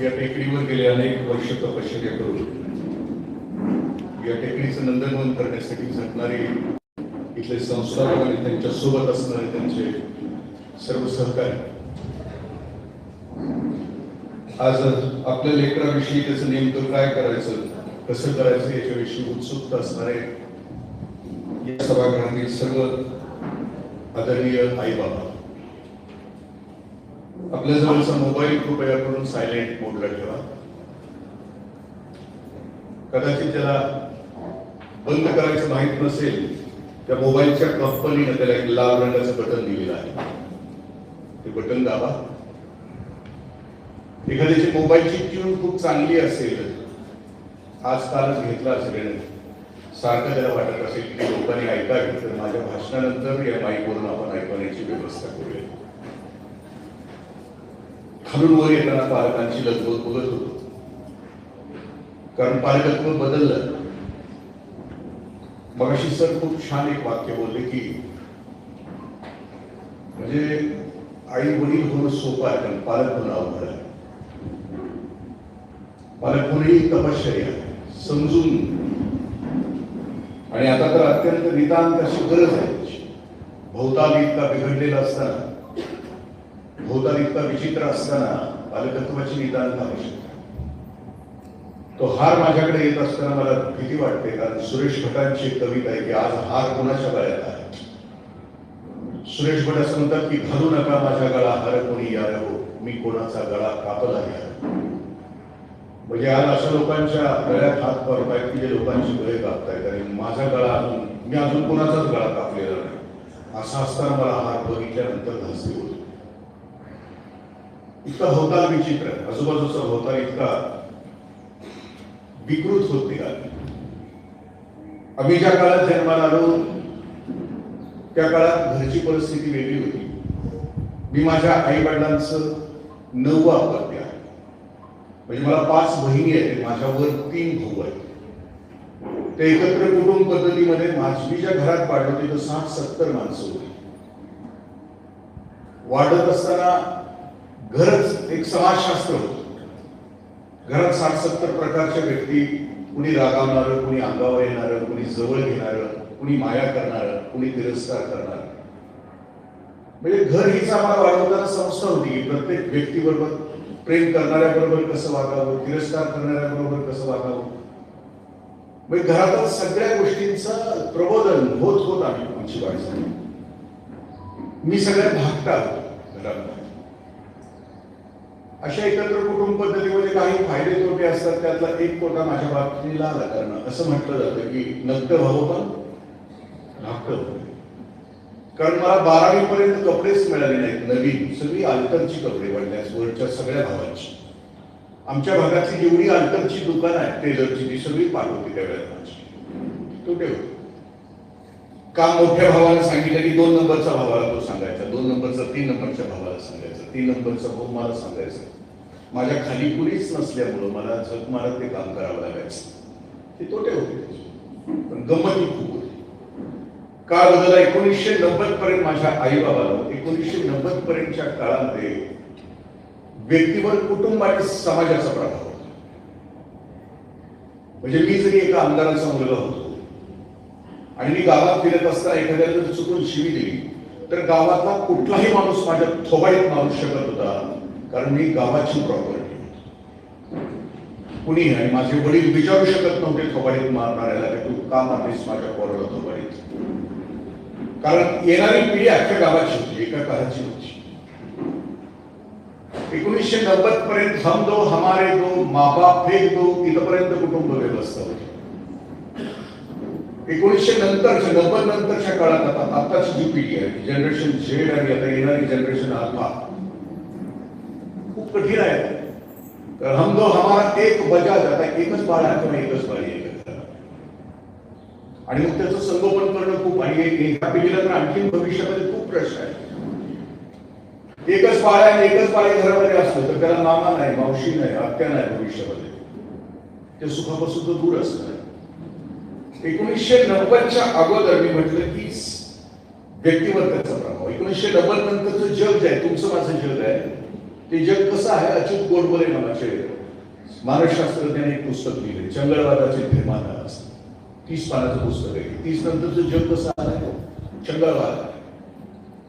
या टेकडीवर गेले अनेक वर्ष तपश्चर्या करून या टेकडीचं नंदनवन करण्यासाठी झटणारे इथले संस्थापक आणि त्यांच्या सोबत असणारे त्यांचे सर्व सहकारी आज आपल्या लेकराविषयी त्याचं नेमकं काय करायचं, कसं करायचं याच्याविषयी उत्सुकता असणारे या सभागृहातील सर्व आदरणीय आई बाबा, आपल्या जवळचा मोबाईल कृपया करून सायलेंट मोडला ठेवा. कदाचित त्याला बंद करायचं माहित नसेल, त्या मोबाईलच्या कंपनीने त्याला एक लाल रंगाचं बटन दिलेलं आहे, ते बटन दाबा. एखाद्याची मोबाईलची ट्यून खूप चांगली असेल, आजकालच घेतला असेल, सारखं त्याला वाटत असेल की लोकांनी ऐकावे, तर माझ्या भाषणानंतर या माईकवरून आपण ऐकण्याची व्यवस्था करूया. खालून वर येताना पालकांची लगबग बघत होतो, कारण पालकत्व बदललं. मगाशी सर खूप छान एक वाक्य बोलले की म्हणजे आई वडील होणं सोपं आहे, पण पालक होणं अवघड आहे. पालक होणं ही तपश्चर्या आहे, समजून. आणि आता तर अत्यंत नितांत अशी गरज आहे. भोवताल इतका बिघडलेला असताना, भोवताल इतका विचित्र असताना पालकत्वाची नितांत आवश्यकता. तो हार माझ्याकडे येत असताना मला भीती वाटते, कारण सुरेश भटांची एक कविता आहे की आज हार कोणाच्या गळ्यात आहे. सुरेश भट असं म्हणतात की घालू नका माझ्या गळा हार कोणी यार हो, मी कोणाचा गळा कापला घ्या. म्हणजे आज अशा लोकांच्या गळ्यात हात पडत आहेत की जे लोकांची गळे कापतायत, आणि माझा गळा मी अजून कोणाचाच गळा कापलेला नाही. असं असताना मला हार बघितल्यानंतर धास्ती होतो. इतका भोवताल विचित्र, आजूबाजूचा भोवताल इतका विकृत होत निघाला. आम्ही ज्या काळात जन्माला आलो त्या काळात घरची परिस्थिती वेगळी होती. मी माझ्या आई वडिलांचं 9वा अपत्य आहे. म्हणजे मला 5 बहिणी आहेत, माझ्यावर 3 भाऊ आहेत. ते एकत्र कुटुंब पद्धतीमध्ये मी ज्या घरात वाढलो तिथं 60-70 माणसं होती. वाढत असताना घरच एक समाजशास्त्र होतं. घरात 60-70 प्रकारच्या व्यक्ती, कुणी रागावणारं, कुणी अंगावर येणारं, कुणी जवळ घेणारं, कुणी माया करणारं, कुणी तिरस्कार करणारं. म्हणजे घर हीच आम्हाला वाढवताना संस्था होती की प्रत्येक व्यक्तीबरोबर प्रेम करणाऱ्या बरोबर कसं वागावं, तिरस्कार करणाऱ्या बरोबर कसं वागावं. म्हणजे घरातच सगळ्या गोष्टींचं प्रबोधन होत होत आमची वाढ झाली. मी सगळ्यात धाकटा होतो घरात. अशा एकत्र कुटुंब पद्धतीमध्ये काही फायदे तोटे असतात. त्यातला एक तोटा माझ्या बाबतीला आला, कारण असं म्हटलं जातं की नक्क व्हावं पण धाकटं व्हावं. कारण मला 12वी पर्यंत कपडेच मिळाले नाहीत नवीन. सगळी अल्टरची कपडे वाढल्यास वरच्या सगळ्या भावांची. आमच्या भागातली जेवढी अल्टरची दुकान आहे टेलरची, ती सगळी पाठ होती त्या वेळेला माझी. तोटे होते. काम मोठ्या भावाला सांगितलं की 2 नंबरचा भावाला तो सांगायचा, 2 नंबरचा 3 नंबरच्या भावाला सांगायचा, 3 नंबरचा भाऊ मला सांगायचा. माझ्या खाली कुणीच नसल्यामुळं मला झक मारत ते काम करावं लागायचं. ते तोटे होते, पण गंमती खूप होती. काळ बदलला. 1990 पर्यंत माझ्या आई बाबाला 1990 पर्यंतच्या काळामध्ये व्यक्तीवर कुटुंब आणि समाजाचा प्रभाव होता. म्हणजे मी जरी एका आमदाराचा मुलगा होतो आणि मी गावात फिरत असताना एखाद्याला जर चुकून शिवी दिली तर गावातला कुठलाही माणूस माझ्या थोबाडीत मारू शकत होता, कारण मी गावाची प्रॉपर्टी होती. कुणी आणि माझे वडील विचारू शकत नव्हते थोबाडीत मारणाऱ्याला की तू का मारलीस माझ्या पोराला थोबाडीत. कारण येणारी पिढी अख्ख्या गावाची होती, एका काळाची होती. 1990 पर्यंत हम दो हमारे दो माँ बाप फेक दो इथपर्यंत कुटुंब व्यवस्था होती. 1990 नंतरच्या काळात आताची जी पिढी आहे, जनरेशन झेड आणि आता येणारी जनरेशन अल्फा, खूप कठीण आहे. तर हम दो हमारा एक बजाज, आता एकच बाळ आहे किंवा एकच बाळी आहे, आणि मग त्याचं संगोपन करणं खूप, आणि एका पिढीला तर आणखी भविष्यामध्ये खूप प्रश्न आहे. एकच बाळ आहे, एकच बाळी घरामध्ये असलं तर त्याला मामा नाही, मावशी नाही, आत्या नाही भविष्यामध्ये. ते सुखापासून तर दूर असणार. 1990च्या अगोदर मी म्हटलं की व्यक्तीवर त्याचा प्रभाव. 1990 नंतरचं जग जे आहे, तुमचं माझं जग आहे, ते जग कसं आहे. अच्युत गोडबोले नावाचे मानसशास्त्रज्ञाने एक पुस्तक लिहिले, चंगळवादाचे निर्माण. 30 पानाचं पुस्तक आहे. 30 नंतरचं जग कसं आहे, चंगळवाद.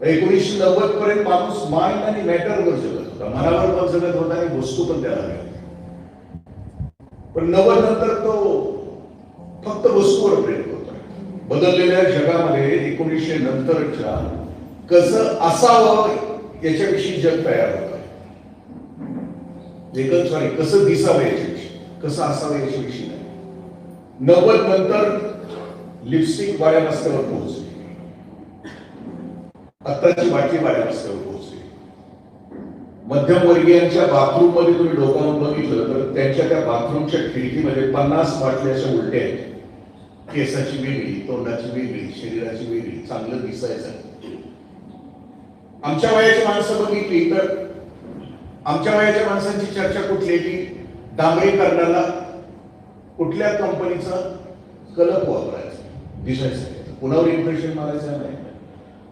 1990 पर्यंत माणूस माइंड आणि मॅटरवर जगत होता, मनावर पण जगत होता आणि वस्तू पण त्याला मिळत. पण 90 नंतर तो फक्त वस्तूवर प्रेम होता. बदललेल्या जगामध्ये 1900 नंतरच्या कसं असावं याच्याविषयी जग तयार होत आहे. कसं दिसावं याच्याविषयी, कसं असावं याच्याविषयी नाही. 90 नंतर लिपस्टिक वाड्या रस्त्यावर पोहोचली, आत्ताची बाटली वाड्या रस्त्यावर पोहोचली. मध्यमवर्गीयांच्या बाथरूम मध्ये तुम्ही डोकावून बघितलं तर त्यांच्या त्या बाथरूमच्या खिडकीमध्ये 50 बाटल्या अशा उलट्या आहेत. केसाची वेगळी, तोंडाची वेगळी, शरीराची वेगळी, चांगलं दिसायचं. आमच्या वयाची माणसं बघितली तर आमच्या वयाच्या माणसांची चर्चा कुठली आहे की डांबरीकरणाला कुठल्या कंपनीचा कलप वापरायचा, दिसायचं, कुणावर इम्प्रेशन मारायचं नाही,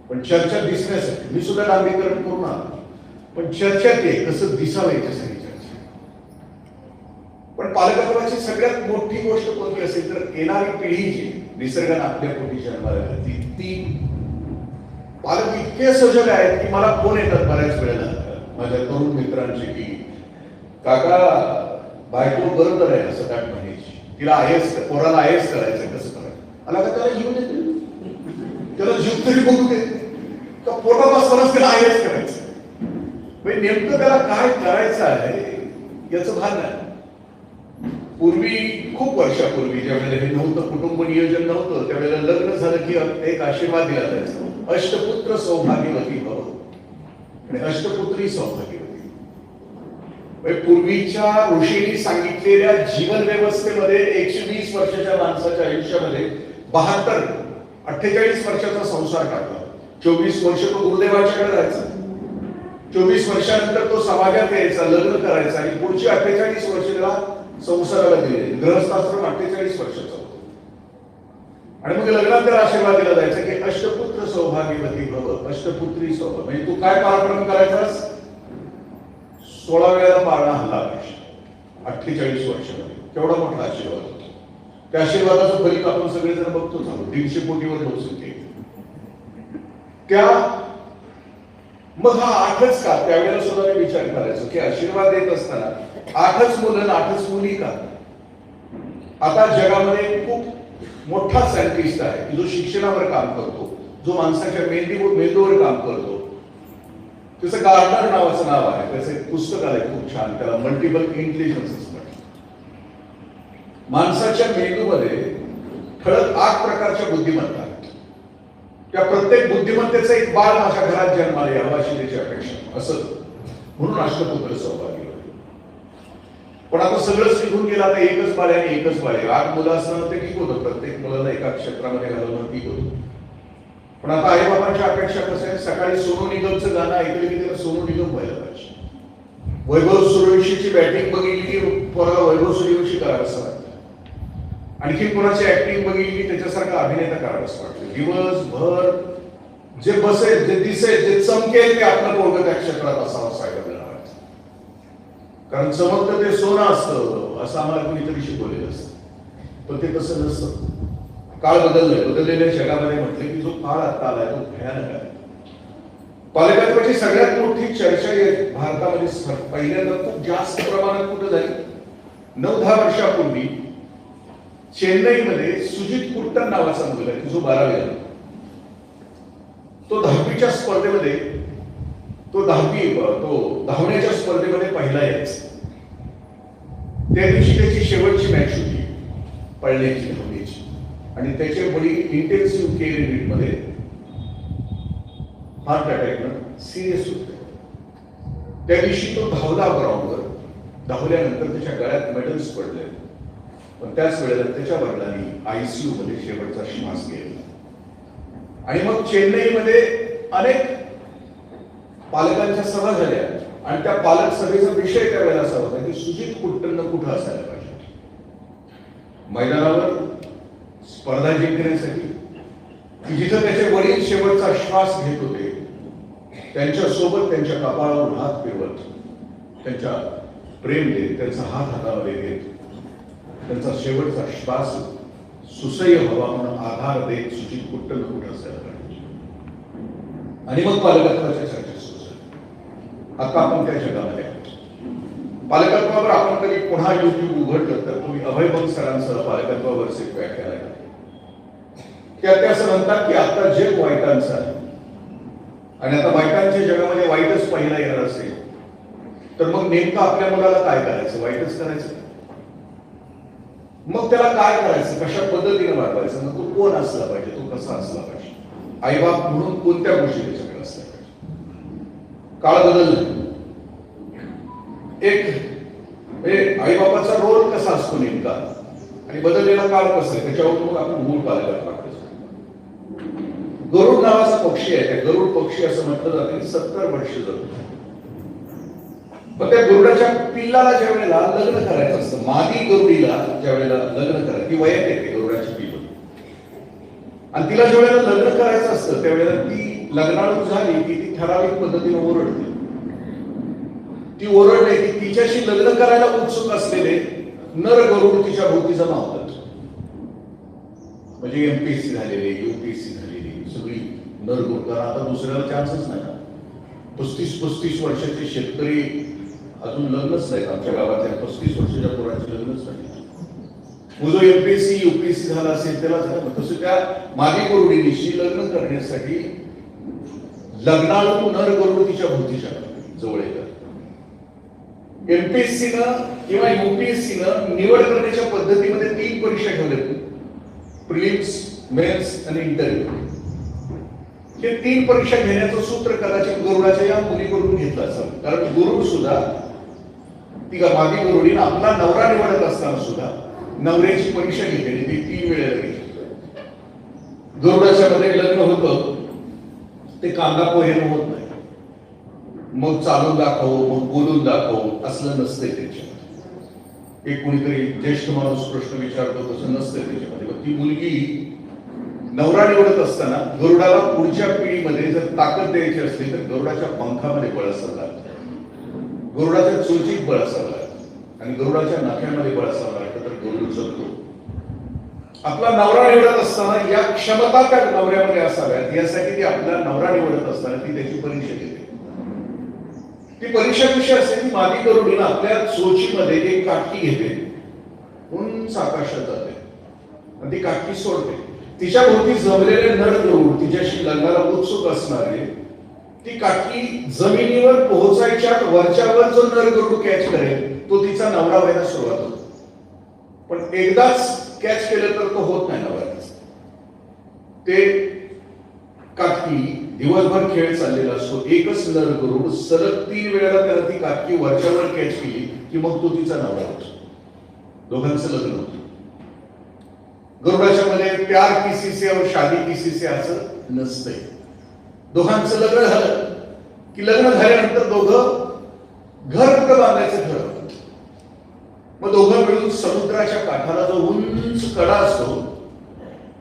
पण चर्चा दिसण्यासाठी. मी सुद्धा डांबरीकरण करून आलो, पण चर्चा ते कसं दिसावं याच्यासाठी चर्चा. पण पालकत्वाची सगळ्यात मोठी गोष्ट कोणती असेल तर येणारी पिढी जी निसर्गाने आपल्या पोटी जन्माला घातली, ती पालक इतके सजग आहेत की मला फोन येतात बऱ्याच वेळेला माझ्या तरुण मित्रांचे की काका बायको बरोबर आहे असं काय म्हणायची, तिला आयएस, पोराला आयएस करायचं, कसं करायचं. आला का त्याला जीव देते, त्याला जीव तरी बघू दे का पोटात असतानाच त्याला आयएस करायचं. नेमकं त्याला काय करायचं आहे याचं भान नाही. पूर्वी, खूप वर्षापूर्वी ज्या वेळेला हे नव्हतं, कुटुंब नियोजन नव्हतं, त्यावेळेला लग्न झालं की एक आशीर्वाद दिला जायचा, अष्टपुत्र सौभाग्यवती भव आणि अष्टपुत्री सौभाग्यवती. पूर्वीच्या ऋषींनी सांगितलेल्या जीवन व्यवस्थेमध्ये 120 वर्षाच्या माणसाच्या आयुष्यामध्ये 48 वर्षाचा संसार टाकला. 24 वर्ष तो गुरुदेवाच्याकडे जायचा, 24 वर्षानंतर तो समाजात यायचा, लग्न करायचा आणि पुढची 48 वर्ष त्याला संसाराला दिले. गृहस्थाश्रम 48 वर्षाचा होतो आणि मग लग्नात त्याला आशीर्वाद दिला जायचा की अष्टपुत्र सौभाग्यवती भव, अष्टपुत्री सौभाग्य. म्हणजे तू काय पराक्रम करायचास, 16 वेळा पाळणा हल्ला 48 वर्षामध्ये. केवढा मोठा आशीर्वाद होता. त्या आशीर्वादाचं फलित आपण सगळेजण बघतो झालो. 150 कोटीवर लोकसंख्या. त्या मग हा 8च का, त्यावेळेला सुद्धा मी विचार करायचो की आशीर्वाद देत असताना 8च मुलं 8च मुली का. आता जगामध्ये खूप मोठा सायंटिस्ट आहे जो शिक्षणावर काम करतो, जो माणसाच्या मेंदूवर काम करतो. त्याचं गार्डनर नावाचं नाव आहे, त्याचं एक पुस्तक आलंय खूप छान, त्याला मल्टिपल इंटेलिजन्स. माणसाच्या मेंदूमध्ये ठळक 8 प्रकारच्या बुद्धिमत्ता आहेत. त्या प्रत्येक बुद्धिमत्तेचं एक बाळ माझ्या घरात जन्माला यावं अशी त्याची अपेक्षा. असं म्हणून अष्टपुत्र सौभाग्य. पण आता सगळंच निघून गेलं. आता एकच बाळ आणि एकच बाळ. 8 मुलं असणं ते ठीक होतं, प्रत्येक मुलाला एका क्षेत्रामध्ये घालवणं ठीक होतं. पण आता आई बाबांच्या अपेक्षा कसं आहे, सकाळी सोनू निगमचं गाणं ऐकलं की त्याला सोनू निगम व्हायला पाहिजे. वैभव सूर्यवंशीची बॅटिंग बघितली की पोराला वैभव सूर्यवंशी करावंसं वाटतं. आणखी कोणाची ऍक्टिंग बघितली की त्याच्यासारखा अभिनेता करावंसं वाटतं. दिवसभर जे बसेल, जे दिसेल, जे चमकेल ते आपलं पोरगं त्या क्षेत्रात असावं साहेब. कारण चमकतं ते सोनं असतं असं आम्हाला कुणीतरी शिकवलेलं असतं, पण ते तसं नसतं. काळ बदललाय. बदललेल्या जगामध्ये म्हटलं की जो काळ आता आलाय तो भयानक आहे. पालकत्वाची सगळ्यात मोठी चर्चा भारतामध्ये पहिल्यांदा खूप जास्त प्रमाणात कुठं झाली, 9-10 वर्षापूर्वी चेन्नईमध्ये सुजित कुट्टन नावाचा मुलगा आहे जो 12वी झाला. तो 10वीच्या स्पर्धेमध्ये तो धावण्याच्या स्पर्धेमध्ये पहिला यायचा. त्या दिवशी त्याची शेवटची मॅच होती पळण्याची, धावण्याची, आणि त्याचे वडील इंटेन्सिव्ह केअर युनिटमध्ये हार्ट अटॅकनं सिरियस होते. त्या दिवशी तो धावला ग्राउंडवर. धावल्यानंतर त्याच्या गळ्यात मेडल्स पडले, पण त्याच वेळेला त्याच्या वडिलांनी आयसीयू मध्ये शेवटचा श्वास घेतला. आणि मग चेन्नईमध्ये अनेक पालकांच्या सभा झाल्या आणि त्या पालक सभेचा विषय त्यावेळेला असा होता की सुजित कुट्टन कुठं असायला पाहिजे. मैदानावर स्पर्धा जिंकण्यासाठी की जिथं त्याचे वडील शेवटचा श्वास घेत होते त्यांच्या सोबत त्यांच्या कपाळावर हात फिरवत त्यांच्या प्रेम देत, त्यांचा हात हातामध्ये घेत, त्यांचा शेवटचा श्वास सुसह्य व्हावा म्हणून आधार देत सुचित कुठं न कुठं असायला पाहिजे. आणि मग पालकत्वाच्या चर्चा सुरू झाली. आता आपण त्या जगामध्ये आहोत. पालकत्वावर आपण कधी पुन्हा युट्यूब उघडलं तर तुम्ही अभय बंग सरांसह पालकत्वावरचे एक व्याख्यान आहे. त्यात ते असं म्हणतात की आता जग वाईटांचं आहे आणि आता वाईटांच्या जगामध्ये वाईटच पहिला येणार असेल तर मग नेमकं आपल्या मुलाला काय करायचं? वाईटच करायचं? मग त्याला काय करायचं? कशा पद्धतीने वाढवायचं? मग तो कोण असला पाहिजे? तो कसा असला पाहिजे? आईबाप म्हणून कोणत्या गोष्टी त्याच्याकडे असल्या पाहिजे? काळ बदलला. एक म्हणजे आईबापाचा रोल कसा असतो नेमका आणि बदललेला काळ कसा आहे त्याच्यावर मग आपण मूळ पालकात पाहतो. गरुड नावाचा पक्षी आहे. त्या गरुड पक्षी असं म्हटलं जातं की 70 वर्ष जगतो. पण त्या गरुडाच्या पिल्लाला ज्या वेळेला लग्न करायचं असतं, मादी गरुडीला ज्या वेळेला लग्न करायचं, ती वयात येते गरुडाची पिल्ल, आणि तिला ज्या वेळेला लग्न करायचं असतं त्यावेळेला ती लग्नाळू झाली की ती ठराविक पद्धतीने ओरडते. ती ओरडले की तिच्याशी लग्न करायला उत्सुक असलेले नर गरुड तिच्या भोवती जमा होतात. म्हणजे एमपीएससी झालेले, यूपीएससी झालेली सगळी नर गरुड, कारण आता दुसऱ्याला चान्सच नाही. 35 वर्षाचे शेतकरी अजून लग्नच नाहीत आमच्या गावातल्या. 35 वर्षाच्या पोरांची लग्नच नाही. जो एमपीएससी यूपीएससी झाला असेल त्याला झालं. तसं त्या मादी गरुडीशी लग्न करण्यासाठी लग्नाळू नर गरुड तिच्या भोवतीच्या जवळ येतात. एमपीएससीनं किंवा युपीएससीनं निवड करण्याच्या पद्धतीमध्ये 3 परीक्षा ठेवल्या: प्रिलिम्स, मेन्स आणि इंटरव्ह्यू. हे 3 परीक्षा घेण्याचं सूत्र कदाचित गरुडाच्या या मुलीकडून घेतलं असावं. कारण गरुड सुद्धा ती मादी गरुडीनं आपला नवरा निवडत असताना सुद्धा नवऱ्याची परीक्षा घेतली. ती 3 वेळेला घेतली. गरुडाच्या मध्ये लग्न होतं ते कांदा पोहेनं होत नाही. मग चालून दाखव, मग बोलून दाखव असलं नसतंय त्याच्यामध्ये. एक कोणीतरी ज्येष्ठ माणूस प्रश्न विचारतो तसं नसतंय त्याच्यामध्ये. ती मुलगी नवरा निवडत असताना गरुडाला पुढच्या पिढीमध्ये जर ताकद द्यायची असली तर गरुडाच्या पंखामध्ये बळ असावं लागतं, गरुडाच्या चोचीत बळ असावं लागतं आणि गरुडाच्या नाक्यामध्ये बळ असावं लागतं तर गरुड जगतो. आपला नवरा निवडत असताना या क्षमता त्या नवऱ्यामध्ये असाव्यात यासाठी ती आपला नवरा निवडत असताना ती त्याची परीक्षा घेते. ती परीक्षा कशी असते? ती मादी गरुडीनं आपल्या चोचीमध्ये एक काठी घेते, उंच आकाशात जाते आणि ती काठी सोडते. तिच्या भोवती जमलेले नर गरुड तिच्याशी लग्नाला उत्सुक असणारे ती काठी जमिनीवर पोहोचायच्या वरच्यावर जो नर गरुड कॅच करेल तो तिचा नवरा व्हायला सुरुवात होतो. पण एकदाच कॅच केलं तर तो होत नाही नवरा. ते काठी दिवसभर खेळ चाललेला असतो. एकच नर गरुड सलग 3 वेळेला त्याला ती काठी वरच्यावर कॅच केली की मग तो तिचा नवरा होतो. दोघांचं लग्न होतं. गरुडाच्या मध्ये प्यार किसी से और शादी किसी से असं नसतंय. दोघांचं लग्न झालं की लग्न झाल्यानंतर दोघं घर कुठं बांधायचं ठरवलं. मग दोघं मिळून समुद्राच्या काठाला जो उंच कडा असतो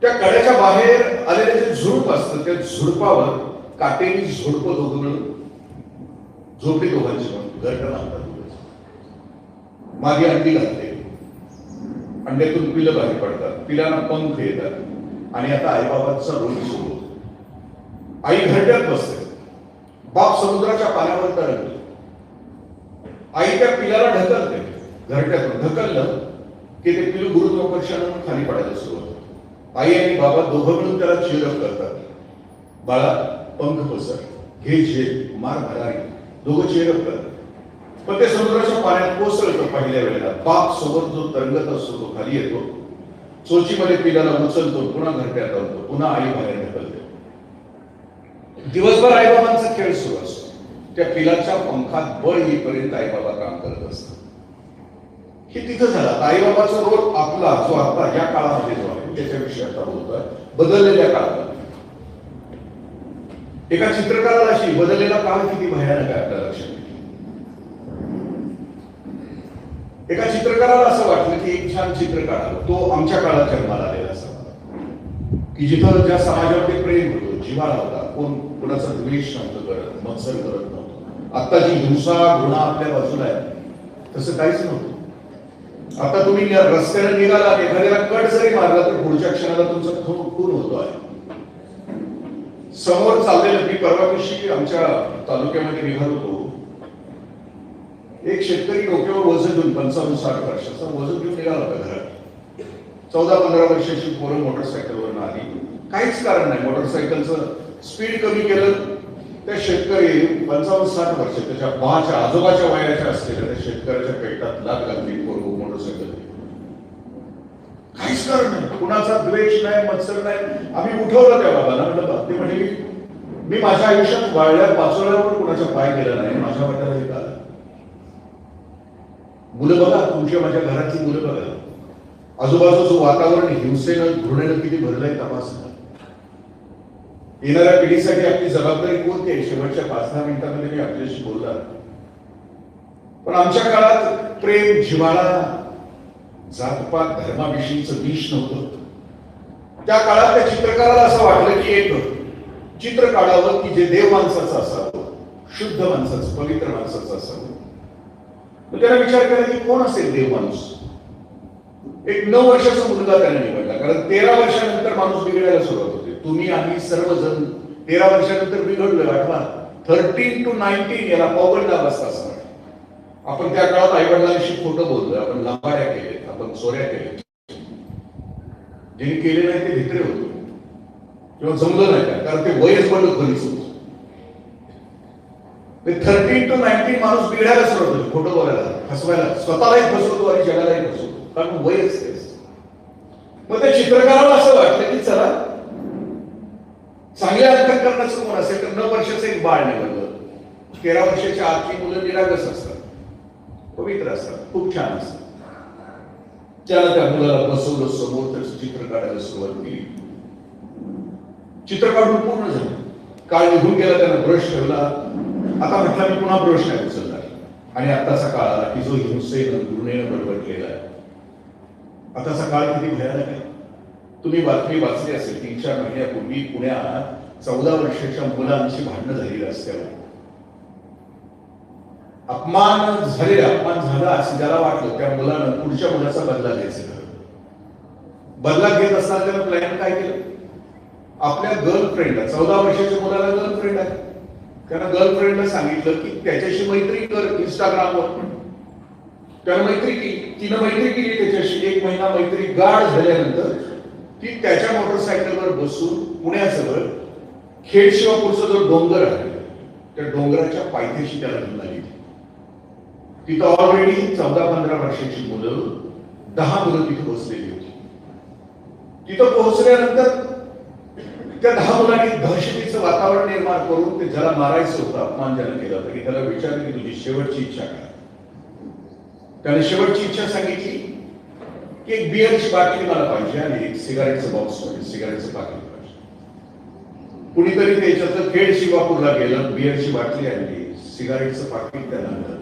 त्या कड्याच्या बाहेर आलेले जे झुडप असतं त्या झुडपावर काटेरी झुडपं दोघं मिळून झोपडी दोघांची म्हणून घरटं बांधतात. मादी अंडी घालते, अंड्यातून पिलं बाहेर पडतात, पिलांना पंख येतात आणि आता आईबाबांचा रोल सुरू होतो. आई घरट्यात बसते, बाप समुद्राच्या पाण्यावर तरंगतो. आई त्या पिलाला ढकलते, घरट्यातून ढकललं की ते पिलू गुरुत्वाकर्षणाने खाली पडायला सुरुवात होते. आई आणि बाबा दोघं मिळून त्याला चेअरअप करतात. बाळा पंख पसर, घे झेप, मार भरारी, दोघं चेअरअप करतात. पण ते समुद्राच्या पाण्यात कोसळतं पहिल्या वेळेला. बाप सोबत जो तरंगत असतो तो खाली येतो, चोचीमध्ये पिलाला उचलतो, पुन्हा घरट्यात आणतो, पुन्हा आई बाहेर ढकलते. दिवसभर आईबाबांचा खेळ सुरू असतो. त्या पिलाच्या पंखात बळ येईपर्यंत आईबाबा काम करत असतात. हे तिथं झालं. आईबाबाचा रोल आपला जो आता या काळामध्ये जो आहे त्याच्याविषयी आता बोलतोय. बदललेल्या काळात एका चित्रकाराला अशी बदललेला काळ किती भयानक आहे आपल्या लक्षात. एका चित्रकाराला असं वाटलं की एक छान चित्र काढावं. तो आमच्या काळात जन्माला आलेला असा की जिथं ज्या समाजामध्ये प्रेम होतं, जिव्हाळा होता, कोण कोणाचा द्वेष नव्हतं करत, मत्सर करत नव्हतं. आत्ताची हिंसा गुन्हा आपल्या बाजूला आहे तसं काहीच नव्हतं. आता तुम्ही रस्त्याने निघाला, एखाद्याला कट जरी मारला तर पुढच्या क्षणाला तुमचा खून होतो आहे. समोर चाललेलं, मी परवा दिवशी आमच्या तालुक्यामध्ये निघालो होतो, एक शेतकरी डोक्यावर वजन घेऊन 55-60 वर्षाचा वजन घेऊन निघाला होता घरात. 14-15 वर्षाची पोरं मोटरसायकलवर आली, काहीच कारण नाही, मोटरसायकलचं स्पीड कमी केलं. त्या शेतकरी 55-60 वर्ष त्याच्या बाच्या आजोबाच्या वयाच्या असलेल्या त्या शेतकऱ्याच्या पेटात लात घातली मोटरसायकल. काहीच कारण नाही, कुणाचा द्वेष नाही, मत्सर नाही. आम्ही उठवलं त्या बाबाला, म्हटलं ते म्हणजे मी माझ्या आयुष्यात वाळल्या पाचोळ्यावर कुणाच्या पाय गेला नाही, माझ्या वाट्याला एक आला. मुलं बघा, तुमच्या माझ्या घरातली मुलं बघा, आजूबाजूचं वातावरण हिंसेनं घृणेनं किती भरलंय तपासणं. येणाऱ्या पिढीसाठी आपली जबाबदारी कोणती आहे? शेवटच्या 5-10 मिनिटांमध्ये मी आपल्याशी बोलला. पण आमच्या काळात प्रेम, जिव्हाळा, जातपात, धर्माविषयीचं विष नव्हतं. त्या काळात त्या चित्रकाराला असं वाटलं की एक चित्र काढावं की जे देव माणसाचं असावं, शुद्ध माणसाचं, पवित्र माणसाचं असावं. मग त्याला विचार केला की कोण असेल देव माणूस. एक 9 वर्षाचा मुलगा त्याने निवडला, कारण 13 वर्षानंतर माणूस बिघडायला सुरुवात होते. तुम्ही आम्ही सर्वजण 13 वर्षानंतर बिघडलोय. आठवा, 13 to 19 याला पॉवर दाब असतं असं वाटतं. आपण त्या काळात आई वडिलांशी खोटं बोलतोय, आपण लांबाड्या केले, आपण चोऱ्या केल्या. ज्यांनी केले नाही ते भित्रे होतो किंवा जमलं नाही काय, कारण ते वयच बंद खरीच होत. 13 to 19 माणूस बिघडायला सुरुवात होतो, खोटं बोलायला, फसवायला, स्वतःलाही फसवतो आणि जगालाही फसवतो, कारण वयच ते. मग त्या चित्रकाराला असं वाटलं की चला चांगल्या अंतःकरणाचं कोण असेल तर 9 वर्षाचं एक बाळ निवडलं. 13 वर्षाच्या आतली मुलं निरागस असतात, पवित्र असतात, खूप छान असतात. त्याला त्या मुलाला बसवलं समोर, त्याचं चित्र काढायला सुरुवात केली. चित्र काढून पूर्ण झालं, काळ निघून गेला, त्यानं ब्रश ठेवला. आता म्हटलं मी पुन्हा ब्रश नाही उचलणार. आणि आताचा काळ आला की जो हिंसेनं घृणेनं बडबडलेला आहे. आताचा काळ किती भयानक आहे. तुम्ही बातमी वाचली असेल, 3-4 महिन्यापूर्वी पुण्यात 14 वर्षाच्या मुलांची भांडणं झाली रस्त्यावर. अपमान झाला असं ज्याला वाटलं त्या मुलानं पुढच्या मुलाचा बदला घ्यायचा. बदला घेत असताना त्यानं प्लॅन काय केलं? आपल्या गर्लफ्रेंडला, 14 वर्षाच्या मुलाला गर्लफ्रेंड आहे, त्यानं गर्लफ्रेंडला सांगितलं की त्याच्याशी मैत्री कर इंस्टाग्रामवर. त्यानं मैत्री केली, तिनं मैत्री केली त्याच्याशी. 1 महिना मैत्री गाढ झाल्यानंतर ती त्याच्या मोटरसायकलवर बसून पुण्याजवळ खेड शिवापूरचा जो डोंगर आहे त्या डोंगराच्या पायथ्याशी त्याला घेऊन आली. तिथं ऑलरेडी 14-15 वर्षाची मुलं, 10 मुलं तिथे बसलेली होती. तिथं पोहोचल्यानंतर त्या 10 मुलांनी दहशतीचं वातावरण निर्माण करून ते ज्याला मारायचं होतं, अपमानजनक केलं होतं, की त्याला विचारलं की तुझी शेवटची इच्छा काय? त्याने शेवटची इच्छा सांगितली की एक बिअरची बाटली मला पाहिजे आणि एक सिगारेटचं बॉक्स पाहिजे, सिगारेटचं पाकिट पाहिजे. कुणीतरी त्याच्यातलं खेड शिवापूरला गेलं, बिअरची बाटली आणली, सिगारेटचं पाकिट त्याला आणलं.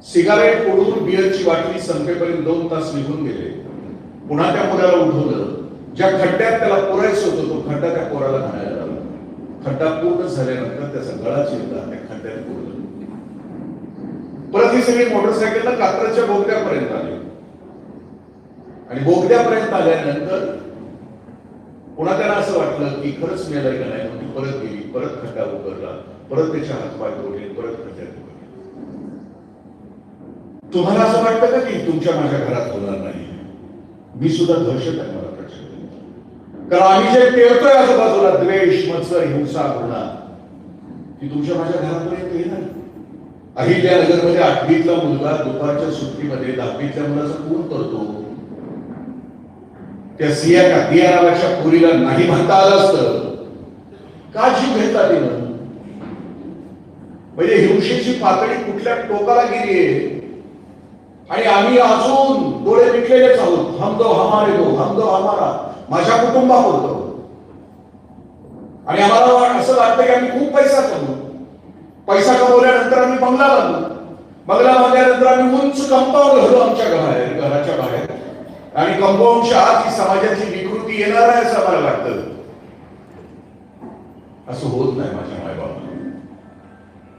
सिगारेट ओढून बिअरची बाटली संपेपर्यंत 2 तास निघून गेले. पुन्हा त्या मुलाला उठवलं. ज्या खड्ड्यात त्याला पुरायचं होतं तो खड्डा त्या पोराला घालायला लावला. खड्डा पूर्ण झाल्यानंतर त्याचा गळा चिरला, त्या खड्ड्यात पुरलं. परत ही सगळी मोटरसायकलला कात्रजच्या बोगद्यापर्यंत आली आणि बोगद्यापर्यंत आल्यानंतर पुन्हा त्याला असं वाटलं की खरंच मेलाय का नाही, म्हणून परत गेली, परत खड्डा उकरला, परत त्याच्या हातपाय तोडले, परत खड्ड्यात उकरले. तुम्हाला असं वाटतं का की तुमच्या माझ्या घरात होणार नाही? मी सुद्धा दहशत आहे मला प्रचंड, कारण आम्ही जे पेरतोय आजूबाजूला द्वेष, मत्सर, हिंसा, घृणा, ती तुमच्या माझ्या घरापर्यंत येणार. अहिल्यानगरमध्ये 8वीतला मुलगा दुपारच्या सुट्टीमध्ये 10वीतल्या मुलाचा खून करतो. त्या सिया नावाच्या पोरीला नाही म्हणता आलं असतं का जीव घेतला तिनं? म्हणजे हिंसेची पातळी कुठल्या टोकाला गेली आहे. आणि आम्ही अजून डोळे मिटलेलेच आहोत. हम दो हमारे दो, हम दो हमारा, माझ्या कुटुंबापुरतो. आणि आम्हाला असं वाटतं की आम्ही खूप पैसा कमवू. पैसा कमवल्यानंतर आम्ही बंगला बांधू. बंगला बांधल्यानंतर आम्ही उंच कंपाऊंड घालू आमच्या घराच्या बाहेर. आणि कंपाऊंडच्या आत ही समाजाची विकृती येणार आहे असं मला वाटतं. असं होत नाही माझ्या मायबापाला.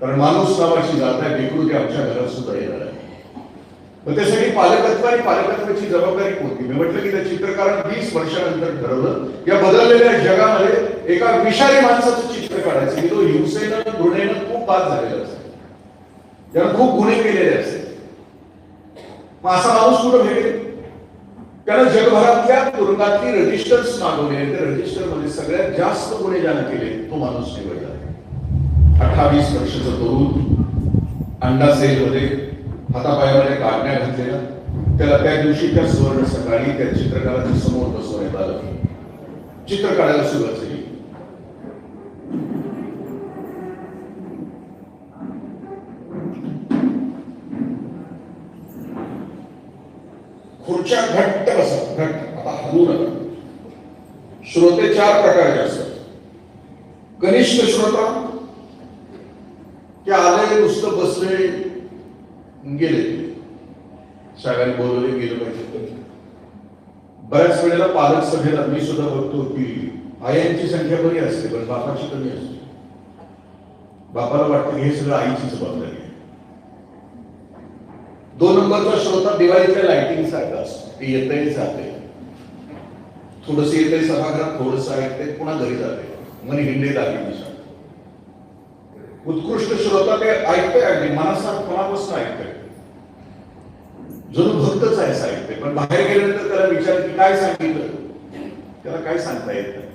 कारण माणूस नावाची जात आहे, विकृती आमच्या घरात सुद्धा येणार आहे. मग त्यासाठी पालकत्व आणि पालकत्वाची जबाबदारी कोणती? मी म्हटलं की त्या चित्रकारानं 20 वर्षानंतर ठरवलं या बदललेल्या जगामध्ये एका विषारी माणसाचं चित्र काढायचं की तो हिंसेनं घृणेनं खूप बाद झालेला असेल, त्यानं खूप गुन्हे केलेले असेल. मग असा माणूस कुठं भेटेल? त्यानं जगभरातल्या तुरुंगातली रजिस्टर्स मागवले. त्या रजिस्टर मध्ये सगळ्यात जास्त गुन्हे ज्यानं केले तो माणूस निवडला. 28 वर्षाचा तरुण अंडा सेल मध्ये हातापायामध्ये काढण्या घातलेला, त्याला त्या दिवशी त्या सुवर्ण सकाळी त्या चित्रकाराच्या समोर बसवण्यात आलं, चित्र काढायला सुरुवात झाली. खुर्च्या घट्ट बसा, घट्ट, आता हलू नका. श्रोते 4 प्रकारचे असतात. कनिष्ठ श्रोता, ते आले नुसतं बसले गेले, साहेबांनी बोलवले गेलं पाहिजे. बऱ्याच वेळेला पालक सभेला मी सुद्धा बघतो की आयांची संख्या बरी असते पण बापाची कमी असते. बापाला वाटतं हे सगळं आईची जबाबदारी आहे. 2 नंबरचा श्रोता दिवाळीच्या लाइटिंग सारखं असतं, ते येतंय जाते, थोडस येतंय सभागृहात, थोडस ऐकतंय, पुन्हा घरी जाते, मन हिंडे लागली. उत्कृष्ट श्रोता ते ऐकतंय, अगदी मनापासून ऐकतंय, जणू भक्तच आहे साहित्य. पण बाहेर गेल्यानंतर त्याला विचार की काय सांगितलं, त्याला काय सांगता येत नाही.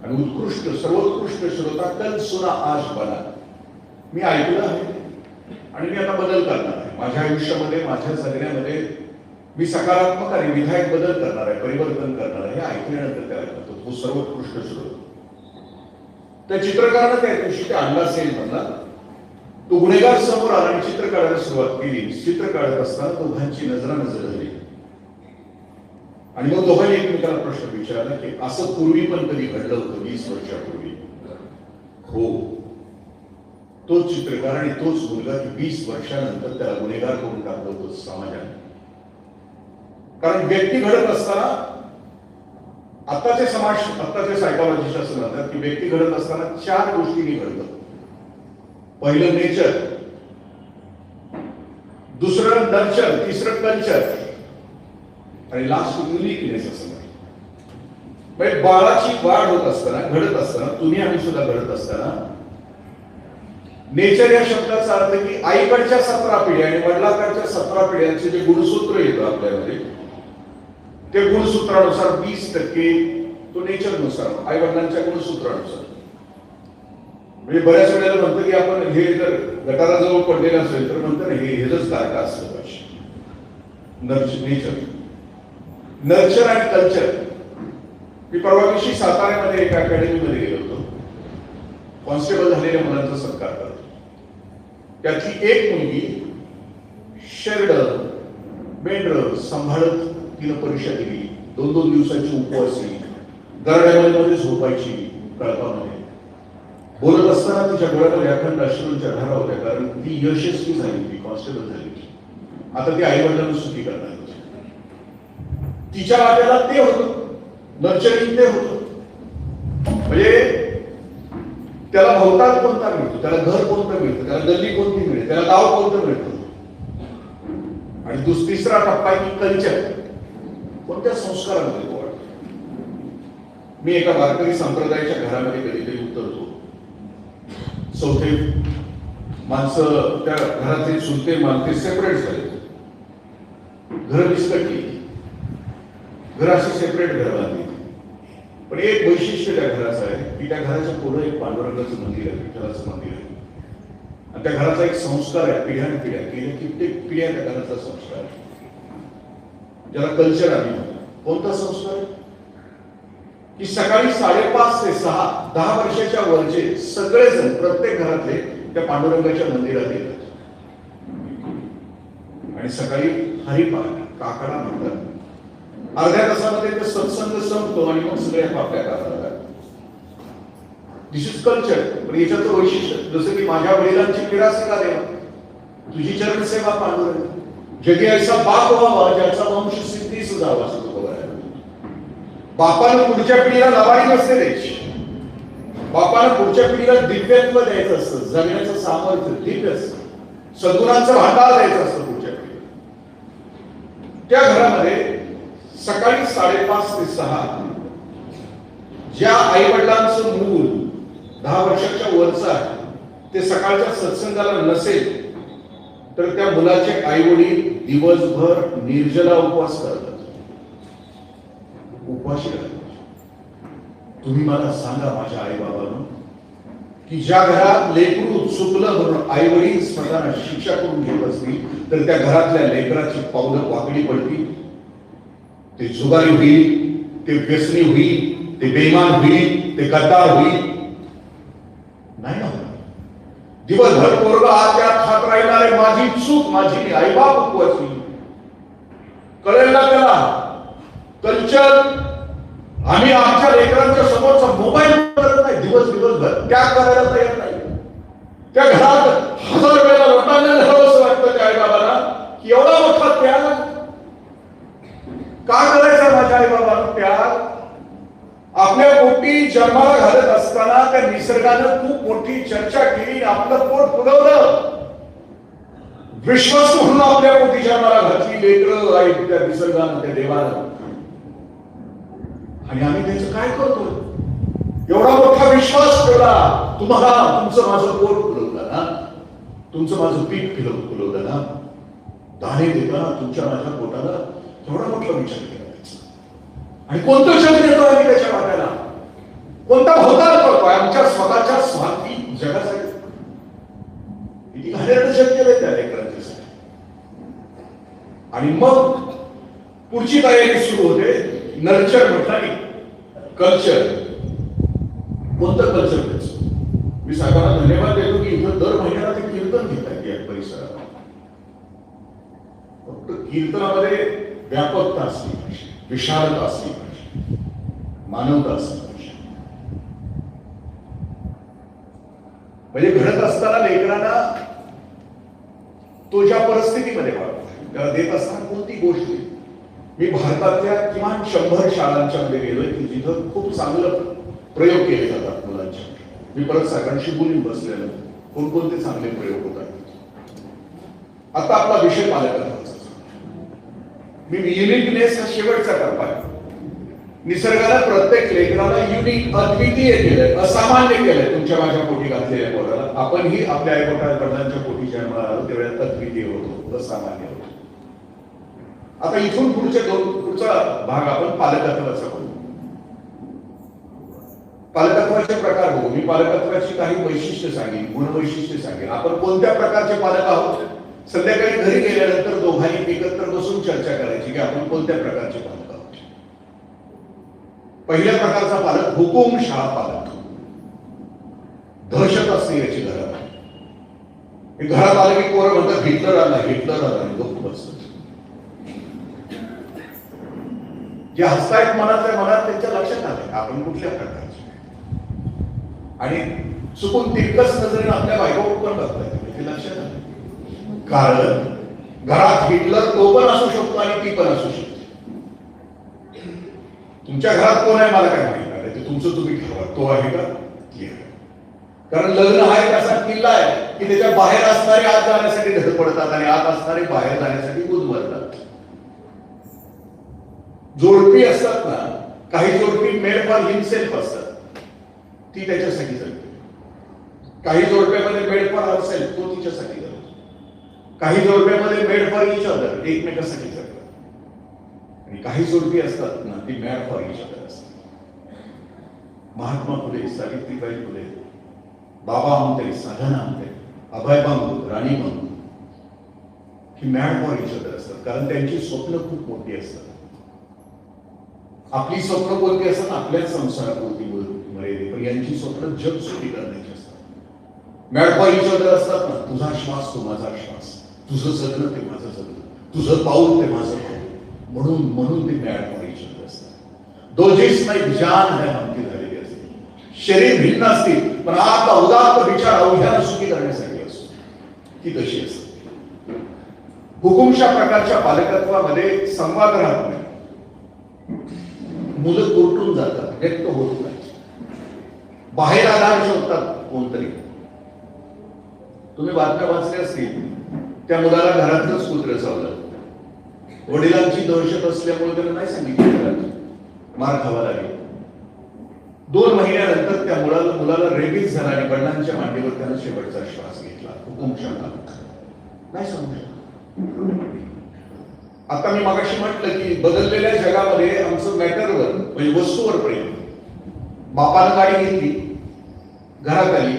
आणि उत्कृष्ट सर्वोत्कृष्ट श्रोता कल सुना आज बना, मी ऐकलं आहे आणि मी आता बदल करणार आहे. माझ्या आयुष्यामध्ये, माझ्या जगण्यामध्ये मी सकारात्मक आणि विधायक बदल करणार आहे, परिवर्तन करणार आहे. हे ऐकल्यानंतर त्याला कळतो तो सर्वोत्कृष्ट श्रोता. त्या चित्रकारानं त्या दिवशी त्या अंडा सेल म्हणला, तो गुन्हेगार समोर आला आणि चित्र काढायला सुरुवात केली. चित्र काढत असताना दोघांची नजरानजर झाली आणि मग दोघांनी एकमेकाला प्रश्न विचारला की असं पूर्वी पण कधी घडलं होतं 20 वर्षापूर्वी? हो. तोच चित्रकार आणि तोच मुलगा की 20 वर्षानंतर त्याला गुन्हेगार करून टाकलं होतं समाजाने. कारण व्यक्ती घडत असताना आत्ताचे सायकॉलॉजिस्ट असं म्हणतात की व्यक्ती घडत असताना 4 गोष्टींनी घडतं. पहिलं नेचर, दुसरं नर्चर, तिसरं कल्चर आणि लास्ट युनिकनेस असं म्हणजे बाळाची वाढ होत असताना, घडत असताना, तुम्ही आम्ही सुद्धा घडत असताना नेचर या शब्दाचा अर्थ की आईकडच्या 17 पिढ्या आणि वडिलांकडच्या 17 पिढ्यांचे जे गुणसूत्र येतं आपल्यामध्ये, ते गुणसूत्रानुसार 20% तो नेचरनुसार, आई वडिलांच्या गुणसूत्रानुसार. म्हणजे बऱ्याच वेळेला म्हणतो की आपण हे जर गटाराजवळ पडलेलं असेल तर म्हणतो ना हे हेच कारका असलं पाहिजे. नेचर, नर्चर आणि कल्चर. मी परवा दिवशी साताऱ्यामध्ये एका अकॅडमीमध्ये गेलो होतो. कॉन्स्टेबल झालेल्या मुलांचा सत्कार करतो. त्यातली एक मुलगी शेरड मेंढर सांभाळत तिनं परीक्षा दिली. 2-2 दिवसाची उपवासी, दरड्यामध्ये झोपायची, कळपामध्ये बोलत असताना तिच्या डोळ्यामध्ये अखंड अश्रूंच्या धारा होत्या. कारण ती यशस्वी झाली, ती कॉन्स्टेबल झाली. आता ती आई वडिलांना सुखी करणार होती. तिच्या वाट्याला ते होतं, नर्चरिंग ते होतं. म्हणजे त्याला भोवताल कोणता मिळतो, त्याला घर कोणतं मिळतं, त्याला गल्ली कोणती मिळते, त्याला गाव कोणतं मिळतं. आणि तिसरा टप्पा आहे की कल्चर, कोणत्या संस्कारामध्ये वाढतो. मी एका वारकरी संप्रदायाच्या घरामध्ये कधीतरी उतरतो. चौथे माणसं, त्या घरातले चुलते मालके सेपरेट झाले, घर विस्कटली, घर अशी सेपरेट घर बांधली. पण एक वैशिष्ट्य त्या घराचं आहे की त्या घराच्या पुढे एक पांडुरंगाचं मंदिर आहे, विठ्ठलाचं मंदिर आहे. आणि त्या घराचा एक संस्कार आहे, पिढ्यान पिढ्या गेल्या कित्येक पिढ्या त्या घराचा संस्कार आहे, ज्याला कल्चर आम्ही म्हणतो. कोणता संस्कार आहे की सकाळी 5:30 ते 6, 10 वर्षाच्या वरचे सगळेजण प्रत्येक घरातले त्या पांडुरंगाच्या मंदिरात येतात आणि सकाळी हरिपाठ काकडा म्हणतात. अर्ध्या तासामध्ये ते सत्संग संपतो आणि मग सगळे आपापल्या कामाला. दिस इज कल्चर. पण याच्याचं वैशिष्ट्य, जसं की माझ्या वडिलांची पीडा सेवा देवा, तुझी चरण सेवा पांडुरंग, जगी ऐसा बाप व्हावा ज्याचा वंश सिद्धीस जावा, असं तो बघायला. बापानं पुढच्या पिढीला लवाडी नसते द्यायची. बापानं पुढच्या पिढीला दिव्यत्व द्यायचं असतं, जगण्याचं सामर्थ्य दिव्य असतं, सद्गुणांचं भांडार द्यायचं असतं पुढच्या पिढीला. त्या घरामध्ये सकाळी 5:30 ते 6 ज्या आई वडिलांचं मूल 10 वर्षाच्या वरचं आहे ते सकाळच्या सत्संगाला नसेल तर त्या मुलाचे आई वडील दिवसभर निर्जला उपवास करतात, उपाशी राहतात. तुम्ही मला सांगा माझ्या आई बाबांनो की ज्या घरात लेकरू चुकलं म्हणून आई वडील स्वतःला शिक्षा करून घेत असतील तर त्या घरातल्या लेकराची पावलं वाकडी पडतील, ते जुगारी होईल, ते व्यसनी होईल, ते बेईमान होईल, ते गद्दार होईल. नाही ना, दिवसभर पोरगा आत त्यात खात राहिला, रे माझी चूक, माझी आई बाप उपवासी. कळेल ना त्याला कल्चर. आम्ही आमच्या लेकरांच्या समोरचा मोबाईल करत नाही, दिवसभर त्याग करायला तयार नाही. त्या घरात 1000 वेळा लोटांना घ्यावं असं वाटतं त्या आई बाबाला की एवढा मोठा त्याग का करायचा माझ्या आई बाबांना. त्याग आपल्या पोटी जन्माला घालत असताना त्या निसर्गानं खूप मोठी चर्चा केली, आपलं पोट फुलवलं, विश्वास म्हणून आपल्या पोटी जन्माला घातली लेकरं आई त्या निसर्गानं, त्या देवानं. आणि आम्ही त्याचं काय करतो, एवढा मोठा विश्वास ठेवला. तुम्हाला तुमचं माझं पोट फुलवलं ना, तुमचं माझं पीक फुलवलं ना, दाणे देताना तुमच्या माझ्या पोटाला एवढा मोठा विचार केला. आणि कोणतं जग देतो आम्ही त्याच्या वाट्याला, कोणता भोवताल करतोय आमच्या स्वतःच्या स्वार्थी जगासाठी. किती घाणेरडं जग केलंय त्या लेकरांच्यासाठी. आणि मग पुढची तयारी सुरू होते. नर्चर म्हटलं नाही, कल्चर. कोणतं कल्चर द्यायचं. मी साहेबांना धन्यवाद देतो की इथं दर महिन्याला ते कीर्तन घेतात या परिसरात. फक्त कीर्तनामध्ये व्यापकता असली पाहिजे, विशालता असली पाहिजे, मानवता असली पाहिजे. म्हणजे घडत असताना लेकरांना तो ज्या परिस्थितीमध्ये वाढतो त्याला देत असताना कोणती गोष्ट. मी भारतातल्या किमान 100 शाळांच्या मध्ये गेलोय की जिथं खूप चांगलं प्रयोग केले जातात मुलांच्या. मी परत सगळ्यांशी बोलून बसलेलो कोणकोणते चांगले प्रयोग होत आहेत. आता आपला विषय पालकत्वाचा. मी युनिकनेस हा शेवटचा टप्पा आहे. निसर्गाला प्रत्येक लेकराला युनिक, अद्वितीय केलंय, असामान्य केलंय. तुमच्या माझ्या पोटी घातलेल्या पोटाला आपणही आपल्या आई वडिलांच्या पोटी जन्माला आलो त्यावेळेला अद्वितीय होतो, असामान्य होतो. आता इथून पुढचा भाग आपण पालकत्वाचा बघू. पालकत्वाचे प्रकार बघू. मी पालकत्वाची काही वैशिष्ट्य सांगेन, गुणवैशिष्ट्य सांगेन. आपण कोणत्या प्रकारचे पालक आहोत. संध्याकाळी घरी गेल्यानंतर दोघांनी एकत्र बसून चर्चा करायची की आपण कोणत्या प्रकारचे पालक आहोत. पहिल्या प्रकारचा पालक हुकुमशहा पालक. दहशत असते याची घरात. घरात आलं की पोरं म्हणतात हिटलर आला, हिटलर आला, गप्प बसतात. जे हसतायत मनातल्या मनात त्यांच्या लक्षात आले आपण कुठल्या प्रकारचे. आणि चुकून तिरकस नजरेने आपल्या बायकोवर पण बघताय ते लक्षात आले. कारण घरात हिटलर तो पण असू शकतो आणि ती पण असू शकते. तुमच्या घरात कोण आहे मला काय माहिती नाही, ते तुमचं तुम्ही ठरवा. तो आहे का? कारण लग्न आहे असा किल्ला आहे की त्याच्या बाहेर असणारे आत जाण्यासाठी धडपडतात आणि आत असणारे बाहेर जाण्यासाठी गुदमरतात. जोडपी असतात ना, काही जोडपी मेड फॉर हिमसेल्फ असतात, ती त्याच्यासाठी जगते. काही जोडप्यामध्ये मेड फॉर हरसेल्फ, तो तिच्यासाठी जगतो. काही जोडप्यामध्ये मेड फॉर इच अदर, एकमेकांसाठी जगतात. आणि काही जोडपी असतात ना, ती मेड फॉर इच अदर असतात. महात्मा फुले, सावित्रीबाई फुले, बाबा आमटे, साधना आमटे, अभय बांबू, राणी बांबू ही मॅड फॉर इच अदर असतात. कारण त्यांची स्वप्न खूप मोठी असतात. आपली स्वप्न कोणती असतात? आपल्याच संसारापुरती मर्यादित, पण यांची स्वप्न जग सुखी करण्याची असतात. मॅड फॉर इच अदर असतात ना. तुझा श्वास तो माझा श्वास, तुझं जगणं ते माझं जगणं, तुझं पाऊल ते माझं पाऊल, म्हणून ते मॅड फॉर इच अदर असतात. दो जिस्म जान है हमकी झालेली असते. शरीर भिन्न असतील पण आत उदात्त विचार अवघ्यानं सुखी करण्यासाठी असतो. ती तशी असते. हुकुमशा प्रकारच्या पालकत्वामध्ये संवाद राहत नाही. मुलं कोर्टून जातात, व्यक्त होत नाही. बाहेर आधार शोधतात कोणतरी. तुम्ही बातम्या वाचल्या असतील, त्या मुलाला घरातच कुत्रे चावलं. वडिलांची दहशत असल्यामुळे त्याला नाही सांगितलं, मार खावा लागेल. 2 महिन्यानंतर त्या मुलाला रेबीज झाला आणि वडिलांच्या मांडीवर त्यानं शेवटचा श्वास घेतला. हुकुमशाह नाही सांगू शकत. आता मी मगाशी म्हटलं की बदललेल्या जगामध्ये आमचं मॅटरवर म्हणजे वस्तूवर प्रेम. बापानं गाडी घेतली, घरात आली,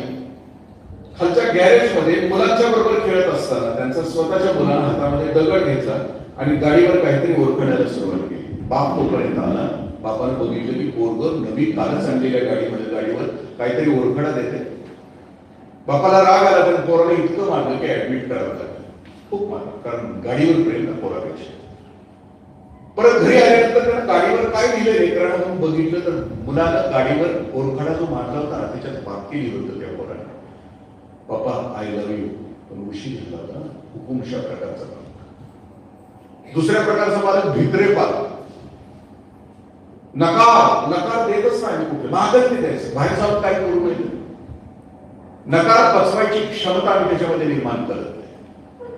खालच्या गॅरेजमध्ये मुलांच्या बरोबर खेळत असताना त्यांचा स्वतःच्या मुलानं हातामध्ये दगड घेतला आणि गाडीवर काहीतरी ओरखण्याला सुरुवात केली. बाप तोपर्यंत आला. बापानं बघितलं की पोरगं नवी कालच आणलेल्या गाडीवर काहीतरी ओरखडा देते. बापाला राग आला, पण पोराने इतकं मारलं की ऍडमिट करावं लागलं. खूप मारलं, कारण गाडीवर प्रेम ना पोरापेक्षा. परत घरी आल्यानंतर त्यानं गाडीवर काय लिहिलं लेकरानं म्हणून बघितलं तर मुलानं गाडीवर ओरखडा जो मारला होता त्याच्यात वाक्य लिहिलं होतं त्या पोरानं, पप्पा आय लव्ह यू. पण उशीर झाला होता, हुकुमशाह प्रकारचा पालक. दुसऱ्या प्रकारचा पालक भित्रे पालक. नकार देतच नाही कुठे, मागच नाही द्यायचं, बाहेर जाऊन काय करू नये. नकार पचवायची क्षमता आम्ही त्याच्यामध्ये निर्माण करत नाही.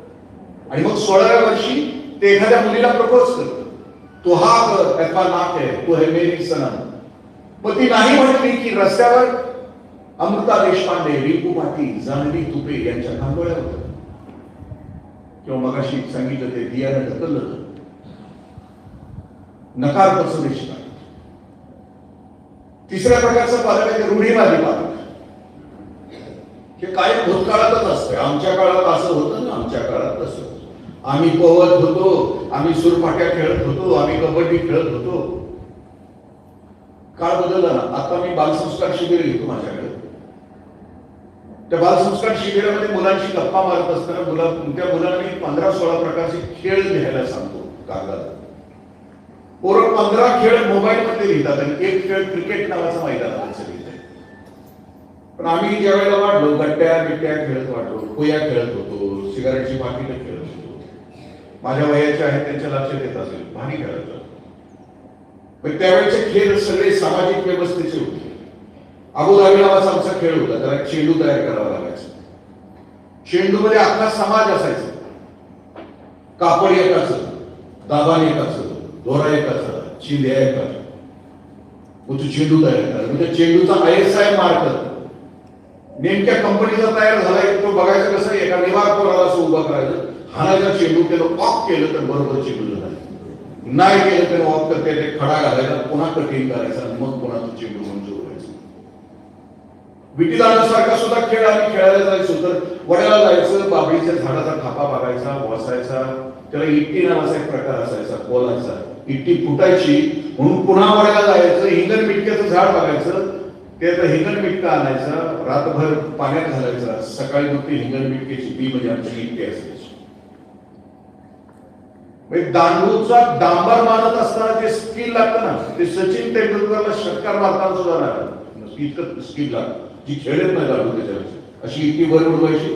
आणि मग 16व्या वर्षी ते एखाद्या मुलीला प्रपोज करतो, तो हा त्याचा नाक आहे, तो है मेरी सनम. मग ती नाही म्हटली की रस्त्यावर अमृता देशपांडे, रिंकू पाटील, जान्हवी तुपे यांच्या खांदोळ्या होत्या. किंवा मगाशी सांगितलं ते दियानं ढकललं. नकार पचवण्याची नाही. तिसऱ्या प्रकारचा पालक आहे रूढीवादी पालक. हे काय भूतकाळातच असतंय. आमच्या काळात असं होतं ना, आमच्या काळात तसं. आम्ही पोहत होतो, आम्ही सुरपाट्या खेळत होतो, आम्ही कबड्डी खेळत होतो. काळ बदलला ना. आता मी बालसंस्कार शिबिर घेतो माझ्याकडे. त्या बालसंस्कार शिबिरामध्ये मुलांशी गप्पा मारत असताना त्या मुलांना मी 15-16 प्रकारचे खेळ लिहायला सांगतो कागदात. पोरं 15 खेळ मोबाईल मध्ये लिहितात आणि एक खेळ क्रिकेट नावाचा मैदानावरचं लिहितात. पण आम्ही ज्या वेळेला वाढलो, गट्ट्या बिट्ट्या खेळत वाढलो, कोया खेळत होतो, सिगारेटची पाकिटं खेळत होतो. माझ्या वयाचे आहेत त्यांच्या लक्षात येत असेल, भारी खेळायचं. पण त्यावेळेचे खेळ सगळे सामाजिक व्यवस्थेचे होते. अबुधाबी नावाचा आमचा खेळ होता, त्याला चेंडू तयार करावा लागायचा. चेंडूमध्ये अख्खा समाज असायचा. कापड एकाचं, दाबान एकाचं, दोरा एकाचा, चिंध्या एकाचा. मग तो चेंडू तयार करा, म्हणजे चेंडूचा ISI मार्क नेमक्या कंपनीचा तयार झाला. तो बघायचं कसं, एका निवार पोराला असं उभा करायचं, हाणायचा चेंडू, त्यानं ऑफ केलं तर बरोबर चेंडू झाला, नाही केलं तर ऑफ करते ते खडा घालायचा, पुन्हा कटिंग करायचा, मग पुन्हा तो चेंडू मंजूर व्हायचा. विटीदांडासारखा सुद्धा खेळ आम्ही खेळायला जायचो. तर वड्याला जायचं, बाबळीच्या झाडाचा खापा बघायचा, बसायचा. त्याला इट्टी नावाचा एक प्रकार असायचा, कोलाचा. इट्टी फुटायची म्हणून पुन्हा वड्याला जायचं, हिंगण मिटक्याचं झाड बघायचं, त्याचा हिंगण मिटका आणायचा, रातभर पाण्यात घालायचा, सकाळी मग ती हिंगण मिटक्याची बी म्हणजे आमची इट्टी असायची. दांडूचा डांबर मारत असताना जे स्किल लागतं ना, ते सचिन तेंडुलकरला षटकार मारताना सुद्धा लागतं. इतकं स्किल लागतं, जी खेळत नाही दांडू त्याच्यापेक्षा. अशी इतकी वर उडवायची,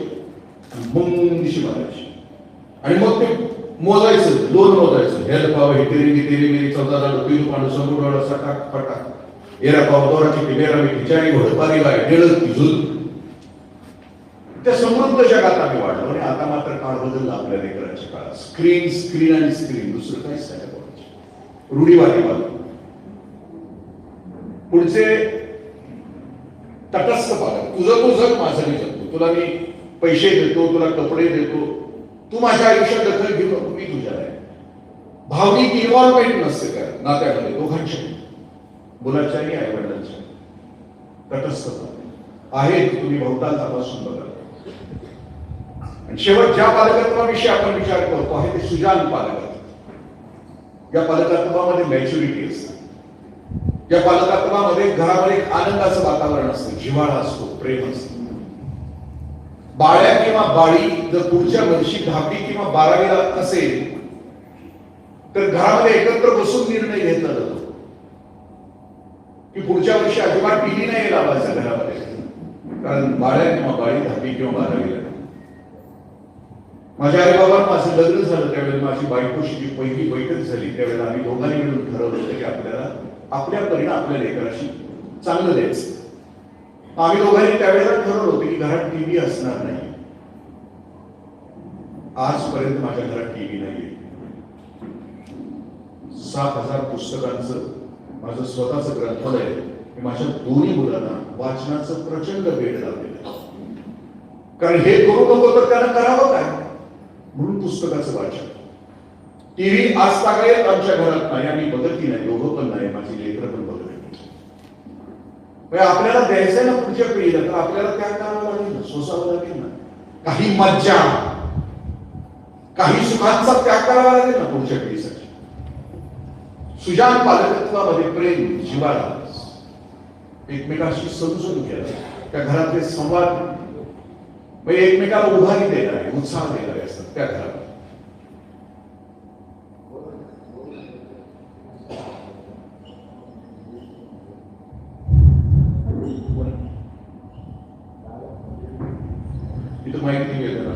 मुंगशी मारायची आणि मग ते मोजायचं, 2 मोजायचं. हेल पाव हे तेरी मेरी 14 दांडू, पिलू पांडू संगुडवाडा सटाक फटाक, एरा पाव दोराची मेरा मिठी, चारी घोड पारी गाय, डेळत की झुल. त्या समृद्ध जगात आम्ही वाढलो. आणि आता मात्र काळ बदलला आपल्या लेकरांच्या काळात. स्क्रीन आणि स्क्रीन, दुसरं काहीच नाही. रूढीवादी पालक. पुढचे तटस्थ पालक. तुझं तू जग, माझं मी जगतो. तुला मी पैसे देतो, तुला कपडे देतो, तू माझ्या आयुष्यात दखल घेऊ नको, मी तुझ्या आहे. भावनिक इन्व्हॉल्वमेंट नसते काय नात्यामध्ये दोघांच्या, मुलाच्याही आई वडिलांच्या. तटस्थ पालक आहेत, तुम्ही बहुतांश तपासून बघा. आणि शेवट ज्या पालकत्वाविषयी आपण विचार करतो आहे ते सुजान पालकत्व. या पालकत्वामध्ये मॅच्युरिटी असते. या पालकत्वामध्ये घरामध्ये एक आनंदाचं वातावरण असतं, जिव्हाळा असतो, प्रेम असतं. बाळ्या किंवा बाळी जर पुढच्या वर्षी 10वी किंवा 12वीला असेल तर घरामध्ये एकत्र बसून निर्णय घेतला जातो की पुढच्या वर्षी अजिबात टीव्ही नाही लावायचा घरामध्ये, कारण बाळ्या किंवा बाळी 10वी किंवा 12वीला. माझ्या आई बाबा माझं लग्न झालं त्यावेळेला माझी बायकोशी जी पहिली बैठक झाली त्यावेळेला आम्ही दोघांनी मिळून ठरवलं होतं की आपल्याला आपल्या परीने आपल्या लेकराशी चांगलं द्यायचं. आम्ही दोघांनी त्यावेळेला ठरवलं होतं की घरात टीव्ही असणार नाही. आजपर्यंत माझ्या घरात टीव्ही नाहीये. 7,000 पुस्तकांचं माझं स्वतःचं ग्रंथालय, माझ्या दोन्ही मुलांना वाचनाचं प्रचंड वेळ लावलेलं. कारण हे करू नको तर त्यानं करावं काय, म्हणून पुस्तकाचं वाचन. टीव्ही आज तागायत आमच्या घरात नाही, आम्ही बघतही नाही, दोघं पण नाही, माझी लेकरं पण बघत नाही. आपल्याला द्यायचंय ना पुढच्या पिढीला, तर आपल्याला त्याग करावं लागेल ना, सोसावं लागेल ना. काही मज्जा, काही सुखांचा त्याग करावा लागेल ना पुढच्या पिढीसाठी. सुजान पालकत्वामध्ये प्रेम, जिव्हाळा, एकमेकाशी समजून घ्यायला, त्या घरातले संवाद एकमेकाला उभारी देणारे, उत्साह देणारे असतात त्या घरात. इथं माहिती मिळतं ना.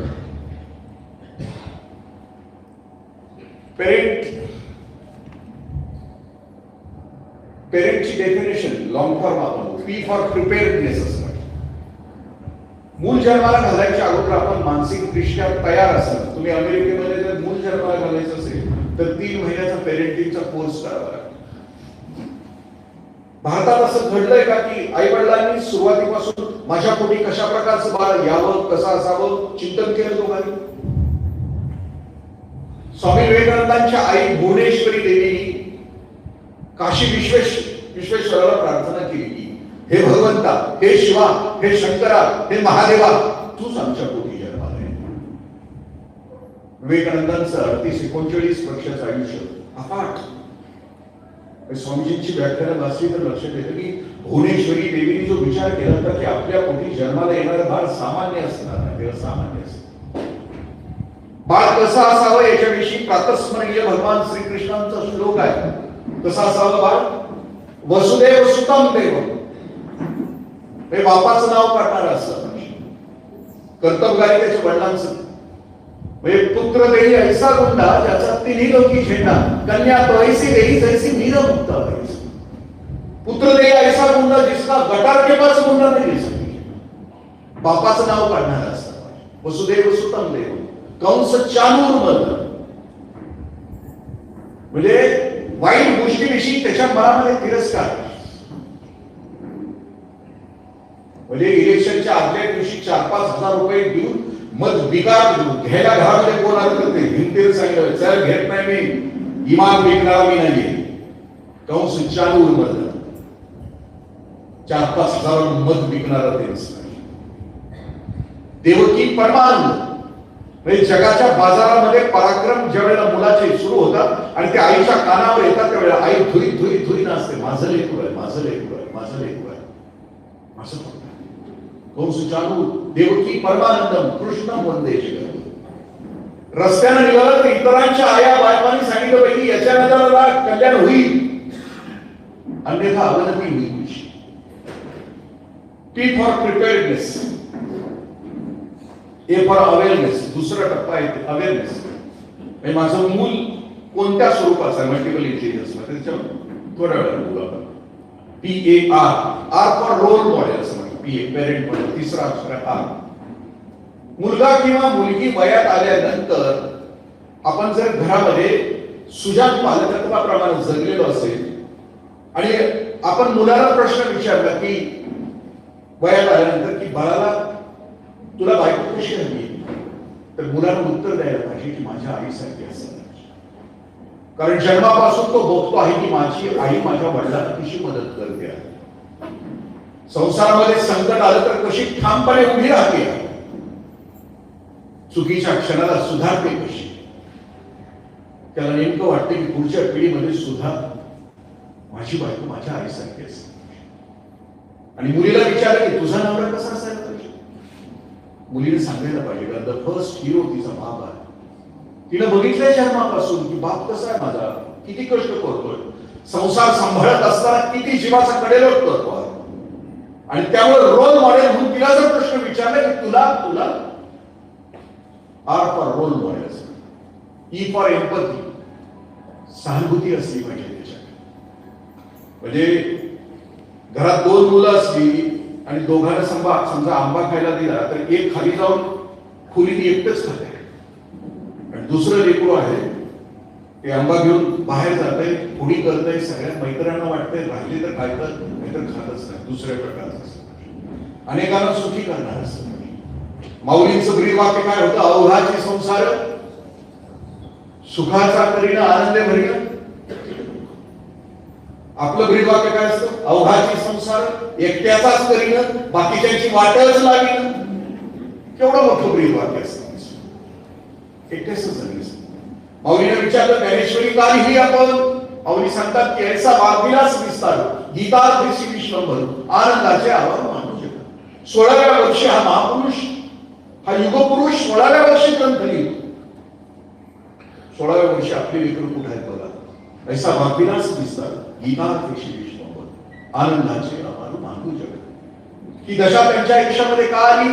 पेरेंटची डेफिनेशन लॉंग फॉर्म आपण पी फॉर प्रिपेअर्डनेस असतं. मूल जन्माला घालायच्या अगोदर आपण मानसिकदृष्ट्या तयार असतात. तुम्ही अमेरिकेमध्ये जर मूल जन्माला घालायचं असेल तर 3 महिन्याचा पेरेंटिंगचा कोर्स करावा लागतो. भारतात असं घडलंय का की आई वडिलांनी सुरुवातीपासून माझ्या पोटी कशा प्रकारचं बाळ यावं, कसं असावं चिंतन केलं दोघांनी? स्वामी विवेकानंदांच्या आई भुवनेश्वरी देवीनी काशी विश्वेश्वराला प्रार्थना केली की हे भगवंता, हे शिवा, हे शंकरा, हे महादेवा, तूच आमच्या पोटी जन्माला आहे. विवेकानंदांचं 38-39 वर्षाचं आयुष्य अफाट. स्वामीजींची व्याख्यानं वाचली तर लक्षात येतं की भुवनेश्वरी देवीने जो विचार केला होता की आपल्या पोटी जन्माला येणारं बाळ सामान्य असणार नाही, तेव्हा सामान्य असत. बाळ कसं असावं याच्याविषयी प्रातस्मरणीय भगवान श्रीकृष्णांचा श्लोक आहे. कसं असावं बाळ? वसुदेव सुतम देव, हे बापाचं नाव काढणार असतं. कर्तबगारी त्याच्या वडिलांचं. पुत्र देई ऐसा गुंडा ज्याचा तिन्ही लोकी झेंडा, कन्या तो ऐसी देई जैसी मीर मुक्ता व्हायची. पुत्र देई ऐसा गुंडा जिसका गटार के पास गुंडा नहीं दे सके. बापाचं नाव काढणार असतं. वसुदेव सुतम देव, कंस चाणूर म्हणजे वाईट गोष्टीविषयी त्याच्या मनामध्ये तिरस्कार. म्हणजे इलेक्शनच्या आदल्या दिवशी 4-5 हजार रुपये देऊन मत घ्यायला घरामध्ये कोण आलं तर ते भिंतीला सांगितलं, चल घेत नाही मी, इमान विकणारा मी नाहीये. कंस चालू मधलं 4-5 हजार मत विकणारा तेच नाही. देवकी परमानंद म्हणजे जगाच्या बाजारामध्ये पराक्रम ज्या वेळेला मुलाचे सुरू होतात आणि ते आईच्या कानावर येतात त्यावेळेला आई धुई धुई धुई नाचते, माझं लेकरू आहे, माझं लेकरू आहे, माझं लेकरू आहे. असं कंस चालू देवकी परमानंदम कृष्ण वंदे जगत. रस्त्यानं निघालं तर इतरांच्या आया बायकांनी सांगितलं पाहिजे याच्या नजराला कल्याण होईल, अन्यथा अवनती होईल. P for preparedness, A for awareness. दुसरा टप्पा आहे अवेअरनेस. माझं मूल कोणत्या स्वरूपाचं आहे, मल्टिपल इंटेलिजन्स मध्ये त्याच्यावर थोड्या वेळाला बोलू आपण. PAR, R for role model असं म्हणतो. पी पेरेंट मॉडेल, तिसरा अक्षर आर. मुलगा किंवा मुलगी वयात आल्यानंतर आपण जर घरामध्ये सुजान पालकत्वाप्रमाणे जगलेलो असेल आणि आपण मुलाला प्रश्न विचारला की वयात आल्यानंतर की बाळाला तुला बायको कशी हवी, तर मुलाला उत्तर द्यायला पाहिजे की माझ्या आईसारखी असेल. कारण जन्मापासून तो बघतो आहे की माझी आई माझ्या वडिलांना कशी मदत करते आहे, संसारामध्ये संकट आलं तर कशी ठामपणे उभी राहते, चुकीच्या क्षणाला सुधारते कशी. त्याला नेमकं वाटते की पुढच्या पिढीमध्ये सुद्धा माझी बायको माझ्या आईसारखी असते. आणि मुलीला विचारलं की तुझा नवरा कसा असायला पाहिजे, मुलीने सांगायला पाहिजे द फर्स्ट हिरो तिचा बाप आहे. तिने बघितलंय जन्मापासून की बाप कसा आहे माझा, किती कष्ट करतोय, संसार सांभाळत असताना किती जीवाचा कडेलोट करतोय. आणि त्यामुळे रोल मॉडेल म्हणून तिला जर प्रश्न विचारला की तुला R for role model, E for empathy, सहानुभूती असली पाहिजे त्याच्यात. म्हणजे घरात 2 मुलं असली आणि दोघांना समजा आंबा खायला दिला तर एक खाली जाऊन खोलीत एकटंच खाते आणि दुसरं लेकरू आहे ते आंबा घेऊन बाहेर जातंय, पुढी करतंय, सगळ्या मैत्रांना वाटतंय राहिली तर खायचं नाहीतर खातच नाही, दुसऱ्या प्रकारचं असतं, अनेकांना सुखी करणार असतं. माऊलींचं ब्रीद वाक्य काय होतं? अवघाची संसार सुखाचा करीना आनंदे भरीना. आपलं ब्रीद वाक्य काय असतं? अवघाची संसार एकट्याचाच करीन बाकीच्यांची वाटच लागेल. केवढं मोठं ब्रीद वाक्य असतं. एकट्याच जगलीस. माऊलीने विचारलं ज्ञानेश्वरी काहीही आपण. माऊली सांगतात की ऐसा वाघविलास विस्तार गीतार्थी विश्वंभर आनंदाचे आवाज मानू शकतात. 16व्या वर्षी हा महापुरुष, हा युगपुरुष 16व्या वर्षी ग्रंथ लिहितो. 16व्या वर्षी आपले लेकरं कुठे आहेत बघा. ऐसा वाघविलास विस्तार गीतार्थी विश्वंभर आनंदाचे आवाज मानू शकतात. ही दशा त्यांच्या आयुष्यामध्ये का आली?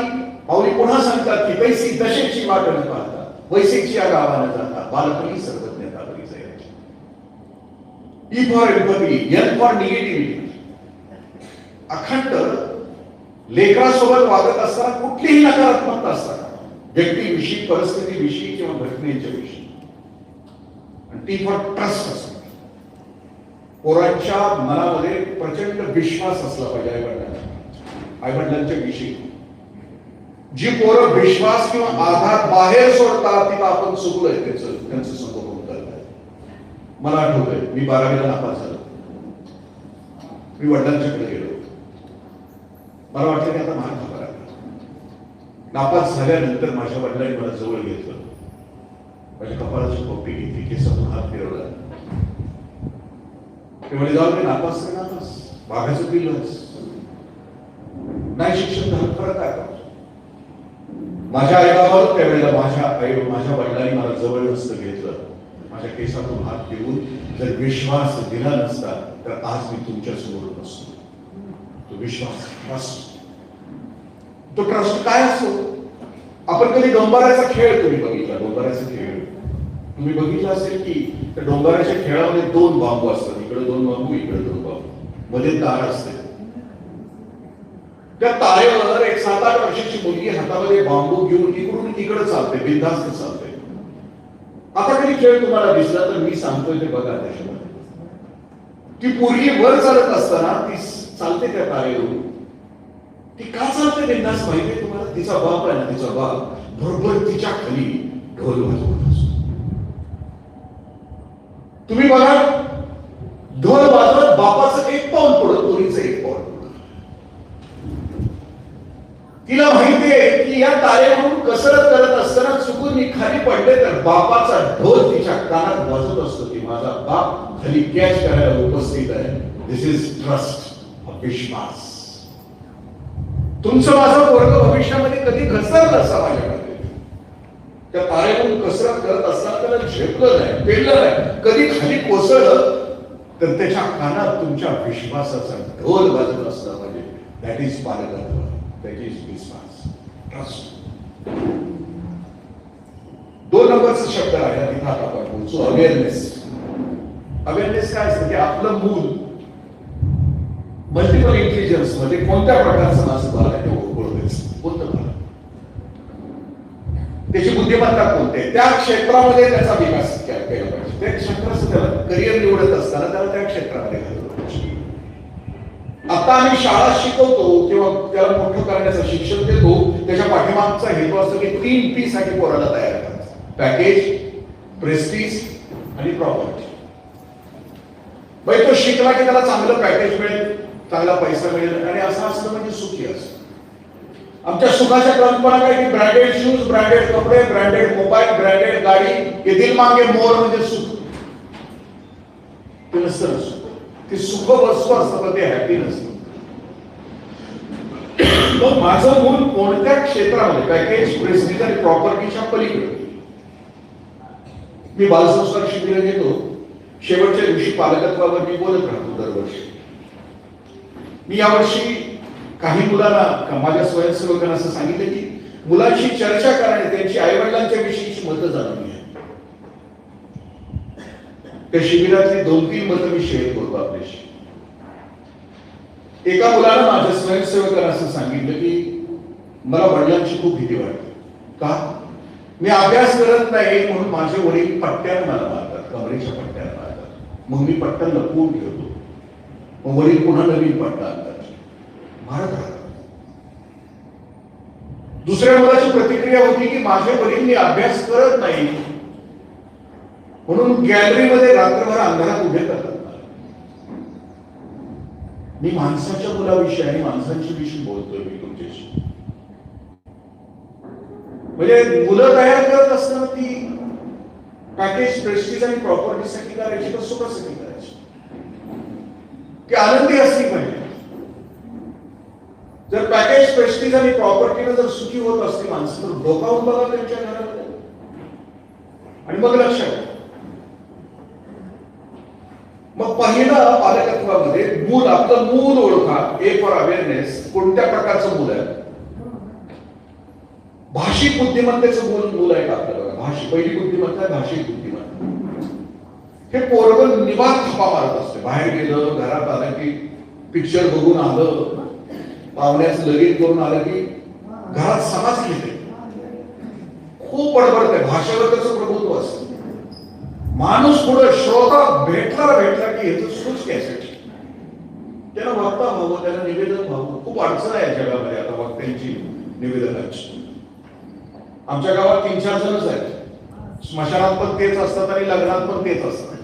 माऊली पुन्हा सांगतात की पैसी दशेची वाट न पाहता वैसेची या गावानं जाता बालपणी सर्वज्ञता बरी जायची. E for empathy, N for negativity. अखंड लेकरासोबत वागत असताना कुठलीही नकारात्मकता असताना व्यक्तीविषयी, परिस्थितीविषयी किंवा घटनेच्या विषयी. आणि टी फॉर ट्रस्ट असतो. पोरांच्या मनामध्ये प्रचंड विश्वास असला पाहिजे आईवडिलांच्या विषयी. जी पोरं विश्वास किंवा आधार बाहेर सोडतात तिथं आपण चुकलोय त्यांचं संगोपन करताय. मला आठवतंय मी 12वीला नापास झालो. मी वडिलांच्याकडे गेलो. मला वाटलं की आता महाग खबर आहे. नापास झाल्यानंतर माझ्या वडिलांनी मला जवळ घेतलं, माझ्या कपाळाची पप्पी घेतली, केसातून हात फिरवला. ते म्हणजे जाऊन मी नापास तर नापास, वाघाचं पिल्लंच नाही. शिक्षण झालं फरक आहे. माझ्या आईबाबाला त्यावेळेला माझ्या वडिलांनी मला जवळ नसतं घेतलं, माझ्या केसातून हात फिरवून जर विश्वास दिला नसता तर आज मी तुमच्या समोर नसतो. तो विश्वास, ट्रस्ट. तो ट्रस्ट काय असतो? आपण कधी डोंबाराचा खेळ तुम्ही बघितला? डोंबाराचा खेळ तुम्ही बघितला असेल की त्या डोंबाराच्या खेळामध्ये 2 बांबू असतात. इकडे 2 बांबू, इकडे 2 बांबू, मध्ये तार असते. त्या तारेवर एक 7-8 वर्षाची मुलगी हातामध्ये बांबू घेऊन इकडून तिकडे चालते, बिनधास्त चालते. आता कधी खेळ तुम्हाला दिसला तर मी सांगतोय ते बघा. त्याच्यामध्ये ती पोरगी वर चालत असताना ती चालते त्या तारेवरून. ती का चालते बिनधास्त माहितीये तुम्हाला? तिचा बाप आहे ना, तिचा बाप बरोबर तिच्या खाली ढोल वाजवत असतो. तुम्ही बघा, ढोल वाजवत बापाचं 1 पाऊल पुढं, पोरीचं 1 पाऊल. तिला माहितीये की या तारेवरून कसरत करत असताना चुकून मी खाली पडले तर बापाचा ढोल तिच्या कानात वाजत असतो की माझा बाप खाली कॅच करायला उपस्थित आहे. दिस इज ट्रस्ट, विश्वास. तुमचं माझं वर्ग भविष्यामध्ये कधी घसरलं असा माझ्याकडे. त्या तारेवरून कसरत करत असताना त्याला झेपलं नाही, पेललं नाही, कधी खाली कोसळलं तर त्याच्या कानात तुमच्या विश्वासाचा ढोल वाजत असला पाहिजे. दॅट इज पालकत्व. That is विश्वास, ट्रस्ट. 2 नंबरचा शब्द आहे तिथं आपण बोलतो अवेअरनेस. अवेअरनेस काय असतं की आपलं मूल मल्टिपल इंटेलिजन्स मध्ये कोणत्या प्रकारचं माझं बाळ आहे ते ओळखायचं. कोणतं बाळ, त्याची बुद्धिमत्ता कोणते, त्या क्षेत्रामध्ये त्याचा विकास केला पाहिजे. त्या क्षेत्राचं त्याला करिअर निवडत असताना त्याला त्या क्षेत्रामध्ये घालवलं पाहिजे. आता आम्ही शाळा शिकवतो किंवा त्याला मोठं करण्याचं शिक्षण देतो, त्याच्या पाठीमागचा हेतू असतो की 3 P साठी पोराला तयार करायचं. पॅकेज, प्रेस्टीज आणि प्रॉपर्टी. तो शिकला की त्याला चांगलं पॅकेज मिळेल, चांगला पैसा मिळेल आणि असं असलं म्हणजे सुखी असतं. आमच्या सुखाच्या कल्पना काय की ब्रँडेड शूज, ब्रँडेड कपडे, ब्रँडेड मोबाईल, ब्रँडेड गाडी, हे दिल मागे मोर म्हणजे सुख. ते नसतं सुख. ते सुख वस्तू असतं पण ते हॅपी नसतं. मग माझं मूल कोणत्या क्षेत्रामध्ये, पॅकेज, प्रेस्टीज आणि प्रॉपर्टीच्या पलीकडे. मी बालसंस्कार शिबिरात घेतो. शेवटच्या दिवशी पालकत्वावर मी बोलत राहतो दरवर्षी. मी यावर्षी काही मुलांना, माझ्या स्वयंसेवकांना असं सांगितलं की मुलांशी चर्चा करणे, त्यांची आईवडिलांच्या विषयीची मतं जाणून घ्या. त्या शिबिरातली 2-3 मतं मी शेअर करतो आपल्याशी. एका मुलानं माझ्या स्वयंसेवकाला असं सांगितलं की मला वडिलांची खूप भीती वाटते. का? मी अभ्यास करत नाही म्हणून माझे वडील पट्ट्याने मला मारतात, कमरेच्या पट्ट्याने मारतात. मग मी पट्ट्या लपवून ठेवतो. मग वडील पुन्हा नवीन पट्टा आणतात, मारत राहतात. दुसऱ्या मुलाची प्रतिक्रिया होती की माझे वडील मी अभ्यास करत नाही म्हणून गॅलरीमध्ये रात्रभर अंधारात उभे करतात. मी माणसाच्या मुलाविषयी आणि माणसांच्या विषयी बोलतोय मी तुमच्याशी. म्हणजे मुलं तयार करत असताना ती पॅकेज प्रेस्टिज आणि प्रॉपर्टीसाठी करायची का सुखासाठी करायची, की आनंदी असली पाहिजे. जर पॅकेज प्रेस्टिज आणि प्रॉपर्टीने जर सुखी होत असते माणसं तर डोकावून बघा त्यांच्या घरामध्ये आणि मग लक्षात. मग पहिला पालकत्वामध्ये मूल, आपलं मूल ओळखा. ए फॉर अवेअरनेस. कोणत्या प्रकारचं मूल आहे? भाषिक बुद्धिमत्तेचं मूल आहे का आपल्याला? पहिली बुद्धिमत्ता आहे भाषिक बुद्धिमत्ता. हे पोरगं निवांत थपा मारत असते. बाहेर गेलं, घरात आलं की पिक्चर बघून आलं, पाहुण्याचं लगीन करून आलं की घरात समाज घेते, खूप बडबडते, भाषेवर त्याचं प्रभुत्व असतं. माणूस पुढे श्रोता भेटला की ह्याचं सुच कॅसेट, त्याला वक्ता व्हावं, त्याला निवेदन व्हावं. खूप अडचण आहे जगामध्ये आता वक्त्यांची, निवेदनाची. आमच्या गावात 3-4 जणच आहेत. स्मशानात पण तेच असतात आणि लग्नात पण तेच असतात.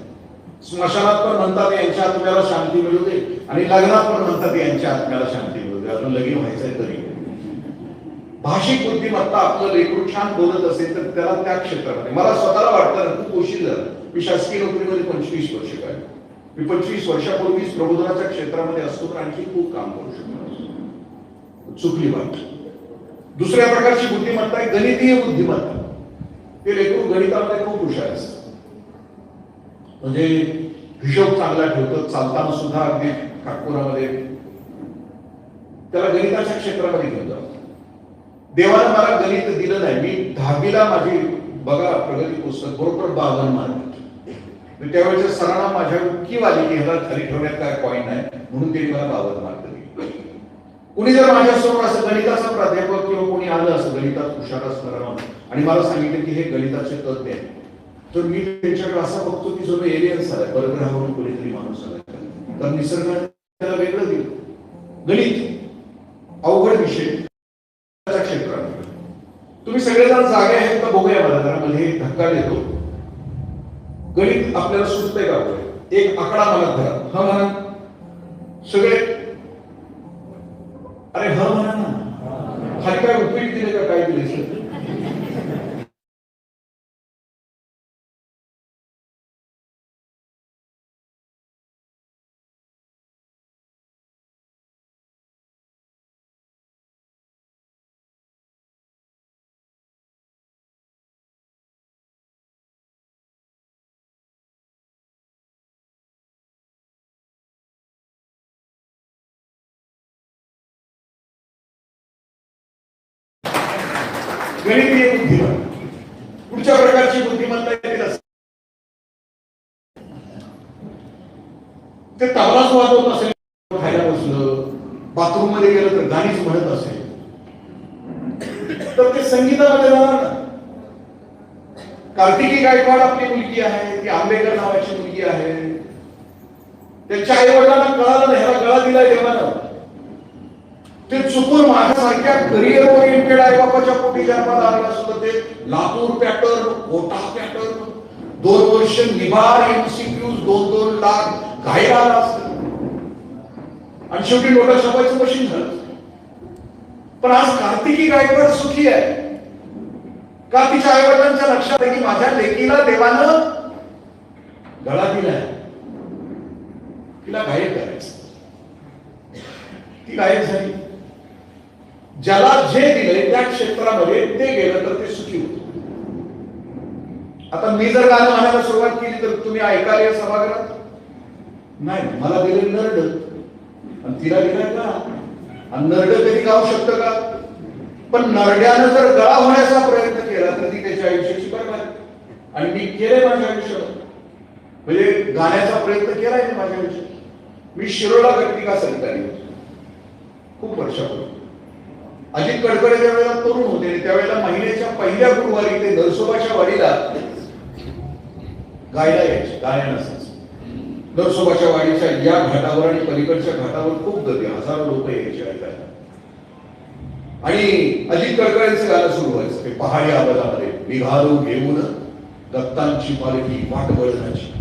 स्मशानात पण म्हणतात यांच्या आत्म्याला शांती मिळू दे आणि लग्नात पण म्हणतात यांच्या आत्म्याला शांती मिळू दे. अजून लगीन व्हायचंय तरी. भाषिक बुद्धिमत्ता आपलं लेकरू छान बोलत असेल तर त्याला त्या क्षेत्रामध्ये, मला स्वतःला वाटतं खूप उशीर झाला. मी शासकीय नोकरीमध्ये 25 वर्ष काय, मी 25 वर्षापूर्वीच प्रबोधनाच्या क्षेत्रामध्ये असतो तर आणखी खूप काम करू शकतो. चुकली बात. दुसऱ्या प्रकारची बुद्धिमत्ता आहे गणितीय बुद्धिमत्ता. ते लेकरू गणितामध्ये खूप हुशार असतं. म्हणजे हिशोब चांगला ठेवतो, चालताना सुद्धा अगदी नागपुरामध्ये त्याला गणिताच्या क्षेत्रामध्ये घेऊन जातो. देवानं मला गणित दिलं नाही. मी 10वीला माझी बघा प्रगती पुस्तक बरोबर 52 मार्क. त्यावेळेच्या सरांना माझ्या कीव आली की ह्याला खाली ठेवण्यात काय पॉईंट नाही म्हणून त्यांनी मला 52 मार्क दिले. कुणी जर माझ्यासमोर असं गणिताचा प्राध्यापक किंवा कोणी आलं असं गणितात हुशार असणारा आणि मला सांगितलं की हे गणिताचे तज्ञ आहे, तर मी त्यांच्याकडे असा बघतो की जो एलियन्स आलाय, परग्रहावरून कोणीतरी माणूस आलाय. तर निसर्गाने त्याला वेगळं दिलं. गणित अवघड विषय क्षेत्रामध्ये. तुम्ही सगळेजण जागे आहेत का बघूया. मला जरा मध्ये धक्का देतो. गणित आपल्याला सुचतंय का? एक आकडा मला धरा. ह म्हणा सगळे. अरे ह म्हणा ना. खाली काय उपयोग दिले का? काय दिले? गणितीय बुद्धिमत्ता. पुढच्या प्रकारची बुद्धिमत्ता ते तबलाच वाजवत असेल, खायला बसलं, बाथरूम मध्ये गेलं तर गाणीच म्हणत असेल तर ते संगीतामध्ये जाणार ना. कार्तिकी गायकवाड आपली मुलगी आहे, ती आंबेकर नावाची मुलगी आहे. त्यांच्या आई वडिलांना कळालं नाही ह्याला गळा दिलाय देवानं. ते चुकून माझ्यासारख्या करिअर ओरिएंटेड आई बापाच्या पोटी जन्माला आलेला सुद्धा ते लातूर पॅटर्न, कोटा पॅटर्न, 2 वर्ष निभार एमसीक्यूज 2-2 लाख घायला आला असतं आणि शेवटी नोटा छापायचं मशीन झालं. पण आज कार्तिकी गायकवाड सुखी आहे का? तिच्या आई वडिलांच्या लक्षात आहे की माझ्या लेकीला देवानं गळा दिलाय, तिला गायक करायचं. ती गायक झाली. ज्याला जे दिलंय त्या क्षेत्रामध्ये ते गेलं तर ते सुखी होत. आता मी जर गाणं म्हणायला सुरुवात केली तर तुम्ही ऐकाल या सभागृहात? नाही. मला दिले नरड आणि तिला दिलाय का? आणि नरड कधी गाऊ शकतं का? पण नरड्यानं जर गळा होण्याचा प्रयत्न केला तर ती त्याच्या आयुष्याची बरबादी. आणि मी केलंय माझ्या आयुष्यात. म्हणजे गाण्याचा प्रयत्न केलाय माझ्या आयुष्यात. मी शिरोळा व्यक्तिका संघाने खूप वर्षापूर्वी. अजित कडकडे त्यावेळेला तरुण होते. त्यावेळेला महिन्याच्या पहिल्या गुरुवारी ते नरसोबाच्या वाडीला गायला यायचे. गायन असायचं. नरसोबाच्या वाडीच्या या घाटावर आणि पलीकडच्या घाटावर खूप गर्दी, हजारो लोक यायचे ऐकायला. आणि अजित कडकडेंचं गाणं सुरू व्हायचं ते पहाडी आवाजामध्ये, निघालो घेऊन दत्तांची पालखी वाट वळणाची.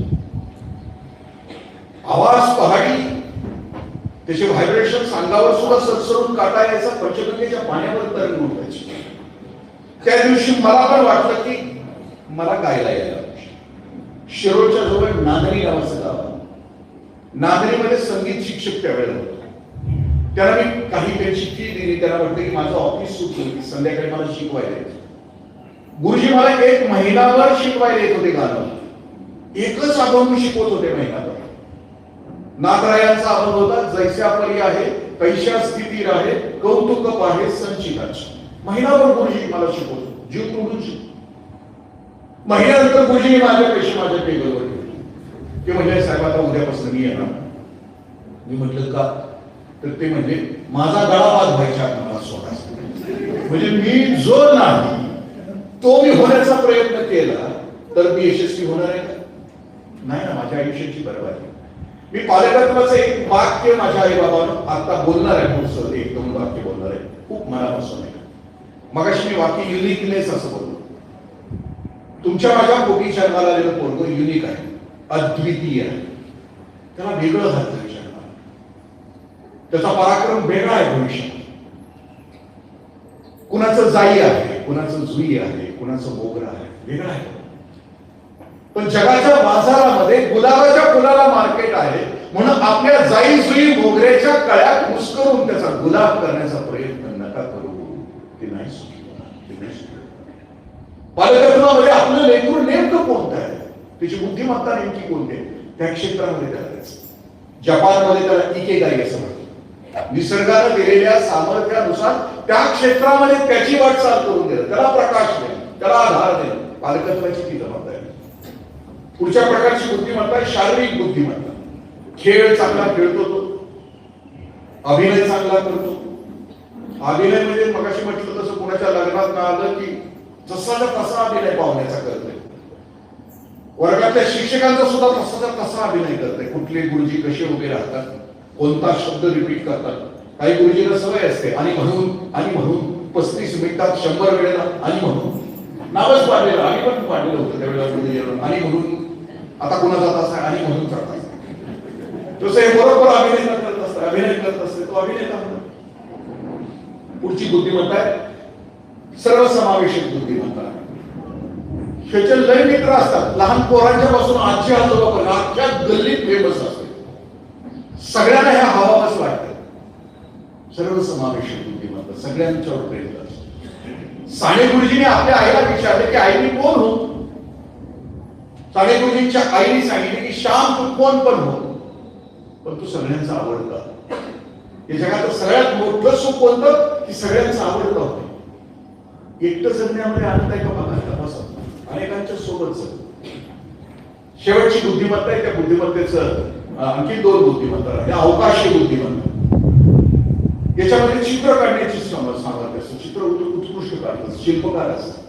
आवाज पहाडी, त्याचे व्हायब्रेशन अंगावर सुद्धा सरसरून काटा यायचा, पंचगंगेच्या पाण्यावर तरंग उठायची. त्या दिवशी मला पण वाटलं की मला गायला यायला. शिरोळच्या जवळ नांदणी नावाचं गाव आहे. नांदणीमध्ये संगीत शिक्षक त्यावेळेला होते. त्याला मी काही त्यांची फी दिली. त्याला वाटलं की माझं ऑफिस सुटलं की संध्याकाळी मला शिकवायला यायचं. गुरुजी मला 1 महिनाभर शिकवायला येत होते गाणं. एकच अभंग शिकवत होते महिनाभर. नागरायांचा अभंग होता, जैस्या परी आहे कैशा स्थिती राहे कौतुक पाहे संचिताची. महिनाभर गुरुजी मला शिकवतो, जीव तोडून शिकवतो. महिन्यानंतर गुरुजी माझे पैसे माझ्या टेबलवर ठेवले. ते म्हणजे साहेब आता उद्यापासून मी येणार. मी म्हटलं का? तर ते म्हणजे माझा गळावाद व्हायचा मला स्वतः. म्हणजे मी जो नाही तो मी होण्याचा प्रयत्न केला तर मी यशस्वी होणार आहे का? नाही ना. माझ्या आयुष्याची बरबादी. मी पालकत्वाचं एक वाक्य माझ्या आई बाबांना आता बोलणार आहे. पुढचं 1-2 वाक्य बोलणार आहे, खूप मनापासून आहे. मगाशी मी वाक्य युनिकनेस असं बोललो. तुमच्या माझ्या पोटी जन्माला आलेलं पोरगं युनिक आहे, अद्वितीय आहे. त्याला वेगळं घातलं जन्माला. त्याचा पराक्रम वेगळा आहे भविष्यात. कुणाचं जाई आहे, कुणाचं जुई आहे, कुणाचं मोगरा आहे, वेगळं आहे. पण जगाच्या बाजारामध्ये गुलाबाच्या फुलाला मार्केट आहे, म्हणून आपल्या जाई जुई मोगऱ्याच्या कळ्यात मुस्करून त्याचा गुलाब करण्याचा प्रयत्न नका करू. ते नाही सुचलं. पालकत्वामध्ये आपलं लेकरू नेमकं कोणतं आहे, त्याची बुद्धिमत्ता नेमकी कोणती आहे, त्या क्षेत्रामध्ये त्याला द्यायचं. जपानमध्ये त्याला इकेगाई असं म्हणतात. निसर्गाने दिलेल्या सामर्थ्यानुसार त्या क्षेत्रामध्ये त्याची वाटचाल करून देणं, त्याला प्रकाश देणं, त्याला आधार देणं, पालकत्वाची ती जबाबदारी. पुढच्या प्रकारची बुद्धिमत्ता आहे शारीरिक बुद्धिमत्ता. खेळ चांगला खेळतो तो, अभिनय चांगला करतो. अभिनय म्हणजे मगाशी म्हटलं तसं कोणाच्या लग्नात ना आलं की जसाचा तसा अभिनय पाहुण्याचा करतोय. वर्गातल्या शिक्षकांचा सुद्धा तसाचा तसा अभिनय करतोय. कुठले गुरुजी कसे उभे राहतात, कोणता शब्द रिपीट करतात. काही गुरुजीला सवय असते आणि म्हणून 35 मिनिटात 100 वेळेला आणि म्हणून नावच पाडलेलं. आम्ही पण पाडलेलं होतं त्यावेळेला गुरुजीला. आणि म्हणून आता कुणा जात असता आणि म्हणून जातात. तसं हे बरोबर अभिनय करत असते तो अभिनेता. पुढची बुद्धिमत्ता आहे सर्वसमावेशक बुद्धिमत्ता. ह्याचे लय मित्र असतात. लहान पोरांच्या पासून आजी आजोबापर्यंत अख्ख्या गल्लीत फेमस असते. सगळ्यांना ह्या हवाच वाटतं. सर्वसमावेशक बुद्धिमत्ता, सगळ्यांच्यावर प्रेम करतो. साने गुरुजीने आपल्या आईला विचारले की आई मी कोण हो? साने गुरुजींच्या आईने सांगितले की श्याम तू कोण पण हो, पण तू सगळ्यांचा आवडता. या जगात सगळ्यात मोठं सुख कोणतं की सगळ्यांचा आवडता होतं. एकटं जगण्यामध्ये आनंद आहे का बघा, तपासा. अनेकांच्या सोबत शेवटची बुद्धिमत्ता आहे. त्या बुद्धिमत्तेचं आणखी 2 बुद्धिमत्ता आहे. अवकाशीय बुद्धिमत्ता. याच्यामध्ये चित्र काढण्याची सामर्थ्य असतं. चित्र उत्कृष्ट काढतात, शिल्पकार असतात.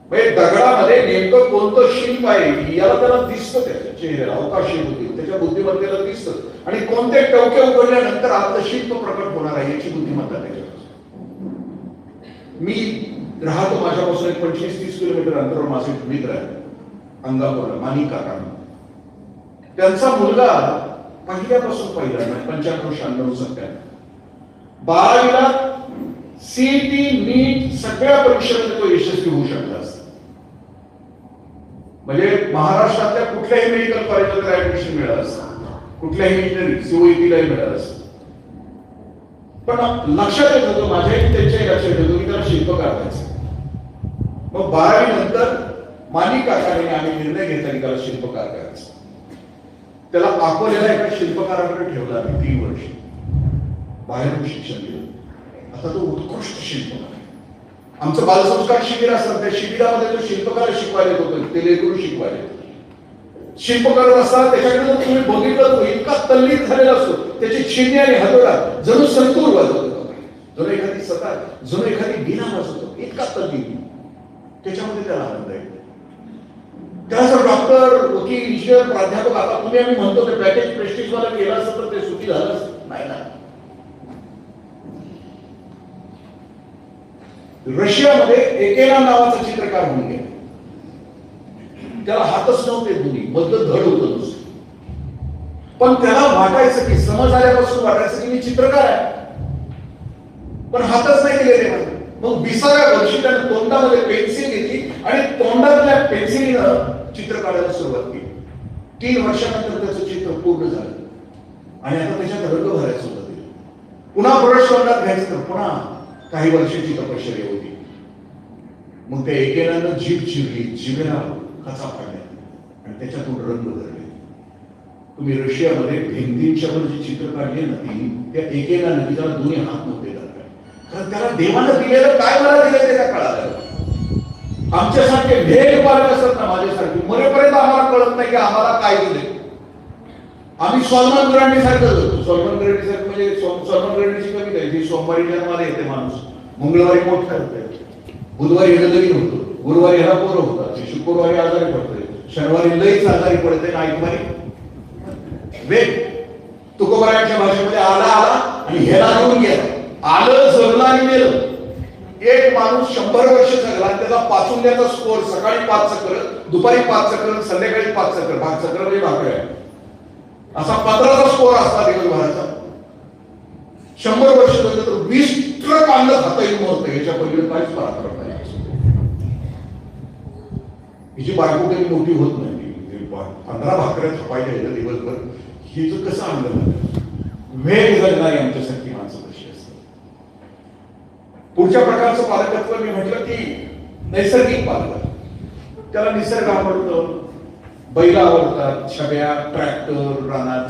म्हणजे दगडामध्ये नेमकं कोणतं शिल्प आहे याला त्याला दिसतं, त्याच्या चेहऱ्याला अवकाशीय बुद्धी, त्याच्या बुद्धिमत्तेला दिसतं. आणि कोणते टवके उघडल्यानंतर आपलं शिल्प प्रकट होणार आहे याची बुद्धिमत्ता त्याच्यावर. मी राहतो माझ्यापासून 25-30 किलोमीटर अंतरावर माझे मित्र आहे अंगापूरला, मानी काका. त्यांचा मुलगा पहिल्यापासून पहिला 95-96 12वीला सीईटी नीट सगळ्या परीक्षेमध्ये तो यशस्वी होऊ शकला असता. म्हणजे महाराष्ट्रातल्या कुठल्याही मेडिकल कॉलेजला ऍडमिशन मिळालं असतं, कुठल्याही इंजिनिअरिंग सीओईटीला मिळालं असतं. पण लक्षात येत होतं, माझ्याही त्यांच्याही लक्षात येत होतं की त्याला शिल्पकार करायचं. मग 12वी नंतर मानी काकाने आम्ही निर्णय घेतला की त्याला शिल्पकार करायचं. त्याला अकोल्याला एका शिल्पकाराकडे ठेवला आम्ही 3 वर्ष. बाहेरून शिक्षण दिलं. आता तो उत्कृष्ट शिल्पकार आहे. आमचं बालसंस्कार शिबिर असतं, त्या शिबिरामध्ये तो शिल्पकार शिकवायला होतं, ते लेकरू शिकवायला. शिल्प करत असताना त्याच्याकडे जर तुम्ही बघितलं तो इतका तल्लीन झालेला असतो, त्याची छिन्नी आणि हातोडा जणू संतूर वाजवतो, जणू एखादी सतार, जणू एखादी वीणा वाजवतो, इतका तल्लीन. त्याच्यामध्ये त्याला आनंद आहे. त्याचा डॉक्टर, वकील, इंजिनियर, प्राध्यापक, आता तुम्ही आम्ही म्हणतो ते पॅकेज प्रेस्टिज वाला केलं असतं तर ते सुखी झालं असतं, नाही ना. रशियामध्ये एकेला नावाचा चित्रकार होऊन गेला. त्याला हातच नव्हते दोन्ही, मधलं धड होतं नुसतं. पण त्याला वाटायचं की समज आल्यापासून वाटायचं की मी चित्रकार आहे, पण हातच नाही केले ते. मग 20व्या वर्षी त्याने तोंडामध्ये पेन्सिल घेतली आणि तोंडातल्या पेन्सिलीनं चित्र काढायला सुरुवात केली. 3 वर्षानंतर त्याचं चित्र पूर्ण झालं आणि आता त्याच्यात रंग भरायचं होतं. पुन्हा ब्रश तोंडात घ्यायचं तर पुन्हा काही वर्षाची तपश्चर्या होती. मग त्या एकेनानं जीभ चिरली, जिभेला कचा पाडल्या आणि त्याच्यातून रंग भरले. तुम्ही रशियामध्ये भिंतींच्या वर जी चित्र काढली ना ती, त्या एकेनानं तिला दोन्ही हात नव्हते दाखवले, कारण त्याला देवानं दिलेलं काय मला दिलं ते त्या कळालं. आमच्यासारखे भेद पालक असतात ना, माझ्यासारखे मरेपर्यंत आम्हाला कळत नाही की आम्हाला काय दिले. आम्ही सलमान गरांडी सारखं होतो. सलमान गरांडी सारखं म्हणजे सलमान गरांडीची कविता आहे जी सोमवारी जन्माला येते माणूस, मंगळवारी मोठा होते, बुधवारी नवीन होतो, गुरुवारी ह्याला पोरं होतात, शुक्रवारी आजारी पडतोय, शनिवारी लईच आजारी पडते ना, ऐकवारी वेग. तुकोबाराच्या भाषेमध्ये आला आला आणि ह्याला घेऊन गेला, आलं जगलं आणि गेलं. एक माणूस 100 वर्ष जगला आणि त्याचा पाचुंद्याचा स्कोर सकाळी 5 चक्र, दुपारी 5 चक्र, संध्याकाळी 5 चक्र, 5 चक्र म्हणजे भाकऱ्या, असा 15चा स्कोर असता दिवसभराचा. 100 वर्ष जगलं तर 20 ट्रक अन्न खाता येईल मग याच्या पहिले काहीच पराक्रम नाही. हिची बायको कधी मोठी होत नाही, 15 भाकऱ्या थापायच्या दिवसभर, हिचं कसं आणलं. वेग जगणारी आमच्यासारखी माणसं कशी असतात. पुढच्या प्रकारचं पालकत्व मी म्हटलं की नैसर्गिक पालक. त्याला निसर्ग आवडतो, बैल आवडतात, छब्या, ट्रॅक्टर, रानात,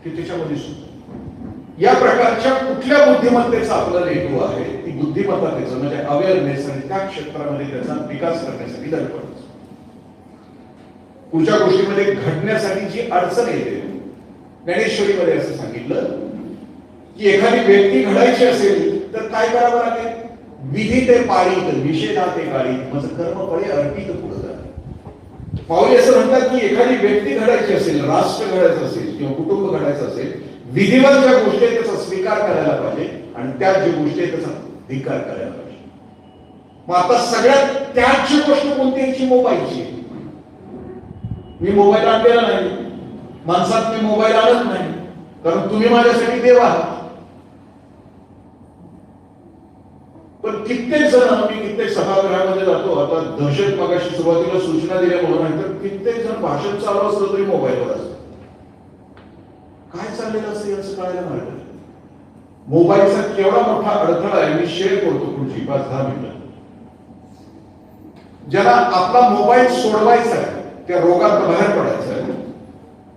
ते त्याच्यामध्ये सुद्धा या प्रकारच्या कुठल्या बुद्धिमत्तेचा आपला हेतू आहे, ती बुद्धिमत्ता त्याचं म्हणजे अवेअरनेस आणि त्या क्षेत्रामध्ये त्याचा विकास करण्यासाठी धडपड. पुढच्या गोष्टीमध्ये घडण्यासाठी जी अडचण येते, ज्ञानेश्वरीमध्ये असं सांगितलं की एखादी व्यक्ती घडायची असेल तर काय करावं लागेल. विधी ते पाळीत, निषेधा ते गाळीत, माझं कर्म फळे अर्पित पुढे जाते. पाऊली असं म्हणतात की एखादी व्यक्ती घडायची असेल, राष्ट्र घडायचं असेल किंवा कुटुंब घडायचं असेल, विधिवत ज्या गोष्टी आहेत त्याचा स्वीकार करायला पाहिजे आणि त्या ज्या गोष्टी आहेत त्याचा धिक्कार करायला पाहिजे. मग आता सगळ्यात त्याची गोष्ट कोणती याची, मोबाईलची. मी मोबाईल आणलेला नाही, माणसात मी मोबाईल आणत नाही, कारण तुम्ही माझ्यासाठी देव आहात. पण कित्येक जण, मी कित्येक सभागृहामध्ये जातो, आता दहशत मगाशी सुरुवातीला सूचना दिल्या म्हणून, तर कित्येक जण भाषण चालू असलं तरी मोबाईलवर असतं. काय चाललेलं असतं याचं कळायला मार्ग. मोबाईलचा केवढा मोठा अडथळा आहे मी शेअर करतो पुढची 5-10 मिनिटं. ज्याला आपला मोबाईल सोडवायचा आहे, त्या रोगात बाहेर पडायचं आहे,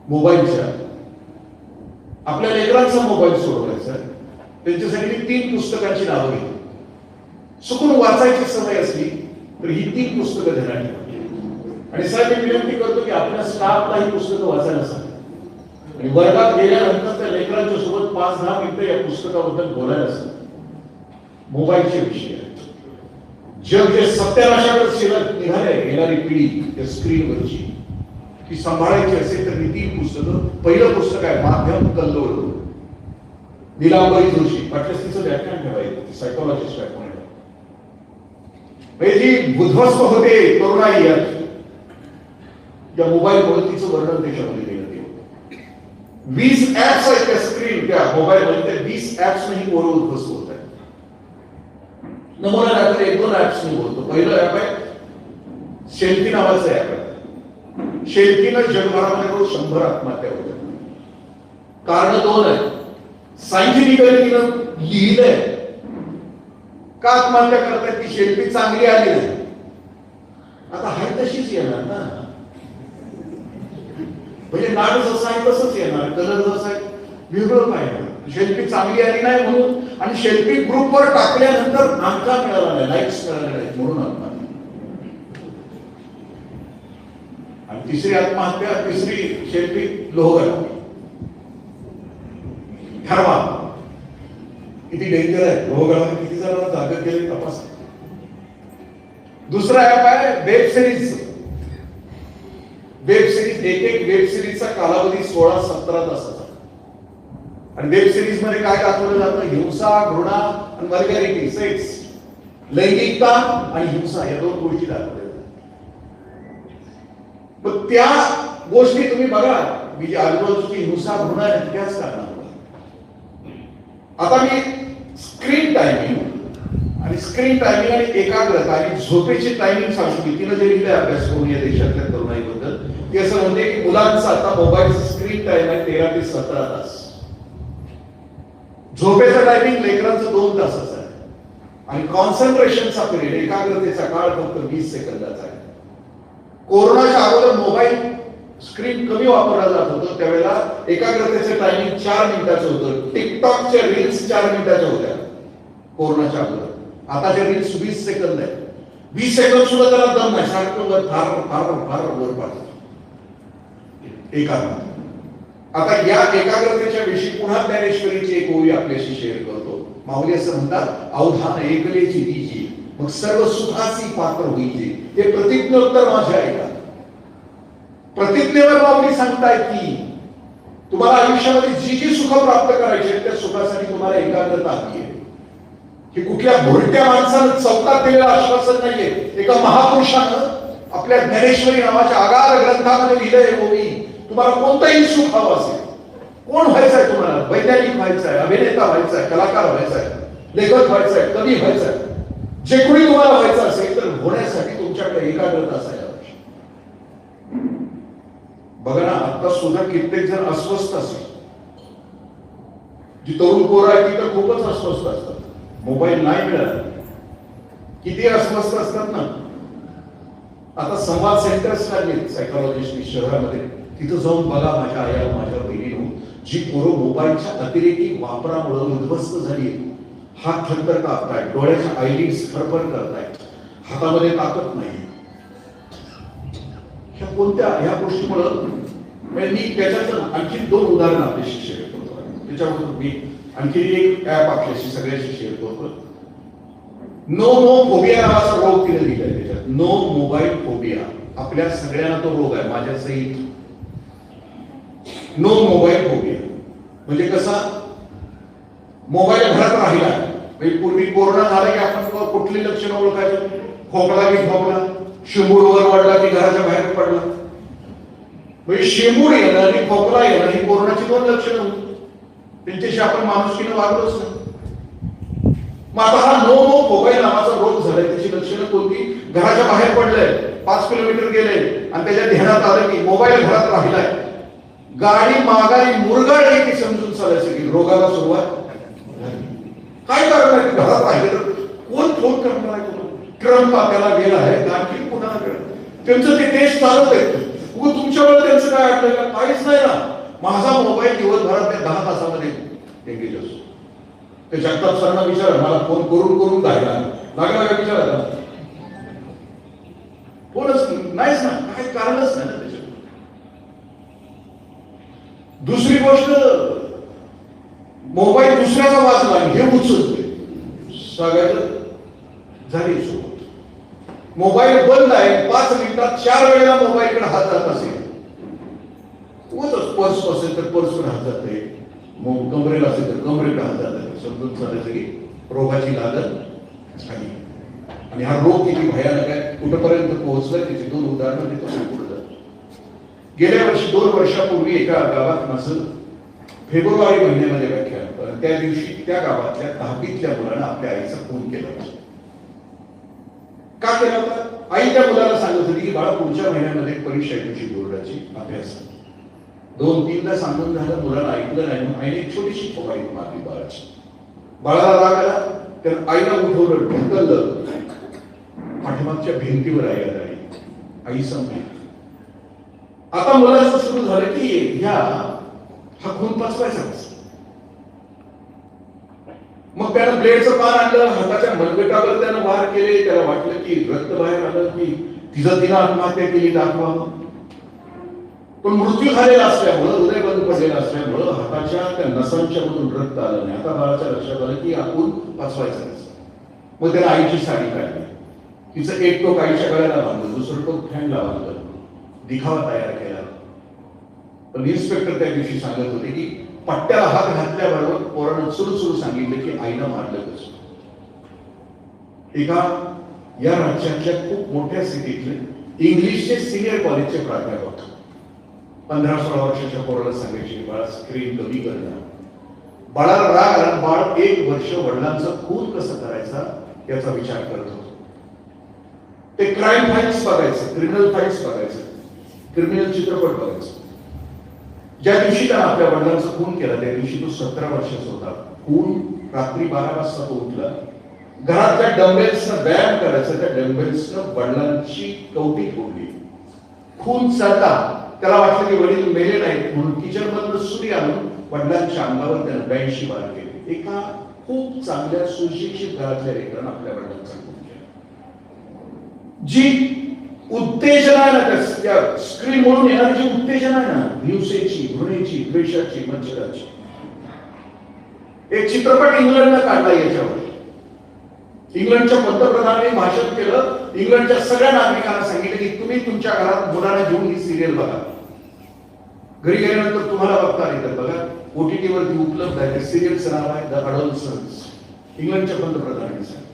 मोबाईलच्या आपल्या लेकरांचा मोबाईल सोडवायचा आहे, त्यांच्यासाठी मी 3 पुस्तकांची नावं घेतो. चुकून वाचायची सवय असली तर ही 3 पुस्तकं देणार. आणि साहेब मी विनंती करतो की आपल्या स्टाफला ही पुस्तकं वाचायला सांगा आणि वर्गात गेल्यानंतर त्या लेकरांच्या सोबत 5-10 मिनिटं या पुस्तकाबद्दल बोलायला सांगा. मोबाईलचे विषय जग जे सत्यानाशाकडे निघाले, येणारी पिढी त्या स्क्रीनवरची ती सांभाळायची असेल तर ही 3 पुस्तकं. पहिलं पुस्तक आहे माध्यम कल्लोळ, नीलांबरी जोशी, वाटल्यास तिचं व्याख्यान ठेवायचं, सायकोलॉजिस्ट आहे पुण्याला. जी बुद्ध्वस्त होते तरुणाई या मोबाईलमुळे तिचं वर्णन त्याच्यामध्ये देण्यात येतं. 20 ऍप्स आहेत त्या स्क्रीन, त्या मोबाईलमध्ये, त्या 20 ऍप्स ही पोरं उद्ध्वस्त होत आहेत. नमुना दाखल 1-2 ऍप्स मी बोलतो. पहिलं ऍप आहे शेल्फी नावाचं ऍप आहे. शेल्फीनं जगभरामध्ये रोज 100 आत्महत्या होत्या. कारण 2 आहेत. सायंटिफिकली तिनं लिहिलंय का आत्महत्या करतात, ती शेल्फी चांगली आली नाही. आता हाय तशीच येणार ना, म्हणजे नाड जसं आहे तसंच येणार, कलर जसा आहे वेगळं काय. शेल्फी चांगली आली नाही म्हणून आणि शेल्फी ग्रुपवर टाकल्यानंतर नामका मिळाला नाही, लाईक्स मिळाले नाहीत म्हणून आत्महत्या. आणि तिसरी आत्महत्या, तिसरी शेवटी लोहगळा. ठरवा किती डेंजर आहे लोहगळा, किती जणांना जागा केले तपास. दुसरा ऍप आहे वेब सिरीज. वेब सिरीज, एक वेब सिरीजचा कालावधी 16-17 तासाचा. आणि वेब सिरीज मध्ये काय दाखवलं जातं? हिंसा, घृणा आणि वल्गॅरिटी, सेक्स, लैंगिकता आणि हिंसा या दोन गोष्टी दाखवल्या जातात. पण त्या गोष्टी तुम्ही बघा, मी जी आजूबाजूची हिंसा, घृणा आहे त्याच कारणामुळे. आता मी स्क्रीन टायमिंग आणि एकाग्रता आणि झोपेची टायमिंग सांगतो की तिनं जे लिहिलंय अभ्यास करून या देशातल्या तरुणाईबद्दल, ते असं म्हणते की मुलांचा आता मोबाईलचा स्क्रीन टाइम आहे 13 ते 17 तास. झोपेचा टायमिंग लेकरांचं 2 तासाचा आहे. आणि कॉन्सन्ट्रेशनचा पिरियड, एकाग्रतेचा काळ फक्त 20 सेकंदाचा आहे. कोरोनाच्या अगोदर मोबाईल स्क्रीन कमी वापरला जात होतं, त्यावेळेला एकाग्रतेचं टायमिंग 4 मिनिटाचं होतं. टिकटॉकच्या रील्स 4 मिनिटाच्या होत्या कोरोनाच्या अगोदर. आताच्या रील्स 20 सेकंद आहे. 20 सेकंद सुद्धा त्याला दम नाही, सारखं वर फार फार फार वर पाहतो एकाग्रता. आता या एकाग्रतेच्या विषयी पुन्हा ज्ञानेश्वरीची एक ओवी आपल्याशी शेअर करतो. माऊली असं म्हणतात, अवधान ऐकलेची दीजी मग सर्व सुखाची पात्र होईचे, ते प्रतिज्ञोत्तर माझ्या ऐका. प्रतिज्ञेवर माऊली सांगताय की तुम्हाला आयुष्यामध्ये जी जी सुख प्राप्त करायची त्या सुखासाठी तुम्हाला एकाग्रता हवी आहे. हे कुठल्या भोरट्या माणसानं चौकात दिलेलं आश्वासन नाहीये. एका महापुरुषानं आपल्या ज्ञानेश्वरी नावाच्या आगार ग्रंथामध्ये लिहिलंय ओवी, तुम्हाला कोणतंही सुख हवं असेल, कोण व्हायचंय तुम्हाला? वैज्ञानिक व्हायचंय, अभिनेता व्हायचंय, कलाकार व्हायचंय, लेखक व्हायचंय, कवी व्हायचंय, जे कोणी तुम्हाला व्हायचं असेल तर होण्यासाठी तुमच्याकडे एकाग्रता असायला पाहिजे. बघा ना, आता सुद्धा कित्येक जण अस्वस्थ असेल. जी तरुण पोरं आहेत ती तर खूपच अस्वस्थ असतात. मोबाईल नाही मिळाला किती अस्वस्थ असतात ना. आता संवाद सेंटर्स लागले सायकोलॉजिस्ट शहरामध्ये, तिथं जाऊन बघा माझ्या आया माझ्या बहिणीनं, जी पोरं मोबाईलच्या अतिरेकी वापरामुळे उद्ध्वस्त झाली. हात थरथर कापताय, डोळ्याच्या आयलिड्स फरफर करतायत, हातामध्ये ताकद नाही. ह्या कोणत्या ह्या गोष्टीमुळे मी त्याच्यात आणखी 2 उदाहरणं आपल्याशी शेअर करतो. त्याच्यावर मी आणखी एक ऍप आपल्याशी सगळ्याशी शेअर करतो. नो फोबिया नावाचा रोग तिने लिहिलाय त्याच्यात. No mobile phobia. आपल्या सगळ्यांना तो रोग आहे, माझ्या सहित. नो मोबाईल फोबिया म्हणजे कसा? मोबाईल घरात राहिला. पूर्वी कोरोना झाला की आपण कुठली लक्षणं ओळखायचो? खोकला की खोकला, शिंबूड वर वाढला की घराच्या बाहेर पडला. म्हणजे शिंबूड येणं आणि खोकला येणं ही कोरोनाची 2 लक्षणं होती. त्यांच्याशी आपण माणुसकीनं वागलोच नाही. मग आता हा नो मोबाईल नावाचा रोग झालाय, त्याची लक्षणं कोणती? घराच्या बाहेर पडलंय, 5 किलोमीटर गेले आणि त्याच्या ध्यानात आलं की मोबाईल घरात राहिलाय, गाडी माघारी मुरगाळली की समजून चालायचं की रोगाला सुरुवात. काय कारण आहे? घरात राहिले तर कोण फोन करणार आहे? ट्रम्प आपल्याला गेला आहे, आणखी कुणाला गेलं? त्यांचं ते देश चालत आहे. तुमच्यावर त्यांचं काय अडलं का? काहीच नाही ना. माझा मोबाईल दिवसभरात 10 तासामध्ये एंगेज असतो. ते जगताप सरांना विचारा, मला फोन करून करून जायला लागला का विचारा. फोनच नाहीच ना, काही कारणच नाही ना त्याच्यात. दुसरी गोष्ट, मोबाईल दुसऱ्याचा वाजला हे उचलतोय, सगळ्यात झाली सोबत. मोबाईल बंद आहे, 5 मिनिटात 4 वेळेला मोबाईलकडे हात जात असेल. पर्स असेल तर पर्सवर हात जाते, कमरेला असेल तर कमरेकडे हात जाते. समजून चालायचं की रोगाची लागत झाली. आणि हा रोग किती भयानक आहे, कुठपर्यंत पोहोचलाय त्याची 2 उदाहरणं देतो. पुढे जातो. गेल्या वर्षी 2 वर्षापूर्वी एका गावात माझं फेब्रुवारी महिन्यामध्ये व्याख्यान होतं. त्या दिवशी त्या गावातल्या 10वीतल्या मुलानं आपल्या आईचा फोन केला होता. का केला होता? आई त्या मुलाला सांगत होती की बाळा पुढच्या महिन्यामध्ये परीक्षा आहे तुझी बोर्डाची, अभ्यास. 2-3दा सांगून झालं, मुलाला ऐकलं नाही. आईने एक छोटीशी फवारी मारली बाळाची. बाळाला राग आला तर आईला उठवलं, ढकललं, पाठीमागच्या भिंतीवर आई आली. आई संपली. आता मुलाचं सुरू झालं की ह्या हा खून पचवायचा कसा? मग त्यानं ब्लेडचं पान आणलं, हाताच्या मनगटावर त्यानं वार केले. त्याला वाटलं की रक्त बाहेर आलं की तिनं आत्महत्या केली दाखवा. पण मृत्यू झालेला असल्यामुळं, हृदय बंद पडलेलं असल्यामुळं हाताच्या त्या नसांच्या मधून रक्त आलं नाही. आता बाळाच्या लक्षात आलं की आपण वाचवायचं नाही. मग त्याला आईची साडी काढली, तिचं एक टोक आईच्या गळ्याला बांधलं, दुसरं टोक फॅनला बांधलं, दिखावा तयार केला. पण इन्स्पेक्टर त्या दिवशी सांगत होते की पट्ट्याला हात घातल्याबरोबर पोरानं सुरू सांगितलं की आईनं मारलं कसं. एका या राज्यातल्या खूप मोठ्या सिटीतले इंग्लिशचे सिनियर कॉलेजचे प्राध्यापक 15-16 वर्षाच्या पोराला सांगायचे बाळा स्क्रीन कमी करणं. बाळाला राग आला, बाळ 1 वर्ष वडिलांचा खून कसं करायचा याचा विचार करत होतो. ते क्राईम फाईल्स बघायचं, क्रिमिनल फाईल्स बघायचं, क्रिमिनल चित्रपट बघायचं. ज्या दिवशी त्यानं आपल्या वडिलांचा खून केला त्या दिवशी तो 17 वर्षाचा होता. खून रात्री 12 वाजता तो उठला. घरातल्या डंबेल्सनं व्यायाम करायचा, त्या डंबेल्सनं वडिलांची कवटी फोडली. खून चालला, त्याला वाटलं की वडील मेले नाहीत म्हणून किचन मधून सुरी आणून वडिलांच्या अंगावर त्यानं 82 वार केले. एका खूप चांगल्या सुशिक्षित घरातल्या लेकरानं आपल्या वडिलांचा खून केला. जी उत्तेजना आहे ना, त्या स्क्रीन म्हणून येणारी जी उत्तेजना आहे ना, हिंसेची, घृणेची, द्वेषाची, मच्छराची. एक चित्रपट इंग्लंडनं काढला याच्यावर. इंग्लंडच्या पंतप्रधानांनी भाषण केलं. इंग्लंडच्या सगळ्या नागरिकांना सांगितलं की तुम्ही तुमच्या घरात मुलांना घेऊन ही सिरियल बघा. घरी गेल्यानंतर तुम्हाला बघता येतं बघा. OTT वरती उपलब्ध आहे. सिरियलचं नाव आहे द अडॉलसन्स. इंग्लंडच्या पंतप्रधानांनी सांगितलं.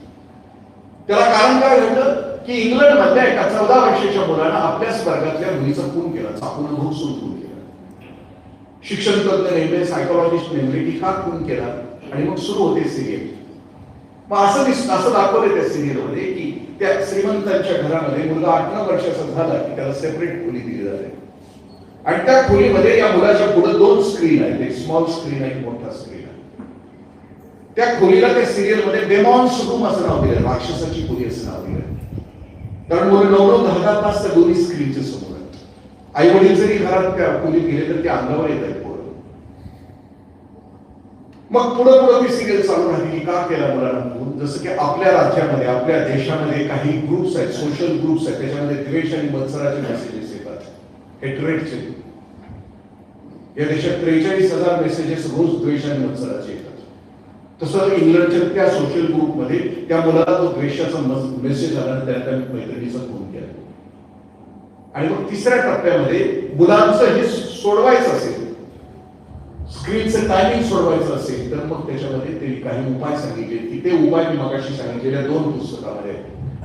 त्याला कारण काय घडलं की इंग्लंड मधल्या एका 14 वर्षाच्या मुलानं आपल्याच वर्गातल्या मुलीचा खून केला, चाकून घुसून खून केला. शिक्षण तज्ञ नेमले, सायकोलॉजिस्ट नेमले की का खून केला, आणि मग सुरू होते सिरियल. मग असं दाखवलं त्या सिरियल मध्ये की त्या श्रीमंतांच्या घरामध्ये मुलगा 8-9 वर्षाचा झाला की त्याला सेपरेट खोली दिली जाते, आणि त्या खोलीमध्ये या मुलाच्या पुढे 2 स्क्रीन आहेत, एक स्मॉल स्क्रीन आहे, एक मोठा स्क्रीन आहे. त्या खोलीला त्या सिरियल मध्ये डेमॉन्स रूम असं नाव दिलं, राक्षसाची खोली असं नाव दिलं. कारण मुलं 9-10 तास त्या दोन्ही स्क्रीनच्या समोर आहेत. आई वडील जरी घरात त्या खोलीत गेले तर ते अंगावर येत आहेत पोरं. मग पुढे ती सिरियल चालू राहिली की का केला मुलांना खून. जसं की आपल्या राज्यामध्ये, आपल्या देशामध्ये काही ग्रुप्स आहेत, सोशल ग्रुप्स आहेत, त्याच्यामध्ये द्वेष आणि मत्सराचे मेसेजेस येतात, हेट्रेडचे. या देशात 43,000 मेसेजेस रोज द्वेष आणि मत्सराचे येतात. तसं इंग्लंडच्या त्या सोशल ग्रुपमध्ये त्या मुलाला तो द्वेषाचा मेसेज आला आणि त्या मैत्रिणीचा खून केला. आणि मग तिसऱ्या टप्प्यामध्ये मुलांचं हे सोडवायचं असेल, स्क्रीनचं टायमिंग सोडवायचं असेल, तर मग त्याच्यामध्ये ते काही उपाय सांगितले की ते उपाय मी मगाशी सांगितलेल्या 2 पुस्तकामध्ये,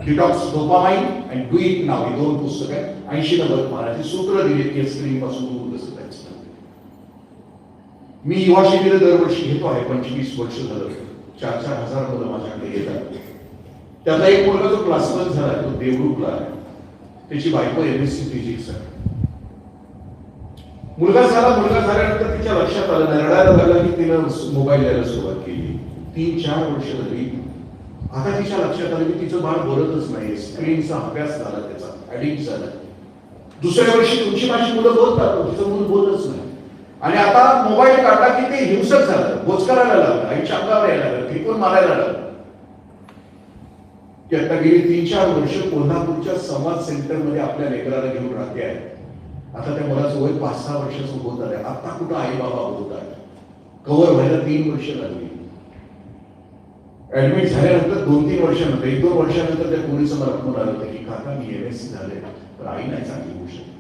डिटॉक्स डोपामाइन आणि डू इट नाउ, ही 2 पुस्तकं आहेत. 80 नंबर मारायची सूत्र दिली की स्क्रीन पासून दूर कसं जायचं. मी युवा शिबिर दरवर्षी घेतो आहे, 25 वर्ष झालं. 4-4 हजार मुलं माझ्याकडे येतात. त्यातला एक मुलगा जो क्लासमन झाला तो देवरूपला आहे, त्याची बायको MSc फिजिक्स आहे. मुलगा झाल्यानंतर तिच्या लक्षात आलं नाही, रडायला लागला की तिनं मोबाईल द्यायला सुरुवात केली. 3-4 वर्ष झाली. आता तिच्या लक्षात आलं की तिचं बाळ बोलतच नाही, स्क्रीनचा अभ्यास झाला, त्याचा ऍडिक्ट झाला. दुसऱ्या वर्षी तुमची माझी मुलं बोलतात, तिचं मूल बोलतच नाही. आणि आता मोबाईल काढला की ते हिंसक झालं, बोच करायला लागलं, आईच्या अंगावर यायला लागलं, त्रिकोण मारायला लागलं. ती आता गेली 3-4 वर्ष कोल्हापूरच्या संवाद सेंटरमध्ये आपल्या लेकराला घेऊन राहते आहे. आता त्या मुलाचं वय 5-6 वर्षाचं होत आहे. आता कुठं आई बाबा होत आहे, कव्हर व्हायला 3 वर्ष लागली. ऍडमिट झाल्यानंतर 2-3 वर्षानंतर, 1-2 वर्षानंतर त्या पोलीस मला फोन आलं होतं की काका मी MSc झाले, तर आई नाही चांगली होऊ शकते.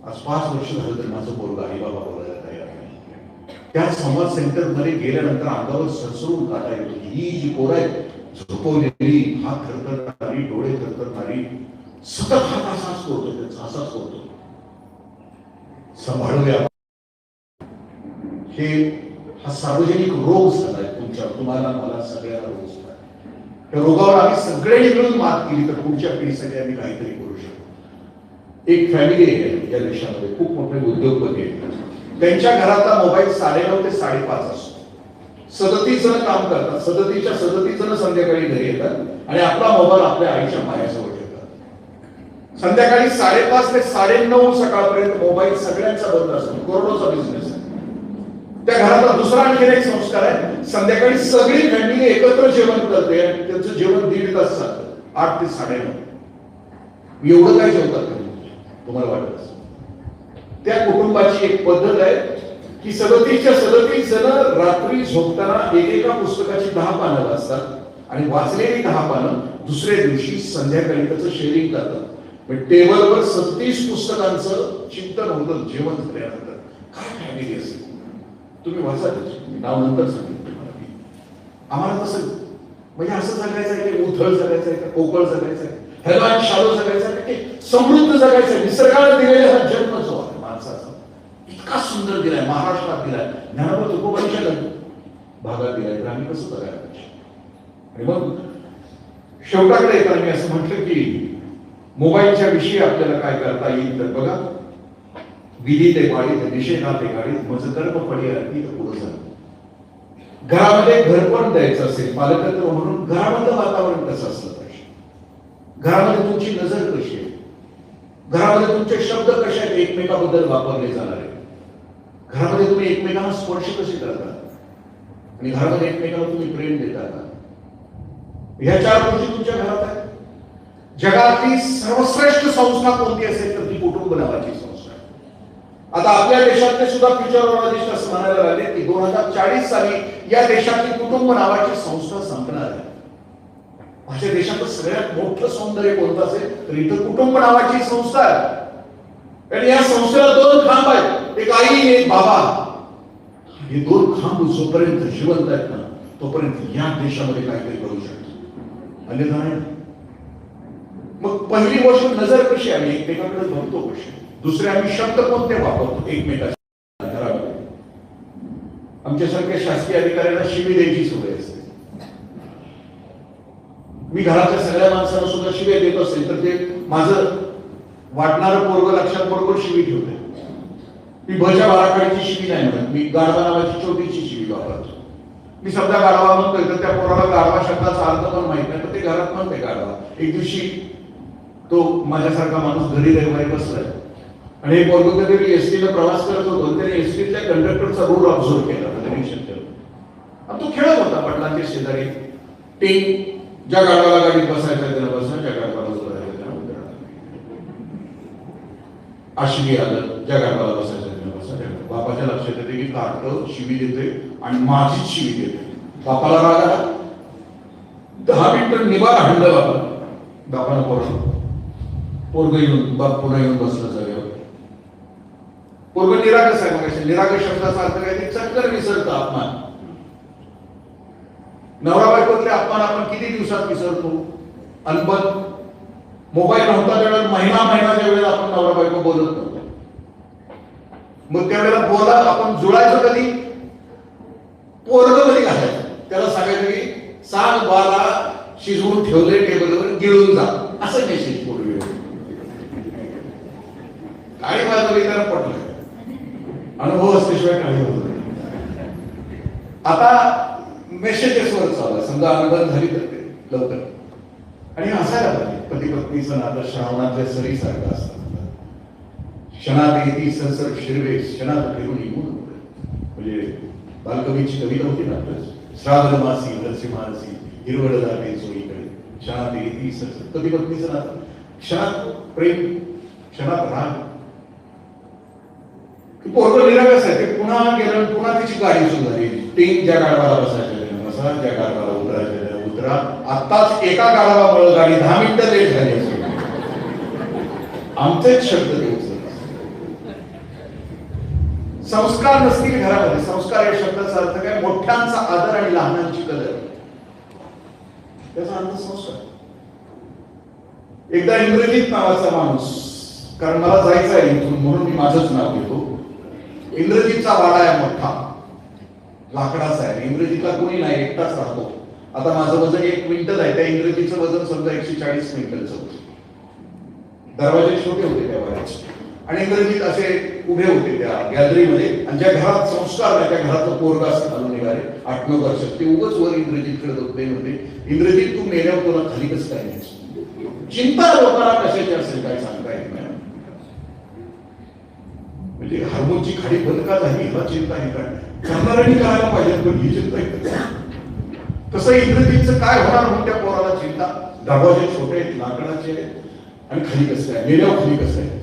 आज 5 वर्ष झालं तर माझं पोरगं आई बाबा बोलायला तयार नाही. त्या संवाद सेंटर मध्ये गेल्यानंतर अंगावर सरसरून काटा येतो. ही जी पोरं आहेत झोपवलेली, हात थरथरणारी, डोळे थरथरणारी, सतत हात असाच करतो, त्याचा असाच करतो. सांभाळूया. हा सार्वजनिक रोग झालाय तुम्हाला, मला सगळ्यांना रोग झाला. त्या रोगावर आम्ही सगळ्यांनी मिळून मात केली तर पुढच्या पिढीसाठी आम्ही काहीतरी करू शकतो. एक फॅमिली आहे या देशामध्ये, खूप मोठे उद्योगपती आहेत. त्यांच्या घरातला मोबाईल 9:30 ते 5:30 असतो. 37 जण काम करतात, 37 जण संध्याकाळी घरी येतात आणि आपला मोबाईल आपल्या आईच्या पायाजवळ ठेवतात. संध्याकाळी 5:30 ते 9:30 सकाळपर्यंत मोबाईल सगळ्यांचा बंद असतो. करोडोचा बिझनेस आहे. त्या घरातला दुसरा आणखी एक संस्कार आहे, संध्याकाळी सगळी फॅमिली एकत्र जेवण करते आणि त्यांचं जेवण 1.5 तास चालतं, 8 ते 9:30. एवढं काय जेवतात तुम्हाला वाटत असेल. त्या कुटुंबाची एक पद्धत आहे की 37 जण रात्री झोपताना एकेका पुस्तकाची 10 पानं वाचतात आणि वाचलेली 10 पानं दुसऱ्या दिवशी संध्याकाळी त्याचं शेअरिंग करतात. टेबलवर 36 पुस्तकांचं चिंतन होतं जेवण झाल्यानंतर. काय फॅमिली असेल तुम्ही वाचा, नाव नंतर सांगितलं तुम्हाला मी. आम्हाला तसं म्हणजे असं जगायचं आहे की उथळ जगायचं आहे का पोकळ जगायचं आहे, हॅलो आणि शालो जगायचं आहे की समृद्ध जगायचं आहे. निसर्गाला दिलेला हा जन्म जो आहे माणसाचा इतका सुंदर दिलाय, महाराष्ट्रात दिलाय, ज्ञानोबा तुकोबांच्या भागात दिलाय, तर आम्ही कसं जगायला पाहिजे. आणि मग शेवटाकडे येताना मी असं म्हटलं की मोबाईलच्या विषयी आपल्याला काय करता येईल तर बघा, विधी ते पाळीत, निषेधा ते गाडीत, मज कर्म पडी राहती तर पुढे झालं. घरामध्ये घरपण द्यायचं असेल पालकत्व म्हणून घरामधलं वातावरण कसं असलं पाहिजे, घरामध्ये तुमची नजर कशी आहे, घरामध्ये तुमचे शब्द कसे आहेत एकमेकाबद्दल वापरले जाणारे, घरामध्ये तुम्ही एकमेकांना स्पर्श कसे करता आणि घरामध्ये एकमेकांना तुम्ही प्रेम देता का, ह्या 4 गोष्टी तुमच्या घरात आहेत. जगातली सर्वश्रेष्ठ संस्था कोणती असेल तर ती कुटुंब नावाची संस्था आहे. आता आपल्या देशातले सुद्धा फ्युचरॉलॉजिस्ट असं म्हणायला लागले की 2040 साली या देशातली कुटुंब नावाची संस्था संपणार आहे. माझ्या देशातलं सगळ्यात मोठं सौंदर्य कोणतं असेल तर इथं कुटुंब नावाची संस्था आहे. आणि या संस्थेला 2 खांब आहेत, एक आई एक बाबा. हे 2 खांब जोपर्यंत जिवंत आहेत ना तोपर्यंत या देशामध्ये काहीतरी करू शकतो, अन्यथा नाही. मग पहिली गोष्ट नजर कशी आली एकमेकांकडे बघतो कशी, दुसरे आम्ही शब्द कोणते वापरतो एकमेकांच्या घरामध्ये. आमच्यासारख्या शासकीय अधिकाऱ्यांना शिवी द्यायची सवय असते. मी घरातल्या सगळ्या माणसांना सुद्धा शिव्या देत असेल तर ते माझं वाटणारं पोरग लक्षात बरोबर शिवी ठेवते. मी भच्या बाराखडीची शिवी नाही म्हणत, मी गाढवा नावाची छोटीशी शिवी वापरतो. मी समजा गाढवा म्हणतोय तर त्या पोराला गाढवा शब्दाचा अर्थ पण माहित नाही, तर ते घरात म्हणते गाढवा. एक दिवशी तो माझ्यासारखा माणूस घरी रविवारी बसलाय आणि एक वर्ग कधी एसटीला प्रवास करत होतो, त्याने एसटीतल्या कंडक्टरचा रूल ऑब्झर्व केला, निरीक्षण केलं. तो खेळत होता पाटलांच्या शेजारी. ते ज्या गाडवाला गाडीत बसायचं त्याला बसा, ज्या गाडवाला उतरायचं त्याला उतरा. आशिवी आलं, ज्या गाडवाला बसायचं त्याला बसा. बापाच्या लक्षात येते की कार्ट शिवी देते आणि माझीच शिवी देते. बापाला राग आला, 10 मिनिटं निवार हाणलं बापानं पोरग येऊन बाप पुन्हा येऊन बसलं जागेवर. पोरग निरागस आहे. मग निरागस शब्दाचा अर्थ काय ते चक्कर विसरतं अपमान. नवरा बायकोतले अपमान आपण किती दिवसात विसरतो. अनबन मोबाईल नव्हता त्यावेळेला महिन्याच्या वेळेला आपण नवरा बायको बोलत नव्हतो. मग त्यावेळेला बोला आपण जुळायचं कधी, पोरग कधी घालायचं, त्याला सांगायचं की सांग बाला शिजवून ठेवले टेबलवर गिळून जा, असं मेसेज पूर्वी काही बाजूला त्याला पटलं. अनुभव असल्याशिवाय काही होत नाही. आता मेसेजेसवर चालू आहे. समजा अनुभव झाली तर ते लवकर आणि असायला पाहिजे. पती पत्नीचं नातं श्रावणातल्या सरीसारखं असतं. क्षणात येती सरसर शिरवे, क्षणात फिरून निघून. म्हणजे बालकवीची कविता होती ना, श्रावण मासी नरसिंहासी हिरवळ जाते चोळीकडे, क्षणात येती सरसर. पती पत्नीचं नातं क्षणात प्रेम, क्षणात राग. पोरग निरागस आहे. ते पुन्हा गेलं, पुन्हा तिची गाडी सुरू झाली. तीन ज्या गाडवाला बसायच्या बसा, ज्या गाडवाला उतरायच्या उतरा. आत्ताच एका गाडवामुळे गाडी 10 मिनिटं लेट झाली असेल. आमचेच शब्द ते उचलत. संस्कार नसतील घरामध्ये. संस्कार या शब्दाचा अर्थ काय, मोठ्यांचा आदर आणि लहानांची कदर, त्याचा अर्थ संस्कार. एकदा इंद्रजित नावाचा माणूस, कारण मला जायचं आहे इथून म्हणून मी माझंच नाव घेतो. इंद्रजितचा वाडा आहे मोठा, लाकडाचा आहे. इंद्रजितला कोणी नाही, एकटाच राहतो. आता माझं वजन 1 क्विंटल आहे, त्या इंद्रजितचं वजन समजा 140 क्विंटलचं होतं. दरवाजे छोटे होते त्या वाड्याचे आणि इंद्रजित असे उभे होते त्या गॅलरीमध्ये. आणि ज्या घरात संस्कार नाही त्या घरातलं पोरगा असं घालून निघाले 8-9 वर्ष. ते उगाच वर इंद्रजितकडे बघते म्हणते, इंद्रजित तू मेल्यावर तुला खाली कसं काय नाही. चिंता लोकांना कशाची असेल काय सांगता येत नाही. म्हणजे हार्मोनची खाडी बंद का झाली ह्याला चिंता आहे काय, करणाऱ्यांनी करायला पाहिजे, पण ही चिंता आहे. तसं इंद्रजितचं काय होणार म्हणून त्या पोराला चिंता. दरवाजे छोटे आहेत, लाकडाचे आहेत आणि खाली कसं आहे, मेल्यावर खाली कसं आहे.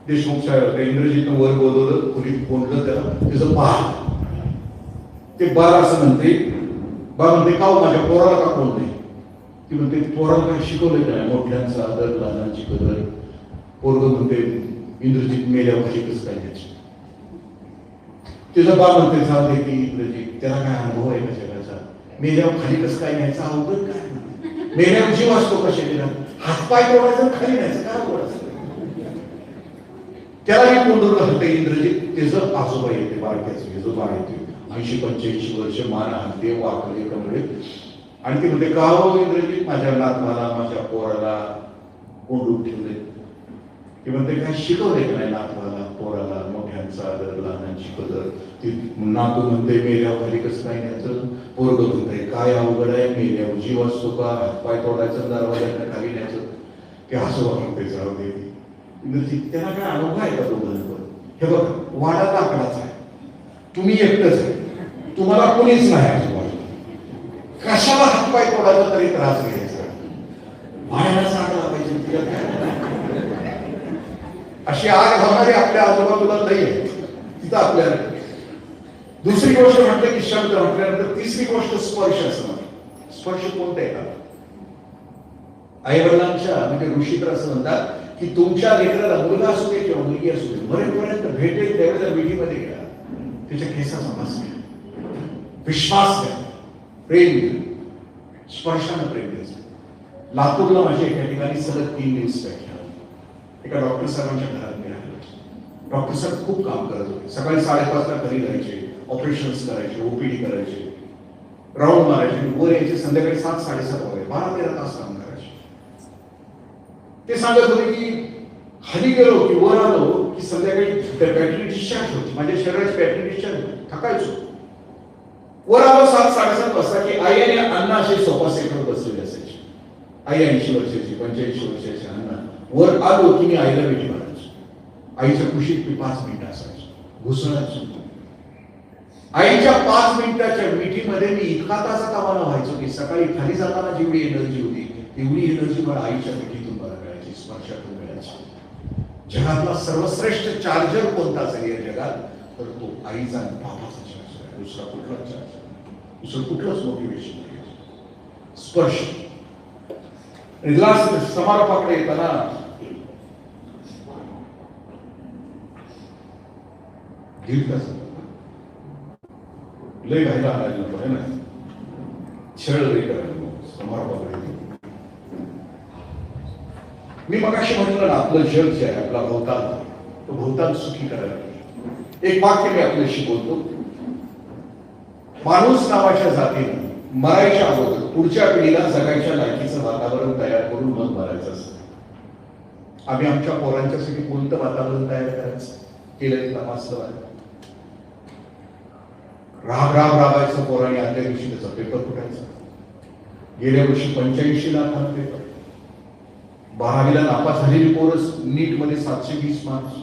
देशमुख साहेब इंद्रजितनं वर बोलवलं, खोलीत कोंडलं त्याला, त्याचं बाळ ते बाळ असं म्हणते, बा म्हणते का माझ्या पोराला का कोण नाही? ती म्हणते पोराला काय शिकवलं का नाही? मोठ्यांचा आदर, लहानांची कदर. पोरग म्हणते इंद्रजित मेल्या भाजी कसं काय त्याची? तिचं बा म्हणते सांगते की इंद्रजित त्याला काय अनुभव आहे का जगाचा? मेल्यावर खाली कसं काय न्यायचं अवघड काय? मेल्यावर जीव असतो कशा गेला? हातपाय तोडायचं खाली न्यायचं काय बोलायचं? त्याला मी कोंडून राहते इंद्रजित. त्याचं आजोबा येते बाळक्याचं, त्याचं बाळ येते 80-85 वर्ष, मान हाते वाकले कमळे. आणि ते म्हणते का हो इंद्रजित माझ्या नातवाला, माझ्या पोराला कोंडून ठेवले? ते म्हणते काय शिकवले का नाही नातवाला, पोराला मोठ्यांचा आदर, लहानांची कदर? ती नातू म्हणते मेल्यावर खाली कसं काय न्यायचं? पोरग म्हणते काय अवघड आहे, मेल्यावर जीव असतो का? हातपाय तोडायचं, दरवाजाला खाली न्यायचं? ते आजोबा म्हणते जाऊ दे इंद्रजित त्याला काय अनुभव आहे का दोघांवर? हे बघ वाडा लाकडाचा आहे, तुम्ही एकटंच आहे, तुम्हाला कोणीच नाही आजूबाजूला, कशाला हातपाय तोडायचा तरी त्रास घ्यायचा? वाड्याला सांगला पाहिजे तिला काय? अशी आग होणारी आपल्या आजूबाजूला नाही आहे तिथं आपल्याला. दुसरी गोष्ट म्हटलं की शब्द म्हटल्यानंतर तिसरी गोष्ट स्पर्श असणं. स्पर्श कोणता आहे का? आई वडिलांच्या म्हणजे ऋषी तर असं म्हणतात की तुमच्या लेकराला मुलगा असू दे किंवा मुलगी असू दे, मरेपर्यंत भेटेल त्यावेळेला मिठीमध्ये घ्या, त्याच्या केसाचा मास घ्या, विश्वास द्या, प्रेम द्या, स्पर्शानं प्रेम द्यायचं. लातूरला माझ्या एका ठिकाणी सलग 3 दिवस व्याख्यान, एका डॉक्टर साहेबांच्या घरात मी राहिलो. डॉक्टर साहेब खूप काम करत होते. सकाळी 5:30 ला घरी जायचे, ऑपरेशन्स करायचे, ओपीडी करायचे, राऊंड मारायचे, वर यायचे, संध्याकाळी 7-7:30 वगैरे 12-13 तास काम करायचे. ते सांगत होते की खाली गेलो की वर आलो की संध्याकाळी बॅटरी डिस्चार्ज होती, माझ्या शरीराची बॅटरी डिस्चार्ज होती, थकायचो. वर आलो 7-7:30 वाजता की आई आणि अण्णा असे सोफा सेटवर बसलेले असायचे. आई 80 वर्षाची, 85 वर्षाची, अण्णा. वर आलो की मी आईला मिठी मारायचो. आईच्या कुशीत मी 5 मिनिटं असायचो, घुसळायचो. आईच्या 5 मिनिटाच्या मिठीमध्ये मी इतका तासा कामाला व्हायचो की सकाळी खाली जाताना जेवढी एनर्जी होती तेवढी एनर्जी मला आईच्या मिठीतून मला मिळायची, स्पर्शातून मिळायची. जगातला सर्वश्रेष्ठ चार्जर कोणता असेल या जगात तर तो आईचा आणि बाबाचा चार्जर आहे. दुसरा कुठलाच चार्जर, दुसरं कुठलंच मोटिवेशन नाही. स्पर्श. समारोपाकडे येताना दीड तास लय घायला आणायला नको आहे ना, छळ लय करायला समारोपाकडे. मी मगाशी म्हटलं ना आपलं जग जे आहे, आपला भोवताल, तो भोवताल सुखी करायला. एक वाक्य मी आपल्याशी बोलतो. माणूस नावाच्या जातीनं मरायच्या अगोदर पुढच्या पिढीला जगायच्या लायकीचं वातावरण तयार करून मग मरायचं असतं. आम्ही आमच्या पोरांच्यासाठी कोणतं वातावरण तयार करायचं केलं तपासलं आहे. राबायचं पोरांनी, आदल्या दिवशी त्याचा पेपर फुटायचा. गेल्या वर्षी 85 लाखांना पेपर. 12वीला नापास झालेली पोरं नीट मध्ये 720 मार्क्स.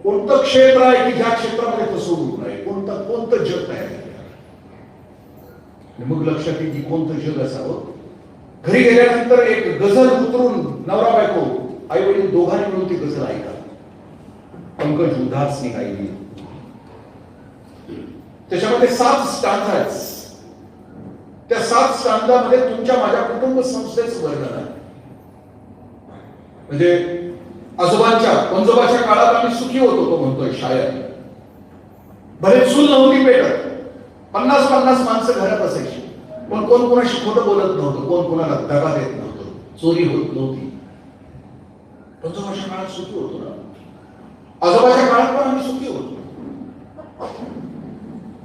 कोणतं क्षेत्र आहे की ज्या क्षेत्रामध्ये फसवणूक नाही? कोणतं जग तयार केलं? मग लक्षात येईल की कोणतं जग असावं. घरी गेल्यानंतर एक गझल उतरून नवरा बायको आई वडील दोघांनी मिळून ती गझल ऐका. पंकज उदासनी गायली. त्याच्यामध्ये 7 स्टांजा आहेत. त्या 7 स्टांजामध्ये तुमच्या माझ्या कुटुंब संस्थेचं वर्णन आहे. म्हणजे आजोबांच्या पंजोबाच्या काळात आम्ही सुखी होतो तो म्हणतोय शायर. भले चूल नव्हती पेटत, 50-50 माणसं घरात असायची, पण कोण कोणाशी खोटं बोलत नव्हतं, कोण कोणाला दगा देत नव्हतं, चोरी होत नव्हती. पंजोबाच्या काळात सुखी होतो ना. आजोबाच्या काळात पण आम्ही सुखी होतो.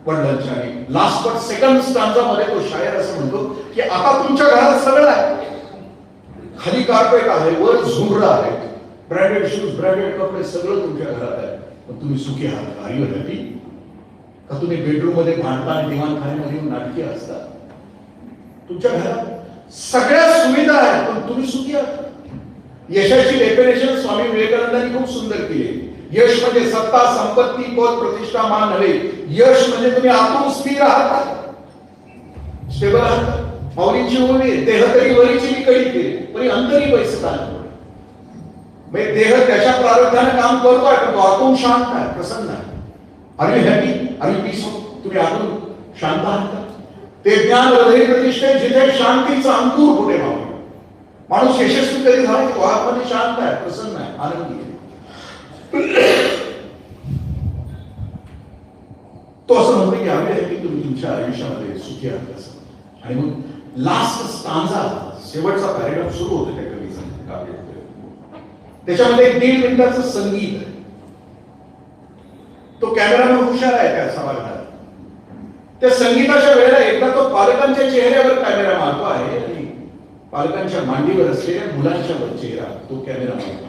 वडिलांच्या आणि लास्ट बट सेकंड स्टांजामध्ये तो शायर असं म्हणतो की आता तुमच्या घरात सगळं आहे. खाली कार्पेट आहे, वर झुंबरं आहे, ब्रँडेड शूज, ब्रँडेड कपडे, सगळं तुमच्या घरात आहे. पण तुम्ही सुखी आहात? Are you happy? का तुम्ही बेडरूम मध्ये भांडता आणि दिवाणखान्यामध्ये येऊन नाटकी असता? तुमच्या घरात सगळ्या सुविधा आहेत पण तुम्ही सुखी आहात? यशाची डेफिनेशन स्वामी विवेकानंदांनी खूप सुंदर केली. यश म्हणजे सत्ता, संपत्ती, पद, प्रतिष्ठा, मान नव्हे. यश म्हणजे तुम्ही आतून स्थिर आहात, स्टेबल आहात. माऊलींची ओळी, देह तरी वरीची मी कडी केली पण अंतरी पैसे. म्हणजे देह त्याच्या प्रारब्धाने काम करतोय पण तो आतून शांत आहे, प्रसन्न आहे. Are you happy, are you peaceful? तुम्ही आतून शांत आहात का? ते ज्ञान हृदय प्रतिष्ठे जिथे शांतीचा अंकुर कुठे मावतो. माणूस यशस्वी कधी झाला की तो आतमध्ये शांत आहे, प्रसन्न आहे, आनंदी आहे. तो असं म्हणतो की आम्ही आहे की तुम्ही तुमच्या आयुष्यामध्ये सुखी आहात असं. आणि मग लास्ट स्टांजा, शेवटचा पॅरेग्राफ सुरू होतो त्या कवीचा. त्याच्यामध्ये एक 1.5 मिनिटाचं संगीत आहे. तो कॅमेरामन हुशार आहे त्या सभागृहात. त्या संगीताच्या वेळेला एकदा तो पालकांच्या चेहऱ्यावर कॅमेरा मारतो आहे आणि पालकांच्या मांडीवर असलेल्या मुलांच्या चेहरा तो कॅमेरा मारतो.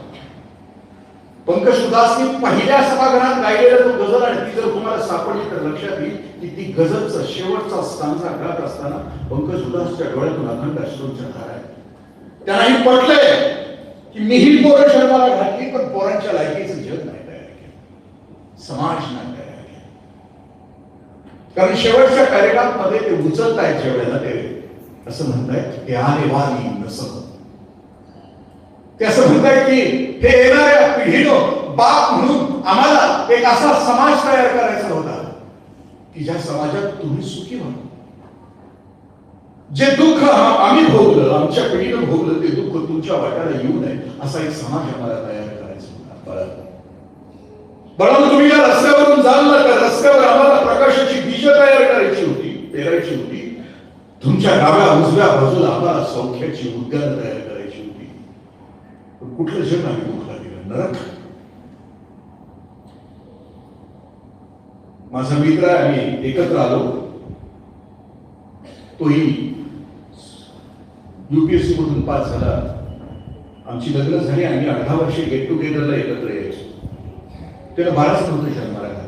पंकज उदासनी पहिल्या सभागृहात गायलेला तो गझल आहे. ती जर तुम्हाला सापडली तर लक्षात येईल की ती गझलचा शेवटचा स्टांजा गात असताना पंकज उदासच्या डोळ्यातून अखंड अश्रूंच्या धारा आहे. त्यांनाही पटलंय की मीही पोरं शर्माला घातली पण पोरांच्या लायकीचं जग नाही तयार केलं, समाज नाही तयार केला. कारण शेवटच्या पॅरेग्राफ मध्ये ते उचलत आहेत ज्या वेळेला ते असं म्हणतायत की आने वाली नसं. ते असं म्हणतायत की हे येणाऱ्या पिढीनं बाप म्हणून आम्हाला एक असा समाज तयार करायचा होता की ज्या समाजात तुम्ही सुखी व्हा. जे दुःख आम्ही भोगलं, आमच्या पिढीनं भोगलं, ते दुःख तुमच्या वाट्याला येऊ नये असा एक समाज आम्हाला तयार करायचा होता. बळानं तुम्ही या रस्त्यावरून जाल ना तर रस्त्यावर आम्हाला प्रकाशाची बीज तयार करायची होती, पेरायची होती. तुमच्या डाव्या उजव्या बाजूला आम्हाला सौख्याची उद्यान तयार करायची होती. कुठलं जग आम्ही दुःखला दिलं? नरक. माझा मित्र आहे, आम्ही एकत्र आलो. तोही UPSC मधून पास झाला. आमची लग्न झाली. आम्ही 18 वर्षे गेट टुगेदरला एकत्र यायचो. त्याला 12च नव्हतं जन्माला घाल.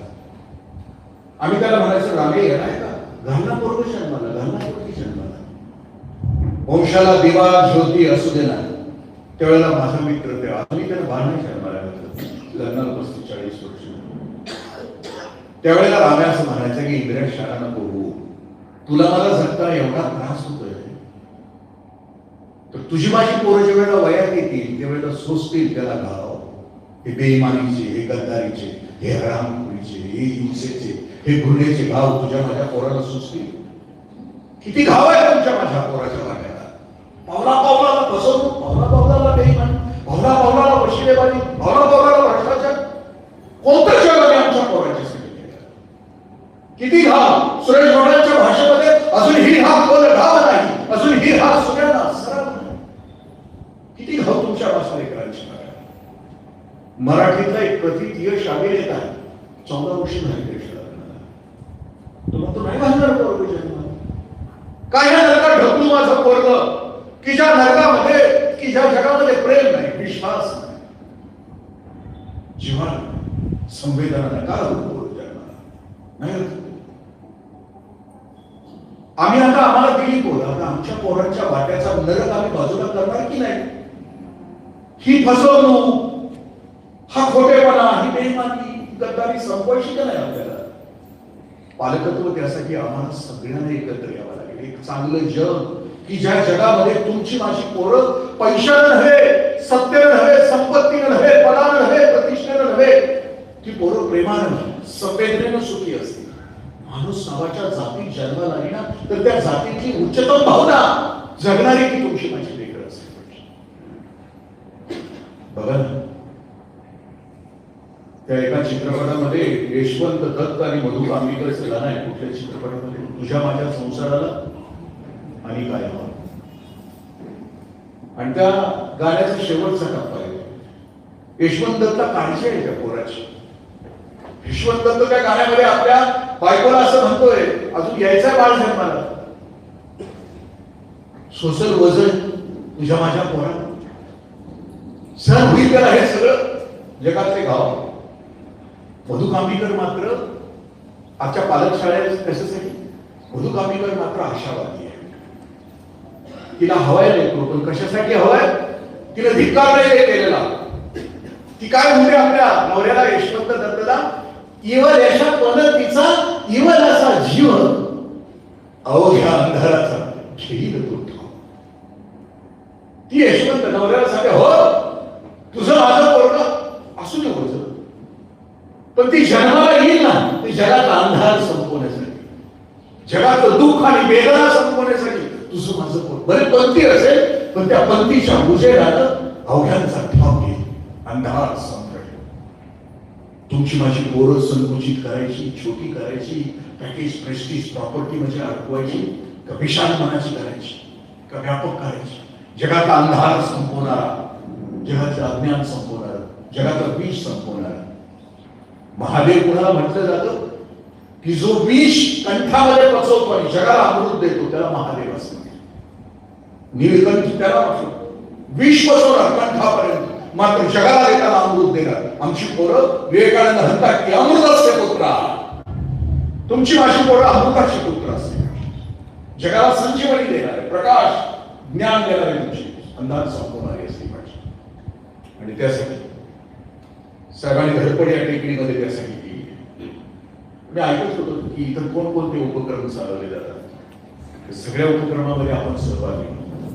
आम्ही त्याला म्हणायचो रामे येणार का? घालना पोरग जन्माला, घालना पोरगी जन्माला. वंशाला दिवा ज्योती असू दे ना. त्यावेळेला माझा मित्र तेव्हा आम्ही त्याला 12 जन्माला घातलं. लग्नाला 35-40 वर्ष. त्यावेळेला राम्या असं म्हणायचं की इंग्रज शाळा नको हो, तुला मला जगता एवढा त्रास होतोय तर तुझी माझी पोरं ज्या वेळेला वयात येतील त्यावेळेला सोसतील त्याला घाव. हे बेईमानीचे, हे गद्दारीचे, हे हरामखोरीचे, हे हिंसेचे, हे गुन्ह्याचे घाव तुझ्या माझ्या पोराला सुचतील. किती घाव आहे तुमच्या माझ्या पोराच्या वाट्याला. पावला पावलाला फसवणूक, पावला पावलाला बेईमानी, पावला पावलाला वशिलेबाजी, पावला पावलाला भ्रष्टाचार. कोणतं जग आम्ही आमच्या पोराच्या साठी केलं? किती घाव. सुरेश भटांच्या भाषेमध्ये अजूनही हा खोल घाव नाही, अजूनही हा सुन्याला सराव नाही. किती घाव तुमच्या भाषा लेकरांची. मराठीतला एक प्रथित यश अभिनेता आहे, 14 वर्ष झाली देशाला. तो म्हणतो नाही घालणार पोरग जन्माला. काय ह्या नरकात ढकलू माझं पोरग की ज्या नरकामध्ये, की ज्या जगामध्ये प्रेम नाही, विश्वास नाही, जीवन संवेदना नाही. का पोरग जन्माला नाही? आम्ही आता आम्हाला दिली पोरं, आता आमच्या पोरांच्या वाट्याचा नरक आम्ही बाजूला करणार की नाही? ही फसवणूक, हा खोटेपणा, ही बेईमानी, गद्दारी संपवायची का नाही आपल्याला? पालकत्व त्यासाठी आम्हाला सगळ्यांना एकत्र यावं लागेल. एक चांगलं जग की ज्या जगामध्ये तुमची माझी पोरं पैशानं नव्हे, सत्तेनं नव्हे, संपत्तीनं नव्हे, पदानं नव्हे, प्रतिष्ठेनं नव्हे, ती पोरं प्रेमानं, संवेदनेनं सुखी असतील. माणूस नावाच्या जातीत जन्माला आली ना तर त्या जातीतली उच्चतम भावना जगणारी की तुमची माझी लेकरं असेल. बघा ना, त्या एका चित्रपटामध्ये यशवंत दत्त आणि मधु कांबीकरचं गाणं आहे. कुठल्या चित्रपटामध्ये? तुझ्या माझ्या संसाराला आणि काय हवं. आणि त्या गाण्याचा शेवटचा टप्पा आहे. यशवंत दत्तला काळजी आहे त्या पोराची. यशवंत दत्त त्या गाण्यामध्ये आपल्या बायकोला असं म्हणतोय, अजून यायचा बाळ जन्माला, सोशल वजन तुझ्या माझ्या पोराला सर होईल त्याला हे सगळं जगातले गाव. मधु कांबीकर मात्र आजच्या पालक शाळेत कशासाठी? मधु कांबीकर मात्र आशावादी आहे. तिला हवाय लेकरू, पण कशासाठी हवाय? तिला धिक्कार नाही केलेला. ती काय म्हणते आपल्या नवऱ्याला, यशवंत दत्तला, इवल यशा पद्धतीचा इवल असा जीव अवघ्या अंधाराचा घेईल तो. ती यशवंत नवऱ्याला सांगते, हो तुझं माझं पण ती जन्माला येईल ना, ती जगाचा अंधार संपवण्यासाठी, जगाचं दुःख आणि वेदना संपवण्यासाठी तुझं माझं पोट. बरे पंथी असेल, पण त्या पंथीच्या उजेडानं अवघ्यांचा ठाव घेईल, अंधार संपवेल. तुमची माझी पोरं संकुचित करायची, छोटी करायची, पॅकेज प्रेस्टीज प्रॉपर्टी म्हणजे अडकवायची, का विशाल मनाची करायची, का व्यापक करायची. जगाचा अंधार संपवणारा, जगाचं अज्ञान संपवणारा, जगाचं विष संपवणारा महादेव कुणाला म्हटलं जातं की जो विष कंठामध्ये पचवतो आणि जगाला अमृत देतो त्याला महादेव असं म्हणतात. नीलकंठ त्याला म्हटलं विष पचवणार कंठापर्यंत, मात्र जगाला देताना अमृत देणार. आमची पोरं विवेकानंद म्हणतात की अमृताचे पुत्र, तुमची माझी पोरं अमृताची पुत्र असते, जगाला संजीवनी देणारे, प्रकाश ज्ञान देणारे, तुमची अंधार संपवणारी असली पाहिजे. आणि त्यासाठी साहेबांनी धडपड या टेकडीमध्ये त्यासाठी केली. मी ऐकत होतो की इथं कोणकोणते उपक्रम चालवले जातात. सगळ्या उपक्रमामध्ये आपण सहभागी,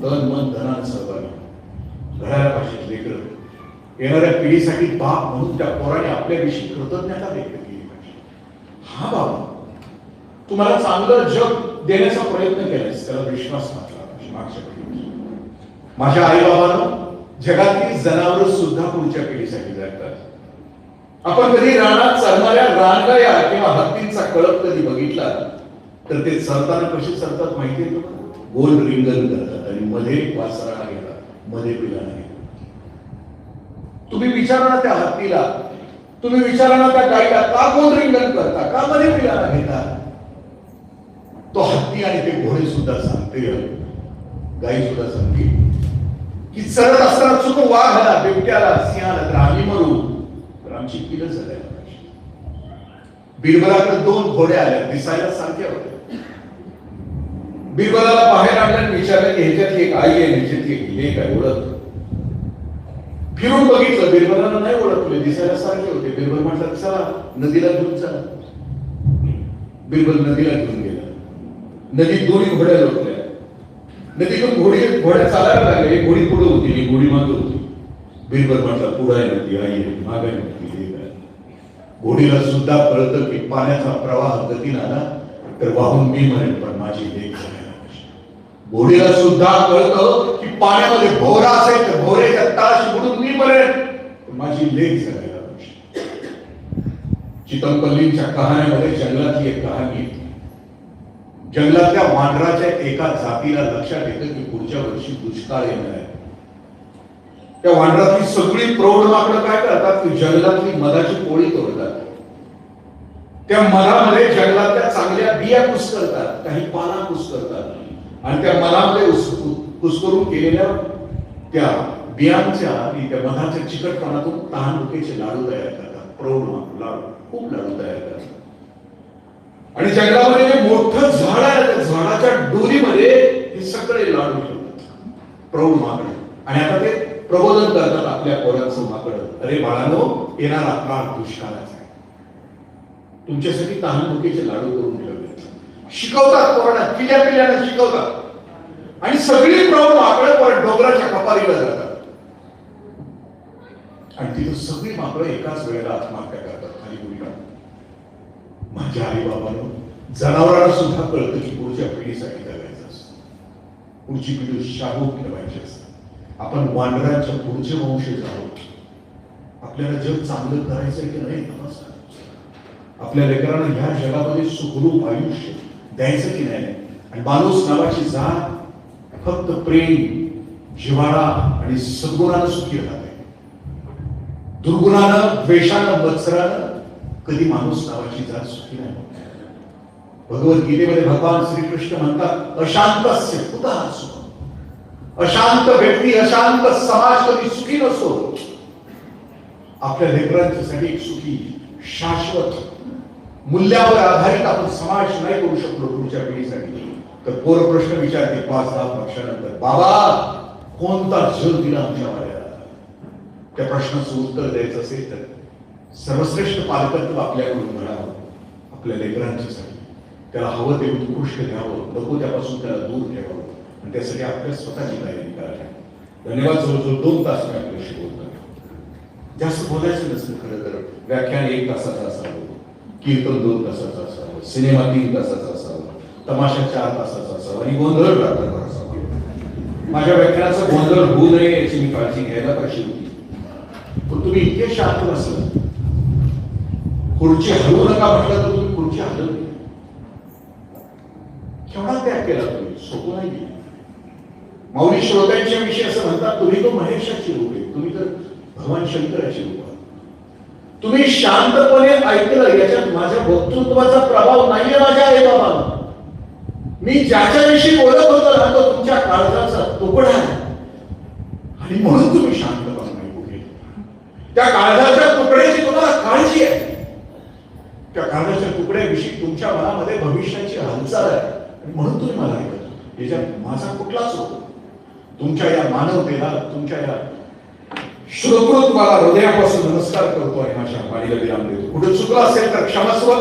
तन मन धनानं सहभागी, घड्याळा पाहिजे लेकर, येणाऱ्या पिढीसाठी बाप म्हणून त्या पोराने आपल्याविषयी कृतज्ञता व्यक्त केली पाहिजे. हा बाबा तुम्हाला चांगलं जग देण्याचा प्रयत्न केलास, त्याला विश्वास मागला पाहिजे. मागच्या पिढीमध्ये माझ्या आई बाबांना जगातली जनावर सुद्धा पुढच्या पिढीसाठी जगतात. आपण कधी रानात चरणाऱ्या रानगाया किंवा हत्तींचा कळप कधी बघितला तर ते चरताना कशी चरतात माहितीये तुम्हाला? गोल रिंगण करतात आणि मध्ये वासराला घेतात, मध्ये पिलाला घेतात. तुम्ही विचारा ना त्या हत्तीला, तुम्ही विचारा ना त्या गाईला, का गोल रिंगण करता, का मध्ये पिलाला घेता? तो हत्ती आणि ते घोडे सुद्धा सांगते, गाई सुद्धा सांगते की चरत असताना चुकून वाघ आला, बिबट्याला, सिंहाला तर आम्ही मरू, तर आमची पिलं जगायला पाहिजे. बिरबलाकडे 2 घोड्या आल्या, दिसायला सारख्या होत्या. बिरबलाला बाहेर आणल्याने विचारलं की ह्याच्यातली एक आई आहे, ह्याच्यातली एक लेक आहे, ओळख. फिरून बघितलं, बिरबलाला नाही ओळखले, दिसायला सारखे होते. बिरबल म्हटलं चला नदीला घेऊन चला. बिरबल नदीला घेऊन गेला. नदीत 2 घोड्या लोटल्या. नदीतून घोड्या चालायला लागल्या. एक घोडी पुढे होती, एक घोडी मागे होती. बिरबल म्हटला पुढे आहे नदी, आई आहे, मागे नदी, लेक आहे. घोडीला सुद्धा कळतं की पाण्याचा प्रवाह गतीला आला तर वाहून मी मरेन, पण माझी लेक जगायला पाहिजे. घोडीला सुद्धा कळतं की पाण्यामध्ये भोवरा असेल तर भोवऱ्याच्या तळाशी बुडून मी मरेन, पण माझी लेक जगायला पाहिजे. चितमपल्लींच्या कहाण्यामध्ये जंगलातली एक कहाणी आहे. जंगलातल्या वानराच्या एका जातीला लक्षात येतं की पुढच्या वर्षी दुष्काळ येणार आहे. त्या वानरातली सगळी प्रौढ माकडं काय करतात की जंगलातली मधाची पोळी तोडतात. त्या मधामध्ये जंगलातल्या चांगल्या बिया कुस्करतात, काही पाला कुस्करतात आणि त्या मधामध्ये कुस्करून केलेल्या त्या बियांच्या आणि त्या मधाच्या चिकटपणातून तहानभुकेचे लाडू तयार करतात. प्रौढ लाडू, खूप लाडू तयार करतात. आणि जंगलामध्ये जे मोठं झाड आहे त्या झाडाच्या डोरीमध्ये हे सगळे लाडू ठेवतात प्रौढ माकडे. आणि आता ते प्रबोधन करतात आपल्या पोरांचं माकडं, अरे बाळांनो, येणारा काळ दुष्काळाचा आहे, तुमच्यासाठी तहानभुकेचे लाडू करून ठेवले. शिकवतात पोरांना, पिल्यानं शिकवतात. आणि सगळी प्रौढ माकडं परत डोंगराच्या कपारीला जातात आणि तिथं सगळी माकडं एकाच वेळेला आत्महत्या करतात, खाली उडी काढतात. माझ्या आई बाबांनो, जनावरांना सुद्धा कळतं की पुढच्या पिढीसाठी जगायचं असतं, पुढची पिढी शाबूत ठेवायची असते. आपण वानरांच्या पुढचे वंशज आहोत. आपल्याला जग चांगलं करायचं की नाही तपासा. आपल्या लेकरांना ह्या जगामध्ये सुखरूप आयुष्य द्यायचं की नाही. आणि माणूस नावाची जात फक्त प्रेम, जिव्हाळा आणि सद्गुणानं सुखी राहते. दुर्गुणानं, द्वेषानं, मत्सरानं कधी माणूस नावाची जात सुखी नाही. भगवद्गीतेमध्ये भगवान श्रीकृष्ण म्हणतात, अशांतस्य कुतः सुखम्. अशांत व्यक्ती, अशांत समाज कधी सुखी नसतो. आपल्या लेकरांच्यासाठी एक सुखी, शाश्वत, मूल्यावर आधारित आपण समाज नाही करू शकलो पुढच्या पिढीसाठी तर पोर प्रश्न विचारते 5-10 वर्षानंतर, बाबा कोणता जग दिला आमच्या वाड्याला? त्या प्रश्नाचं उत्तर द्यायचं असेल तर सर्वश्रेष्ठ पालकत्व आपल्याकडून घडावं. आपल्या लेकरांच्यासाठी त्याला हवं ते उत्कृष्ट द्यावं, नको त्यापासून त्याला दूर ठेवावं. आणि त्यासाठी आपल्या स्वतःची तयारी करावी. धन्यवाद. जवळजवळ 2 तास मी आपल्याशी बोलतो. जास्त बोलायचं नसतं खरं तर. व्याख्यान 1 तासाचं असावं, कीर्तन 2 तासाचं असावं, सिनेमा 3 तासाचा असावा, तमाशा 4 तासाचा असावा आणि गोंधळ रात्रभर असावा. माझ्या व्याख्यानाचा गोंधळ होऊ नये याची मी काळजी घ्यायला पाहिजे होती. पण तुम्ही इतके शांत बसला, खुर्ची हलवू नका म्हटलं तर तुम्ही खुर्ची हलवली. केवढा त्याग केला तुम्ही, सोपं नाही. मौली श्रोत्यांच्या विषयी असं म्हणतात, तुम्ही तो महेशाची रूप आहे, तुम्ही तर भगवान शंकराची रूप आहे. तुम्ही शांतपणे ऐकलं, याच्यात माझ्या वक्तृत्वाचा प्रभाव नाहीये माझ्या आई बाबा. मी ज्याच्याविषयी बोलत होतो ना तो तुमच्या काळजाचा तुकडा आहे आणि म्हणून तुम्ही शांतपणे ऐकू घेतलं. त्या काळजाच्या तुकड्याची तुम्हाला काळजी आहे. त्या काळजाच्या तुकड्याविषयी तुमच्या मनामध्ये भविष्याची हालचाल आहे आणि म्हणून तुम्ही मला ऐकत. याच्यात माझा कुठलाच होतो. तुमच्या या मानवतेला, तुमच्या या श्रोतृत्वाला हृदयापासून नमस्कार करतो आणि माझ्या वाणीला विराम देतो. कुठे चुकलं असेल तर क्षमस्व.